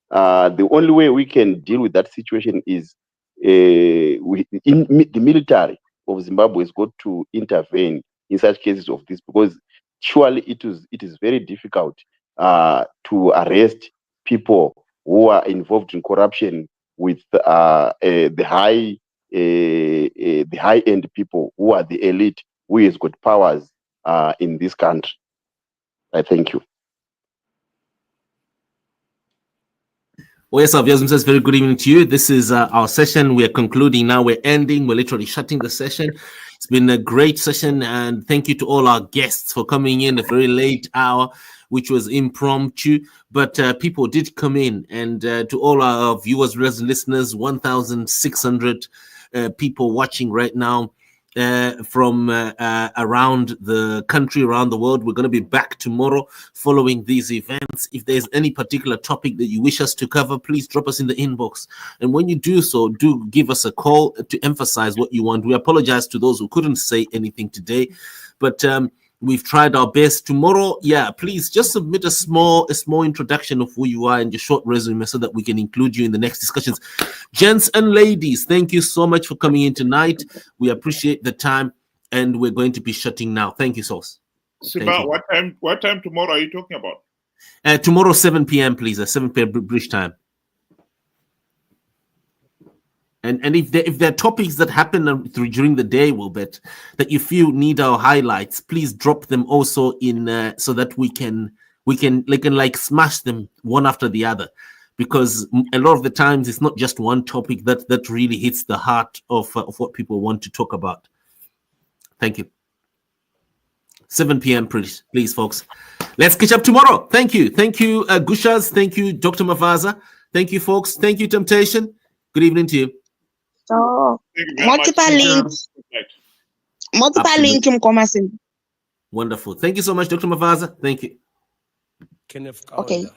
the only way we can deal with that situation is the military of Zimbabwe has got to intervene in such cases of this, because surely it is very difficult to arrest people who are involved in corruption with the high end people who are the elite, who has got powers in this country. I thank you. Oh, yes, Aviasm says very good evening to you. This is our session. We're concluding now. We're ending. We're literally shutting the session. It's been a great session, and thank you to all our guests for coming in at a very late hour, which was impromptu, but people did come in, and to all our viewers, listeners, 1,600 people watching right now from around the country, around the world. We're going to be back tomorrow following these events. If there's any particular topic that you wish us to cover, please drop us in the inbox. And when you do so, do give us a call to emphasize what you want. We apologize to those who couldn't say anything today, but we've tried our best. Tomorrow, please just submit a small introduction of who you are and your short resume so that we can include you in the next discussions. Gents and ladies, thank you so much for coming in tonight. We appreciate the time, and we're going to be shutting now. Thank you, Sauce. Simba, what time tomorrow are you talking about? Tomorrow, 7 p.m., please. 7 p.m. British time. And if there are topics that happen during the day, Wilbert, that you feel need our highlights, please drop them also in so that we can smash them one after the other, because a lot of the times it's not just one topic that really hits the heart of what people want to talk about. Thank you. 7 p.m. please, folks. Let's catch up tomorrow. Thank you, Gushas. Thank you, Dr. Mavaza. Thank you, folks. Thank you, Temptation. Good evening to you. So multiple links. Wonderful. Thank you so much, Dr. Mavaza. Thank you. Okay.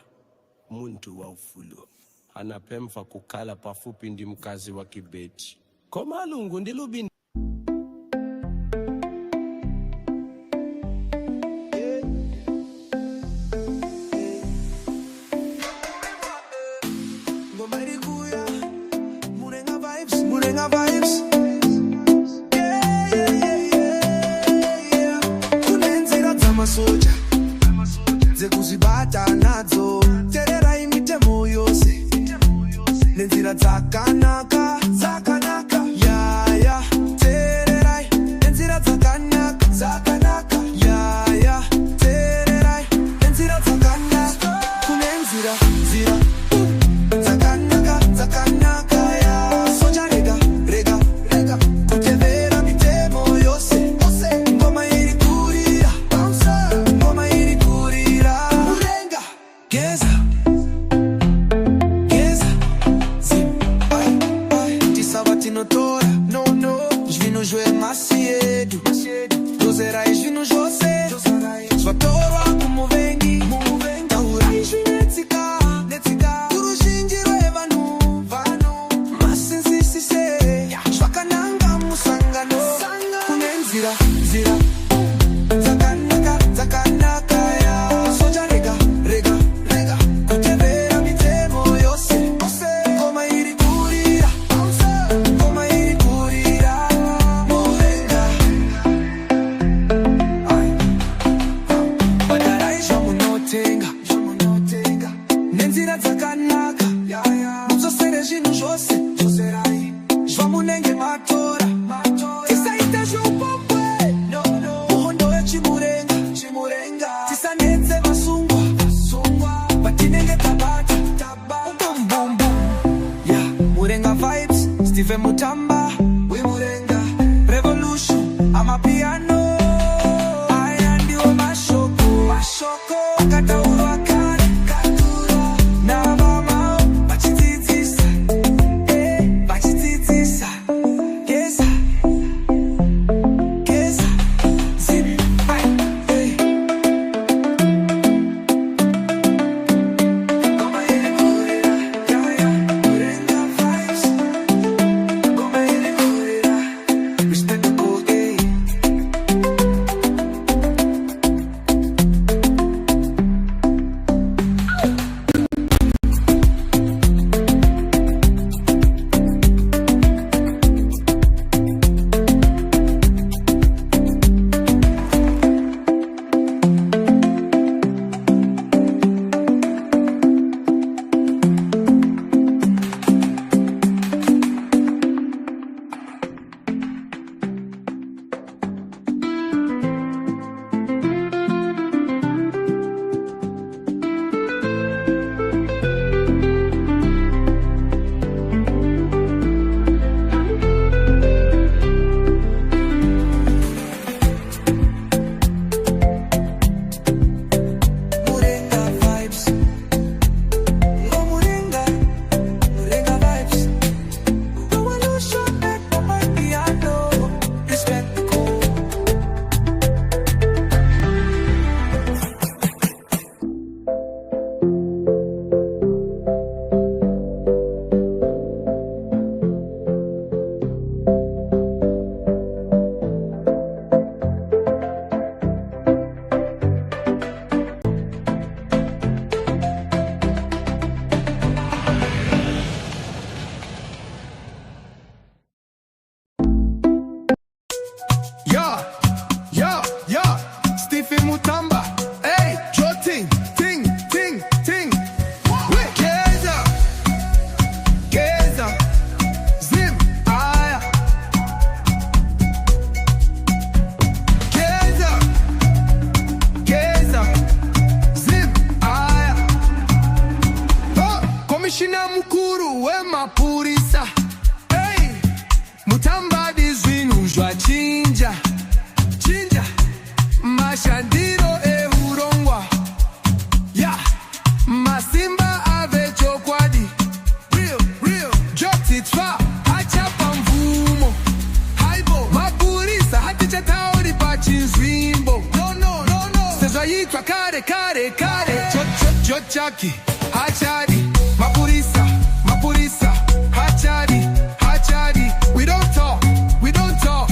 Muntu wa ufulu anapemfa kukala pafupi ndi mkazi wa kibeti komalungu ndilubi Murenga vibes. Kunenzira dzamasoja dzekuzvibata nadzo terera imitemo yose nenzira dzakanaka yaya tererai nenzira dzakanaka yaya tererai nenzira dzakanaka kunenzira dzakanaka zira zakanaka zakanaka ya soja rega rega rega kutevera mitemo yose ngoma iri kurira ngoma iri kurira murenga badaraisha munotenga nenzira dzakanaka mudzosere zvinhu zvose zvamunenge matora tisaita zvoupopwe muhondo wechimurenga tisanetse vasungwa patinenge tabata bumbumbu ya murenga vibes Stephen Mutamba wemurenga revolution amapiano aya ndiwo mashoko akataurwa kare na vamao vachidzidzisa vachidzidzisa geza zip ngoma iri kurira yaya murenga vibes ngoma iri kurira respect the cool game. Murenga vibes ngo murenga vibes revolution at my piano respect the code. Yeah, Stephen Mutamba, hey, Joting, ting. Geza, Zim, aya. Geza, Zim, aya. Oh, Commissioner Mukuru, wemapurisa, hey, Mutamba dizwinu zvachinja mashandiro ehurongwa ya masimba ave chokwadi real jotitfa hachapa mvumo haibo mapurisa hatichatauri pachinzvimbo no sezvaitwa kare chochaki hachadi mapurisa hachadi we don't talk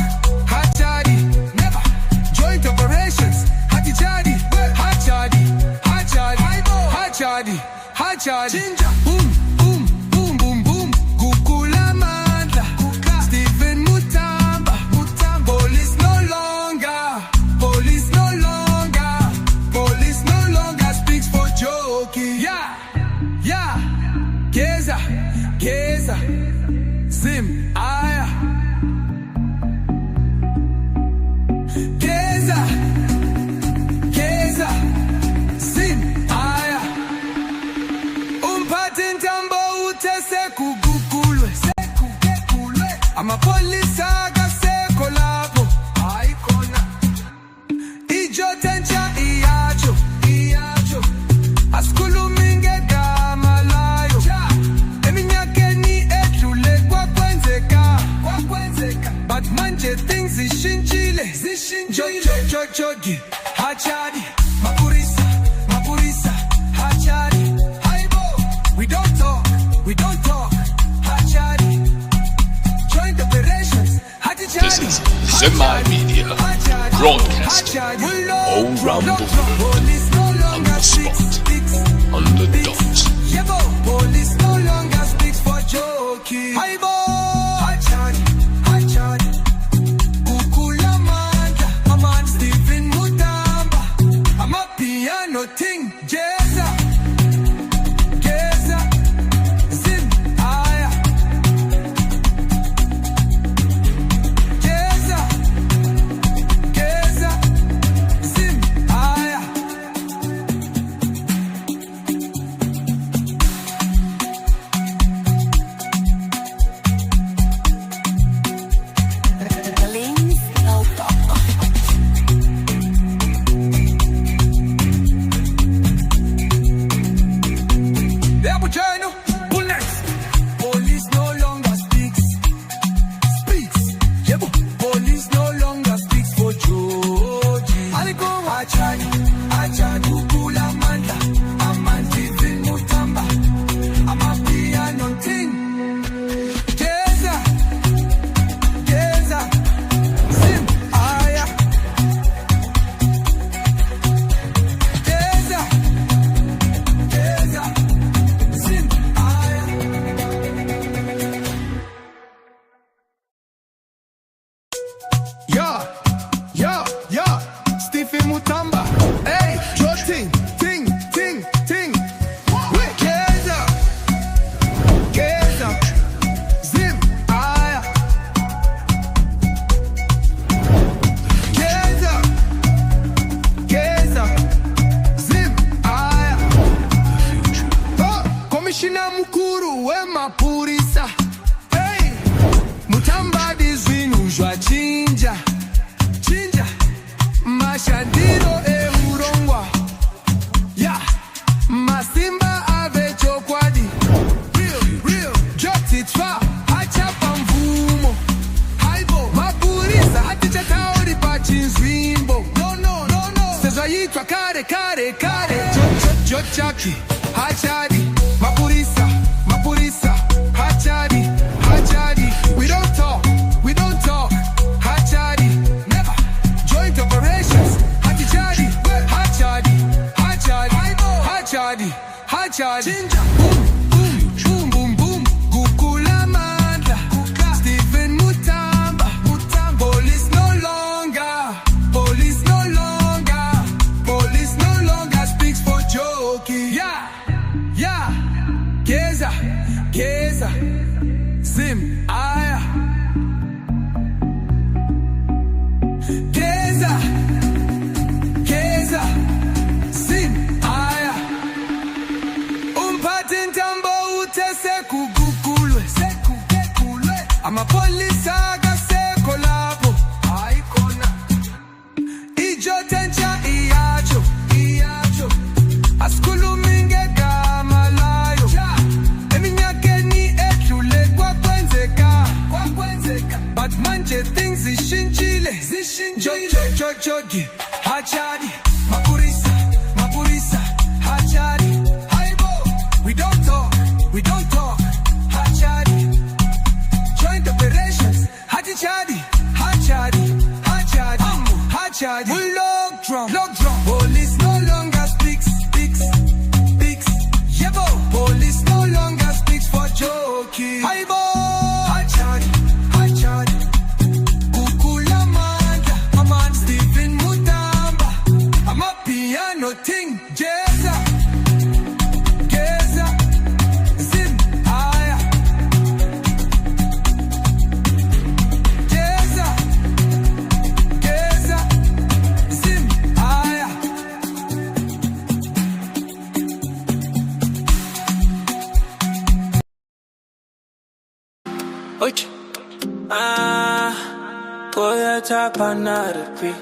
hachadi never joint operations hatijadi hachadi boom gukula mandla Stephen Mutamba police no longer speaks for joking yeah Geza Zim aya Geza Zim aya Umpatintambo utese kugukulwe amapolisa gaseko labo aikona ijotencha iyacho askuluminge gamalayo eminyakeni edlule kwakwenzeka but manje things zishintshile jogi hachadi mapurisa hachadi haibo we don't talk hachadi joint operations hachadi This is Zimai Media. Broadcasting all round the world. On the spot, on the dot. Police no longer speaks for joking. Hi Hachari, Hachari. Kukula manda, a man Stephen Mutamba. I'm a piano thing, Jeza, Jeza, Zim, Aya, Jeza, Jeza, Zim, Aya. Police no longer speaks for Georgie. Aliko Achadi, Achadi Kula Manda, Amanti Vin Mutamba, Amapiano Ting, Jeza, Jeza, Sim Aya, Jeza, Jeza, Sim Aya. Yeah, Stephen Mutamba. Hey, your ting. Geza, Zim, Aya. Geza, Zim, Aya. Oh, Commissioner Mukuru, Wema Purisa. Hey, Mutamba dizwinu jwa chinja. Mashandiro urongwa. Yeah, Masimba ave chokwadi. Real, dropped it far. Hachapa mvumo. Haibo, Mapurisa, haticha taori pachinzwimbo. No. Sezwa yitwa kare. Jochaki, Hachadi. Mapurisa, Hachadi. We don't talk. Hachadi, never. Joint operations, Hachadi. Chinja, boom. Gukula Manda, Stephen Mutamba. Police no longer speaks for joking. Yeah. Geza, Zim, Aya. Geza, Zim, Aya. Umpatintambo utese kugukulwe. Ama polisi agaseko lapo. Aikona. Ijo tencha iacho. Askuluminge kama layo. Eminyakeni etule kwa kwenzeka. But manje things zishinchile. Jogi, Hachadi. Mapurisa, Hachadi. Haibo, we don't talk. Hachadi. Joint operations, Hachadi. We lock drum. Police no longer speaks. Yebo, police no longer speaks for joking. Haibo, Hachadi. Kukula Manda, Aman Stephen Mutamba. I'm a piano ting, Jeza, Zim, Aya. Jeza, Zim, Aya. Oich. Koya chapa narapi.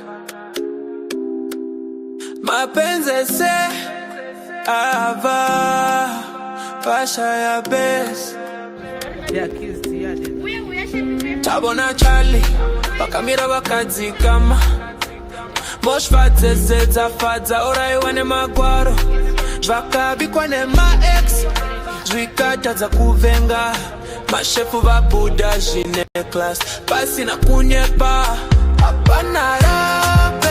Mapenzi se ava pasha ya bes. Tabona Charlie, bakamira bakadzikama. Mosh vatsetsa fadza uraiwa nemagwaro. Zvakabikwa nema-ex, zvikatadza kuvenga. Mashefu vabuda zvine class, pasina kunyepa. Hapana rako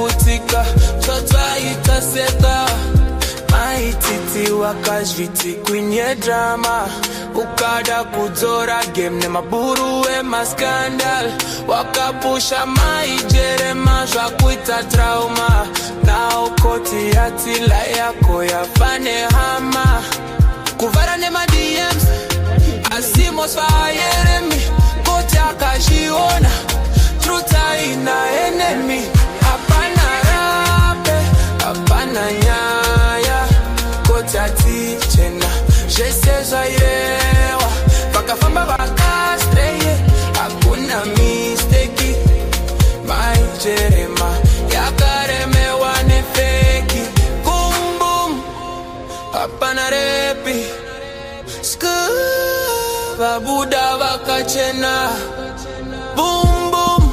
Twakaputika, totwaita seta. Maititi wakazviti kwenye drama. Ukada kudzora game nemaburu emaskandal. Wakapusha maijerema zvakuita trauma. Now koti yatila yako yafane hama. Kuvara nema DMs asimos vaeremi. Koti akashiona truta ina enemy. Hapana rape, hapana nyaya. Koti atichena jesezwa irewa. Vakafamba vakastreye hakuna mistake. Maijerema yakaremewa nefeki. Boom boom hapana repi. Vabuda vakachena. Boom boom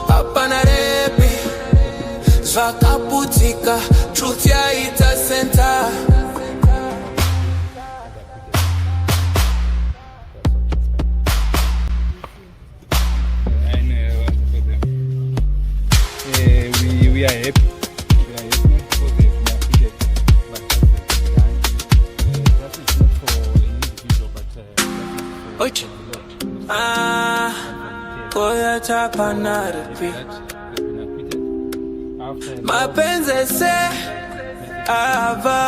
hapana repi. Zvakaputika truth yaita center. We are happy. We are happy not because they've been affected, but justice is done. Justice is not for an individual, but Koya chapana repi. Mapenzi se ava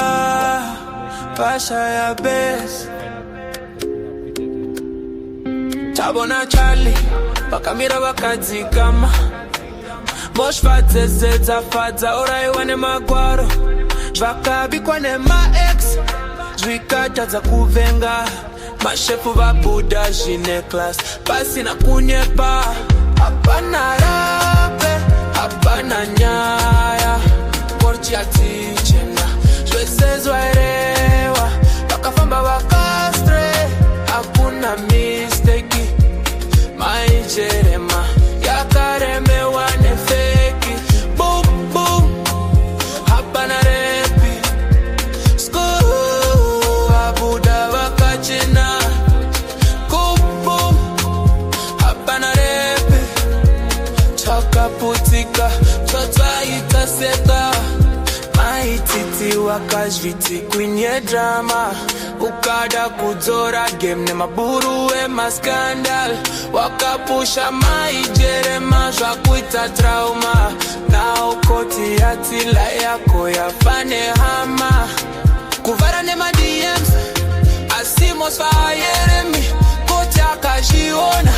pasha ya best. Tabona Charlie bakamira bakadzikama. Moshvatse zedzafadza uraiwa nemagwaro. Zvakabikwa nema-ex zvikatadza kuvenga. Mashefu vabuda zvine class pasina kunyepa. Hapana rape, hapana nyaya. Korchi atichena zvesezwa irewa. Vakafamba vakastray hakuna mistake. Maijerema yakaremewa nefeki. Boom boom hapana repi. Abuda vakachena. Boom boom hapana repi. Twakaputika totwaita seta. Maititi wakazviti kwenye drama. Ukada kudzora game nemaburu emaskandal. Wakapusha maijerema zvakuita trauma. Now koti yatila yako yafane hama. Kuvara nema DMs asimos vaeremi. Koti akashiona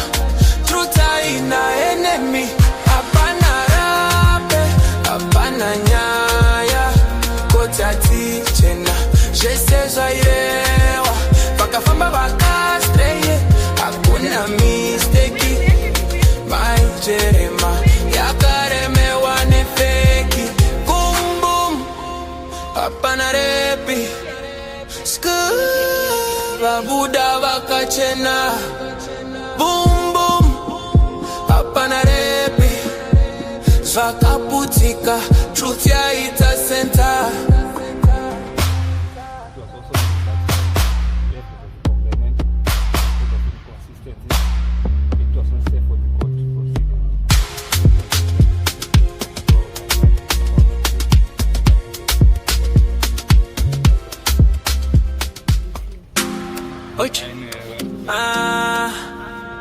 truta ina enemy. Hapana rape, hapana nyaya. Koti atichena jesezwa irewa. Vakafamba vakastreye hakuna mistake. Maijerema yakaremewa nefeki. Boom boom hapana repi. Vabuda vakachena. Boom boom hapana repi. Zvakaputika truth yaita center.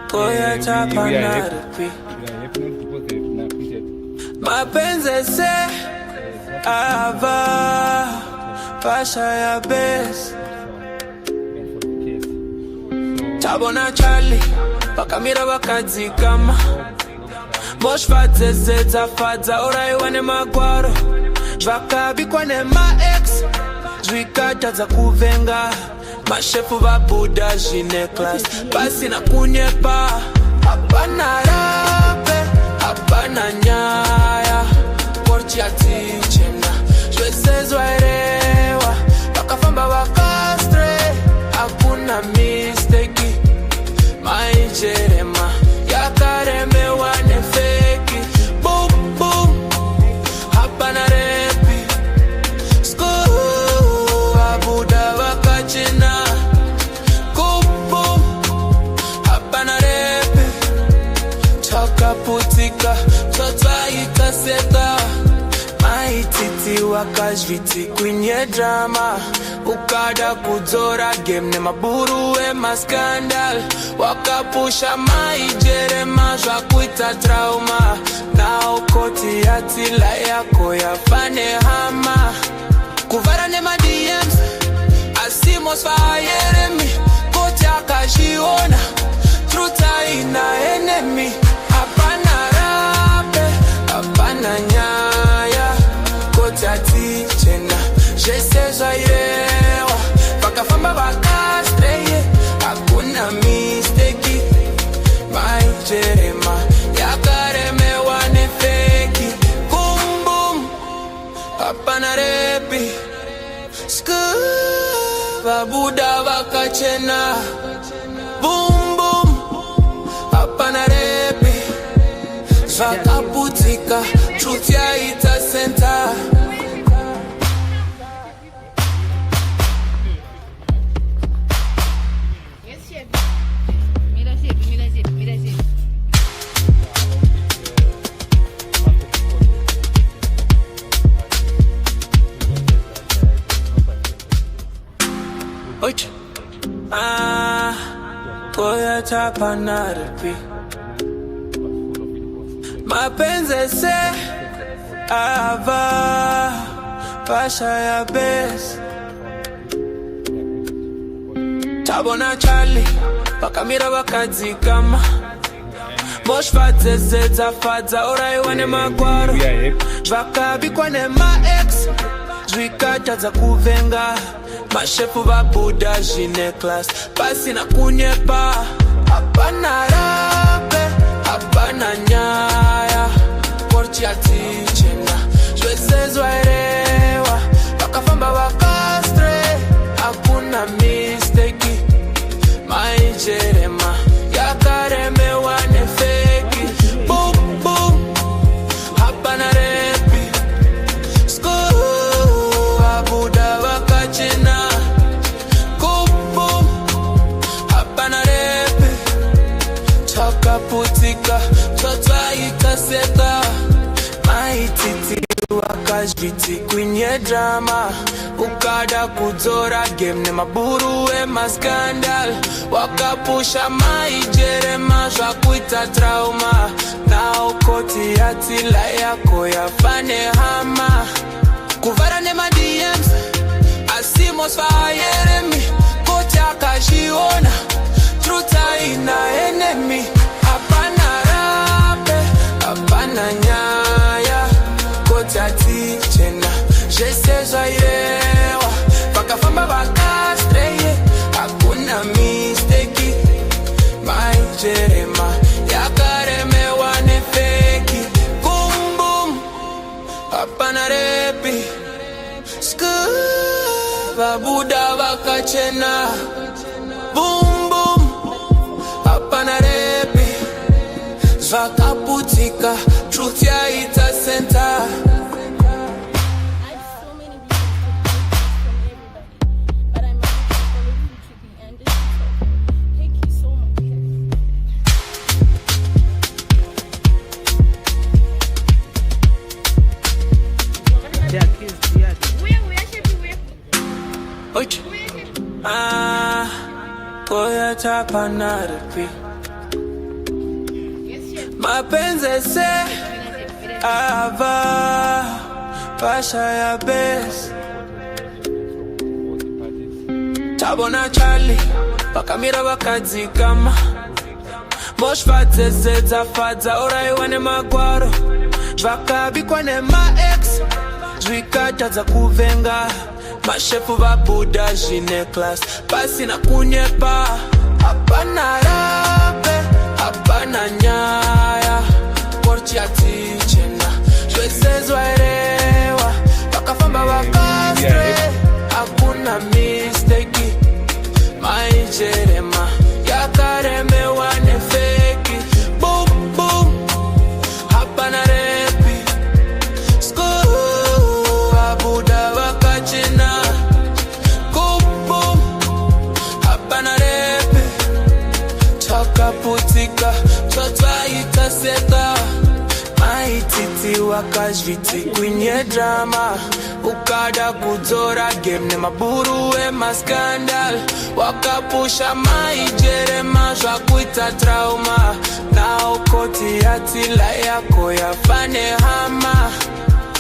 Koya chapana repi. Mapenzi se ava pasha ya best. Tabona Charlie bakamira bakadzikama. Moshvatse zedzafadza uraiwa nemagwaro. Zvakabikwa nema-ex zvikatadza kuvenga. Mashefu vabuda zvine class pasina kunyepa. Hapana rape, hapana nyaya. Korchi atichena zvesezwa irewa. Vakafamba vakastray hakuna mistake. Maijerema yakaremewa nefeki. Boom boom hapana repi. Abuda vakachena. Twakaputika totwaita wakazviti kwenye drama ukada kudzora game nemaburu emaskandal wakapusha maijerema zvakuita trauma nao koti yatila yako yafane hama kuvara nemadms asimosvaayeremi koti akazviona truta ina enemy hapana rape hapana nyaya koti atichena zvese zvairewa vakafamba vakastreye hakuna misteki maijerema yakaremewa nefeki bumbum hapana repi sku vabuda vakachena bumbum hapana repi zvakaputika truth yaita center. Koya chapa naripi mapenzi se ava pasha ya bes tabona Charlie pakamira vakadzikama moshvadzezedza fadza oraiwa nemagwaro zvakabikwa nema-ex zvikatadza kuvenga mashefu vabuda zvine class pasina kunyepa hapana rape hapana nyaya korti yatichena zvese zvairewa vakafamba vakastre hakuna misteki maijerema yakaremewa nefeki bum bum hapana repi sku vabuda vakachena putika totwaita seta maititi wakazviti kwenye drama ukada kudzora game nemaburu emaskandal wakapusha maijerema zvakuita trauma nao koti yatila yako yafane hama kuvara nemadms asimosvaayeremi koti akazviona truta ina enemy hapana rape hapana nyaya koti atichena zvese zvairewa vakafamba vakastreye hakuna misteki maijerema yakaremewa nefeki bumbum hapana repi sku vabuda vakachena bumbum hapana repi zvakaputika truth yaita center. Koya chapa naripi mapenzi se ava pasha ya bes tabona Charlie pakamira vakadzikama moshvadzezedza fadza oraiwa nemagwaro zvakabikwa nema-ex zvikatadza kuvenga mashefu vabuda zvine class pasina kunyepa hapana rape hapana nyaya korti yatichena zvese zvairewa vakafamba vakastre hakuna misteki maijerema yakaremewa nefeki bum bum hapana repi sku vabuda vakachena putika totwaita vakazviti kwenye drama ukada kudzora game nemaburu emaskandal wakapusha maijerema zvakuita trauma nao koti yatila yako yafane hama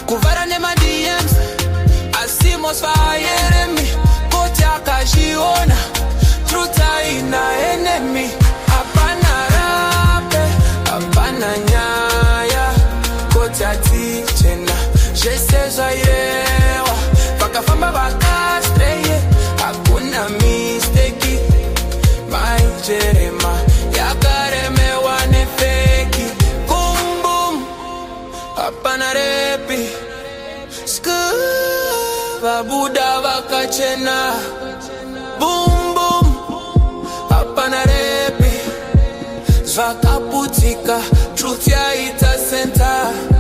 kuvara nemadms asimosvaeremi koti akazviona truta ina enemy hapana rape hapana nyaya koti atichena zvese zvairewa vakafamba vakastreye hakuna misteki maijerema yakaremewa nefeki kumbum hapana repi sku vabuda vakachena bum bum hapana repi zvakaputika truth yaita center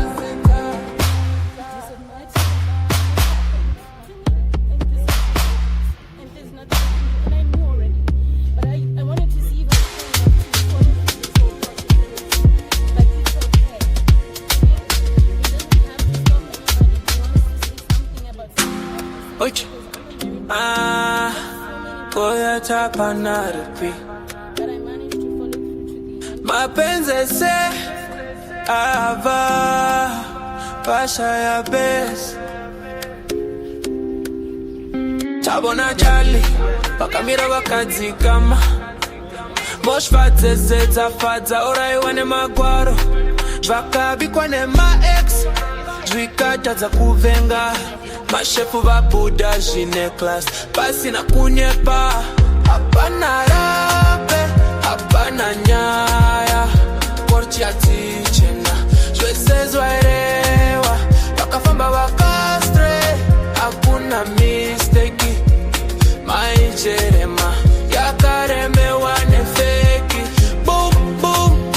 Koya tapanaripi mapenzi se ava pasha ya bes tabona jali wakamira wakadzikama moshvadzezedza fadza uraiwa nemagwaro zvakabikwa nema-ex zvikatadza kuvenga mashefu vabuda zvine class pasina kunyepa hapana rape hapana nyaya korti yatichena zvese zvairewa vakafamba vakastre hakuna misteki maijerema yakaremewa nefeki bum bum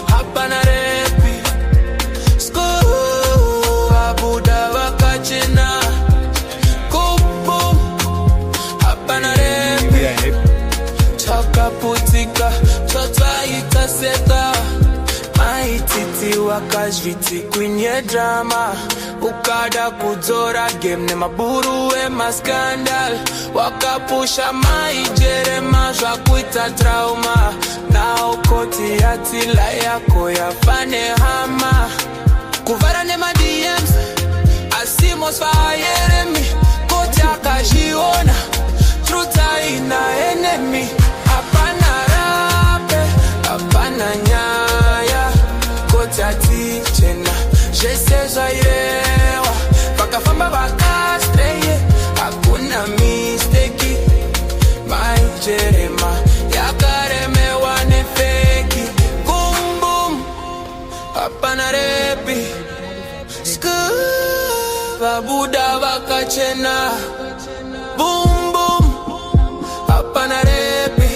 hapana repi sku vabuda vakachena takaputika totwaita seta maititi wakazviti kwenye drama ukada kudzora game nemaburu emaskandal wakapusha maijerema zvakuita trauma nao koti yatila yako yafane hama kuvara nemadms asimosvaeremi koti akazviona truta ina enemy hapana rape hapana nyaya koti atichena zvese zvairewa vakafamba vakastreye hakuna misteki maijerema yakaremewa nefeki kumbum hapana repi sku vabuda vakachena bum bum hapana repi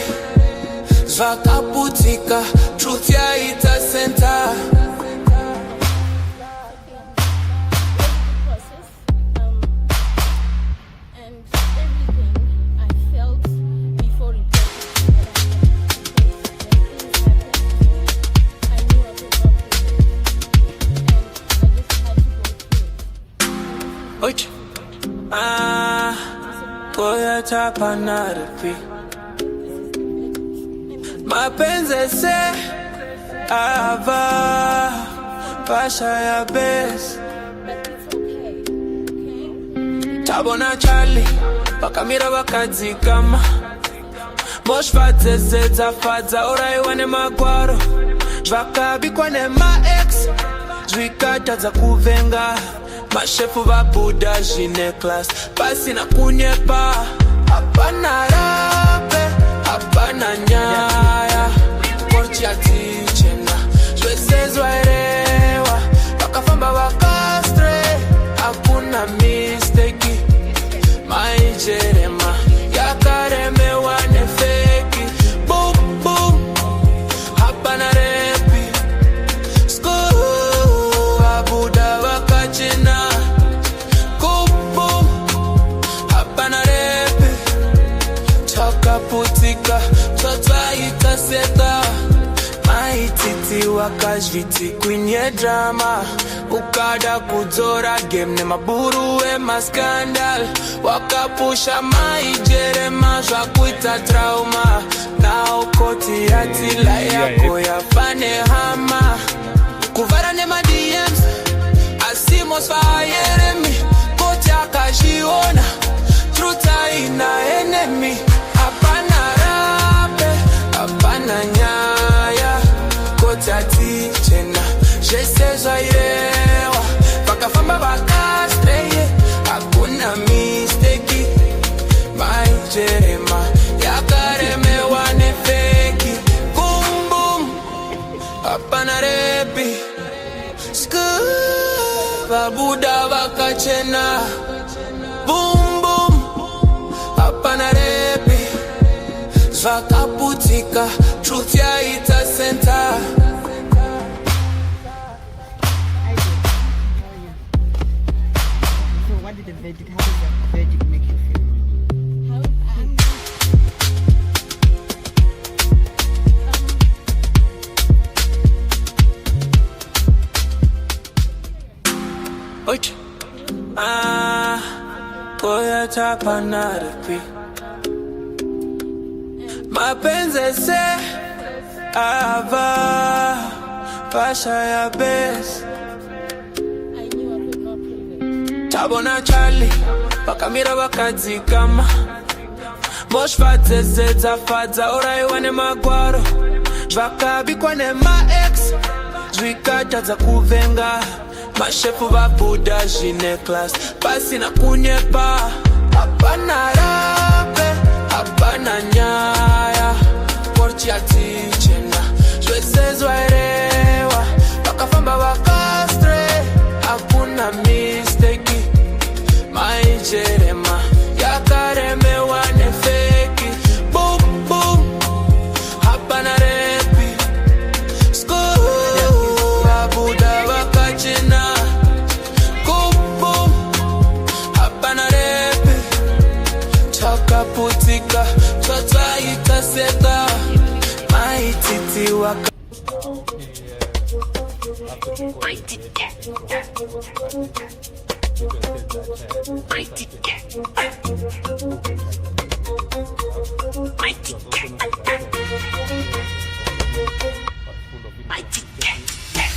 zvakaputika truth yaita center koya tapanaripi mapenzi se ava pasha ya bes tabona chali vakamira vakadzikama moshvadzezedza fadza uraiwa nemagwaro zvakabikwa nema-ex zvikatadza kuvenga mashefu vabuda zvine class pasina kunyepa hapana rape hapana nyaya korti yatichena zvese zvairewa vakafamba vakastre hakuna misteki maijerema yakaremewa nefeki bum bum hapana repi sku vabuda vakachena takaputika totwaita seta maititi wakazviti kwenye drama ukada kudzora game nemaburu emaskandal wakapusha maijerema zvakuita trauma nao koti yatila yako yafane hama kuvara nemadms asimosfaeremi koti akazviona truta ina enemy hapana rape hapana nyaya koti atichena zvese zvairewa vakafamba vakastreye hakuna misteki maijerema yakaremewa nefeki bumbum hapana repi vabuda vakachena bumbum hapana repi zvakaputika truth yaita center. So what did the verdict, how does the verdict make you feel? Oich. Koya chapana repi. Mapenzi se ava pasha ya best. Tabona Charlie, wakamira wakadzikama. Moshfadze zedzafadza uraiwa nemagwaro. Zvakabikwa nema-ex, zvikatadza kuvenga. Mashefu vabuda zvine class, pasina kunyepa. Hapana rape, hapana nyaya. Porti atichena, zvese zvairewa. Vakafamba vakastray, hakuna misteki. Maijerema, yakaremewa nefeki. Boom, boom, hapana repi. School, vabuda vakachena. Putika, tataita seta, maititi waka.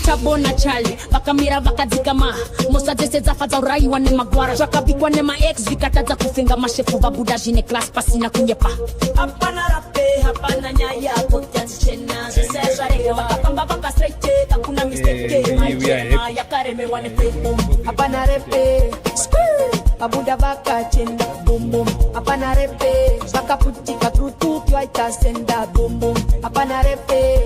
Tabona Charlie, vakamira vakadzikama. Mosa dzese dzafadza uraiwa nemagwara. Zvakabikwa nema-ex vikatadza kuvenga. Mashefu vabuda zvine class pasina kunyepa. Hapana rape, hapana nyaya. Koti atichena, zvese zvarewa. Vakafamba vakastraight, hakuna mistake. Maijerema yakaremewa nefeki. Hapana repe, vabuda vakachena. Boom boom, hapana repe. Vakaputika trutu yaita senda. Boom boom, hapana repe.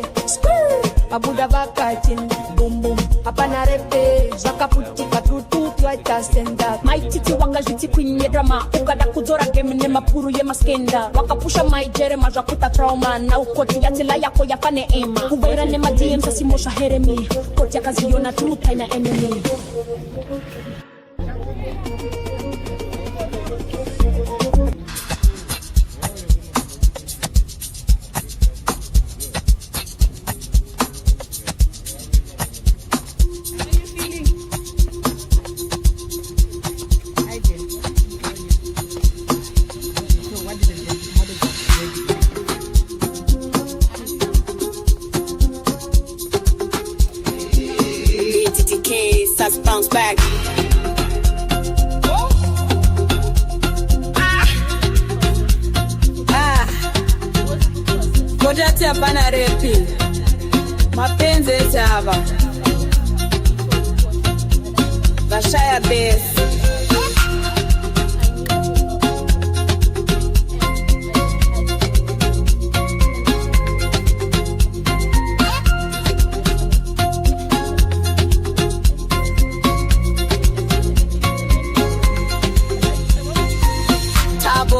Vabuda vakachena. Boom boom, hapana repe. Zvakaputika trutu yaita senda. Maititi wanga zviti kwenye drama ukada kudzora game nemapuru yemaskenda. Wakapusha maijerema zvakuita trauma na ukoti yatila yako yafane ema. Kuvera nema-DMs asimosha heremi. Koti yakaziona truth ina enemy. Bounce back. Kodati hapana repi. Mapenzi etava. Vashaya base.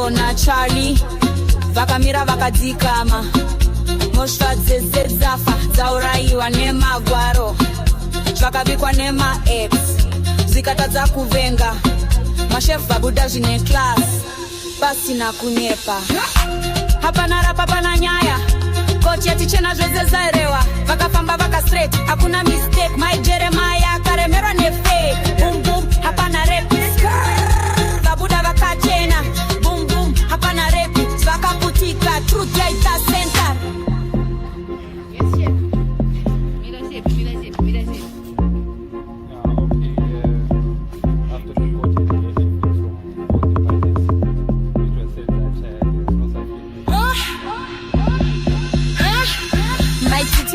Na Charlie, vakamira vakadzikama. Moshfa dzese dzafa dzauraiwa nemagwaro. Zvakabikwa nema-ex zikatadza kuvenga. Mashefu vabuda zvine class pasina kunyepa. Hapana rapa hapana nyaya. kochi atichena zvese zairewa vakafamba vaka straight hakuna mistake my Jeremiah akaremerwa nefake boom boom hapana rap vabuda vakachena boom boom hapana rap vakaputika truth yaita center.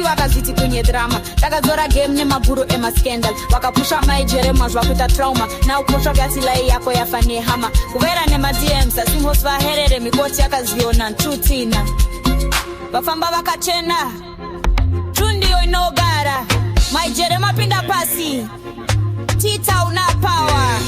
Vakazviti kunye drama takadzora game nemabhuru emascandal vakapusha maijerema zvakuita trauma naukosha kasilai yako yafa nehama kuvaira nemadms asingos vaherere mikoti yakaziona ntutina vafamba vakachena tundiyo inogara maijerema pinda pasi tita una power.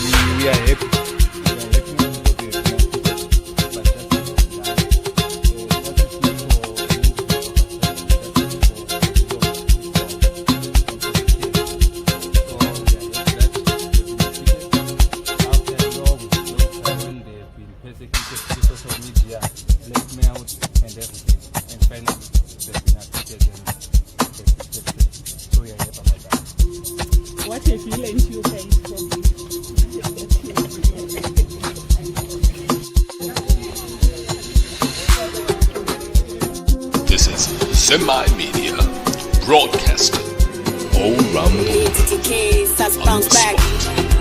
What have you learned you guys from This is Semi-Media Broadcasting. Oh, Rumble. Bounce back.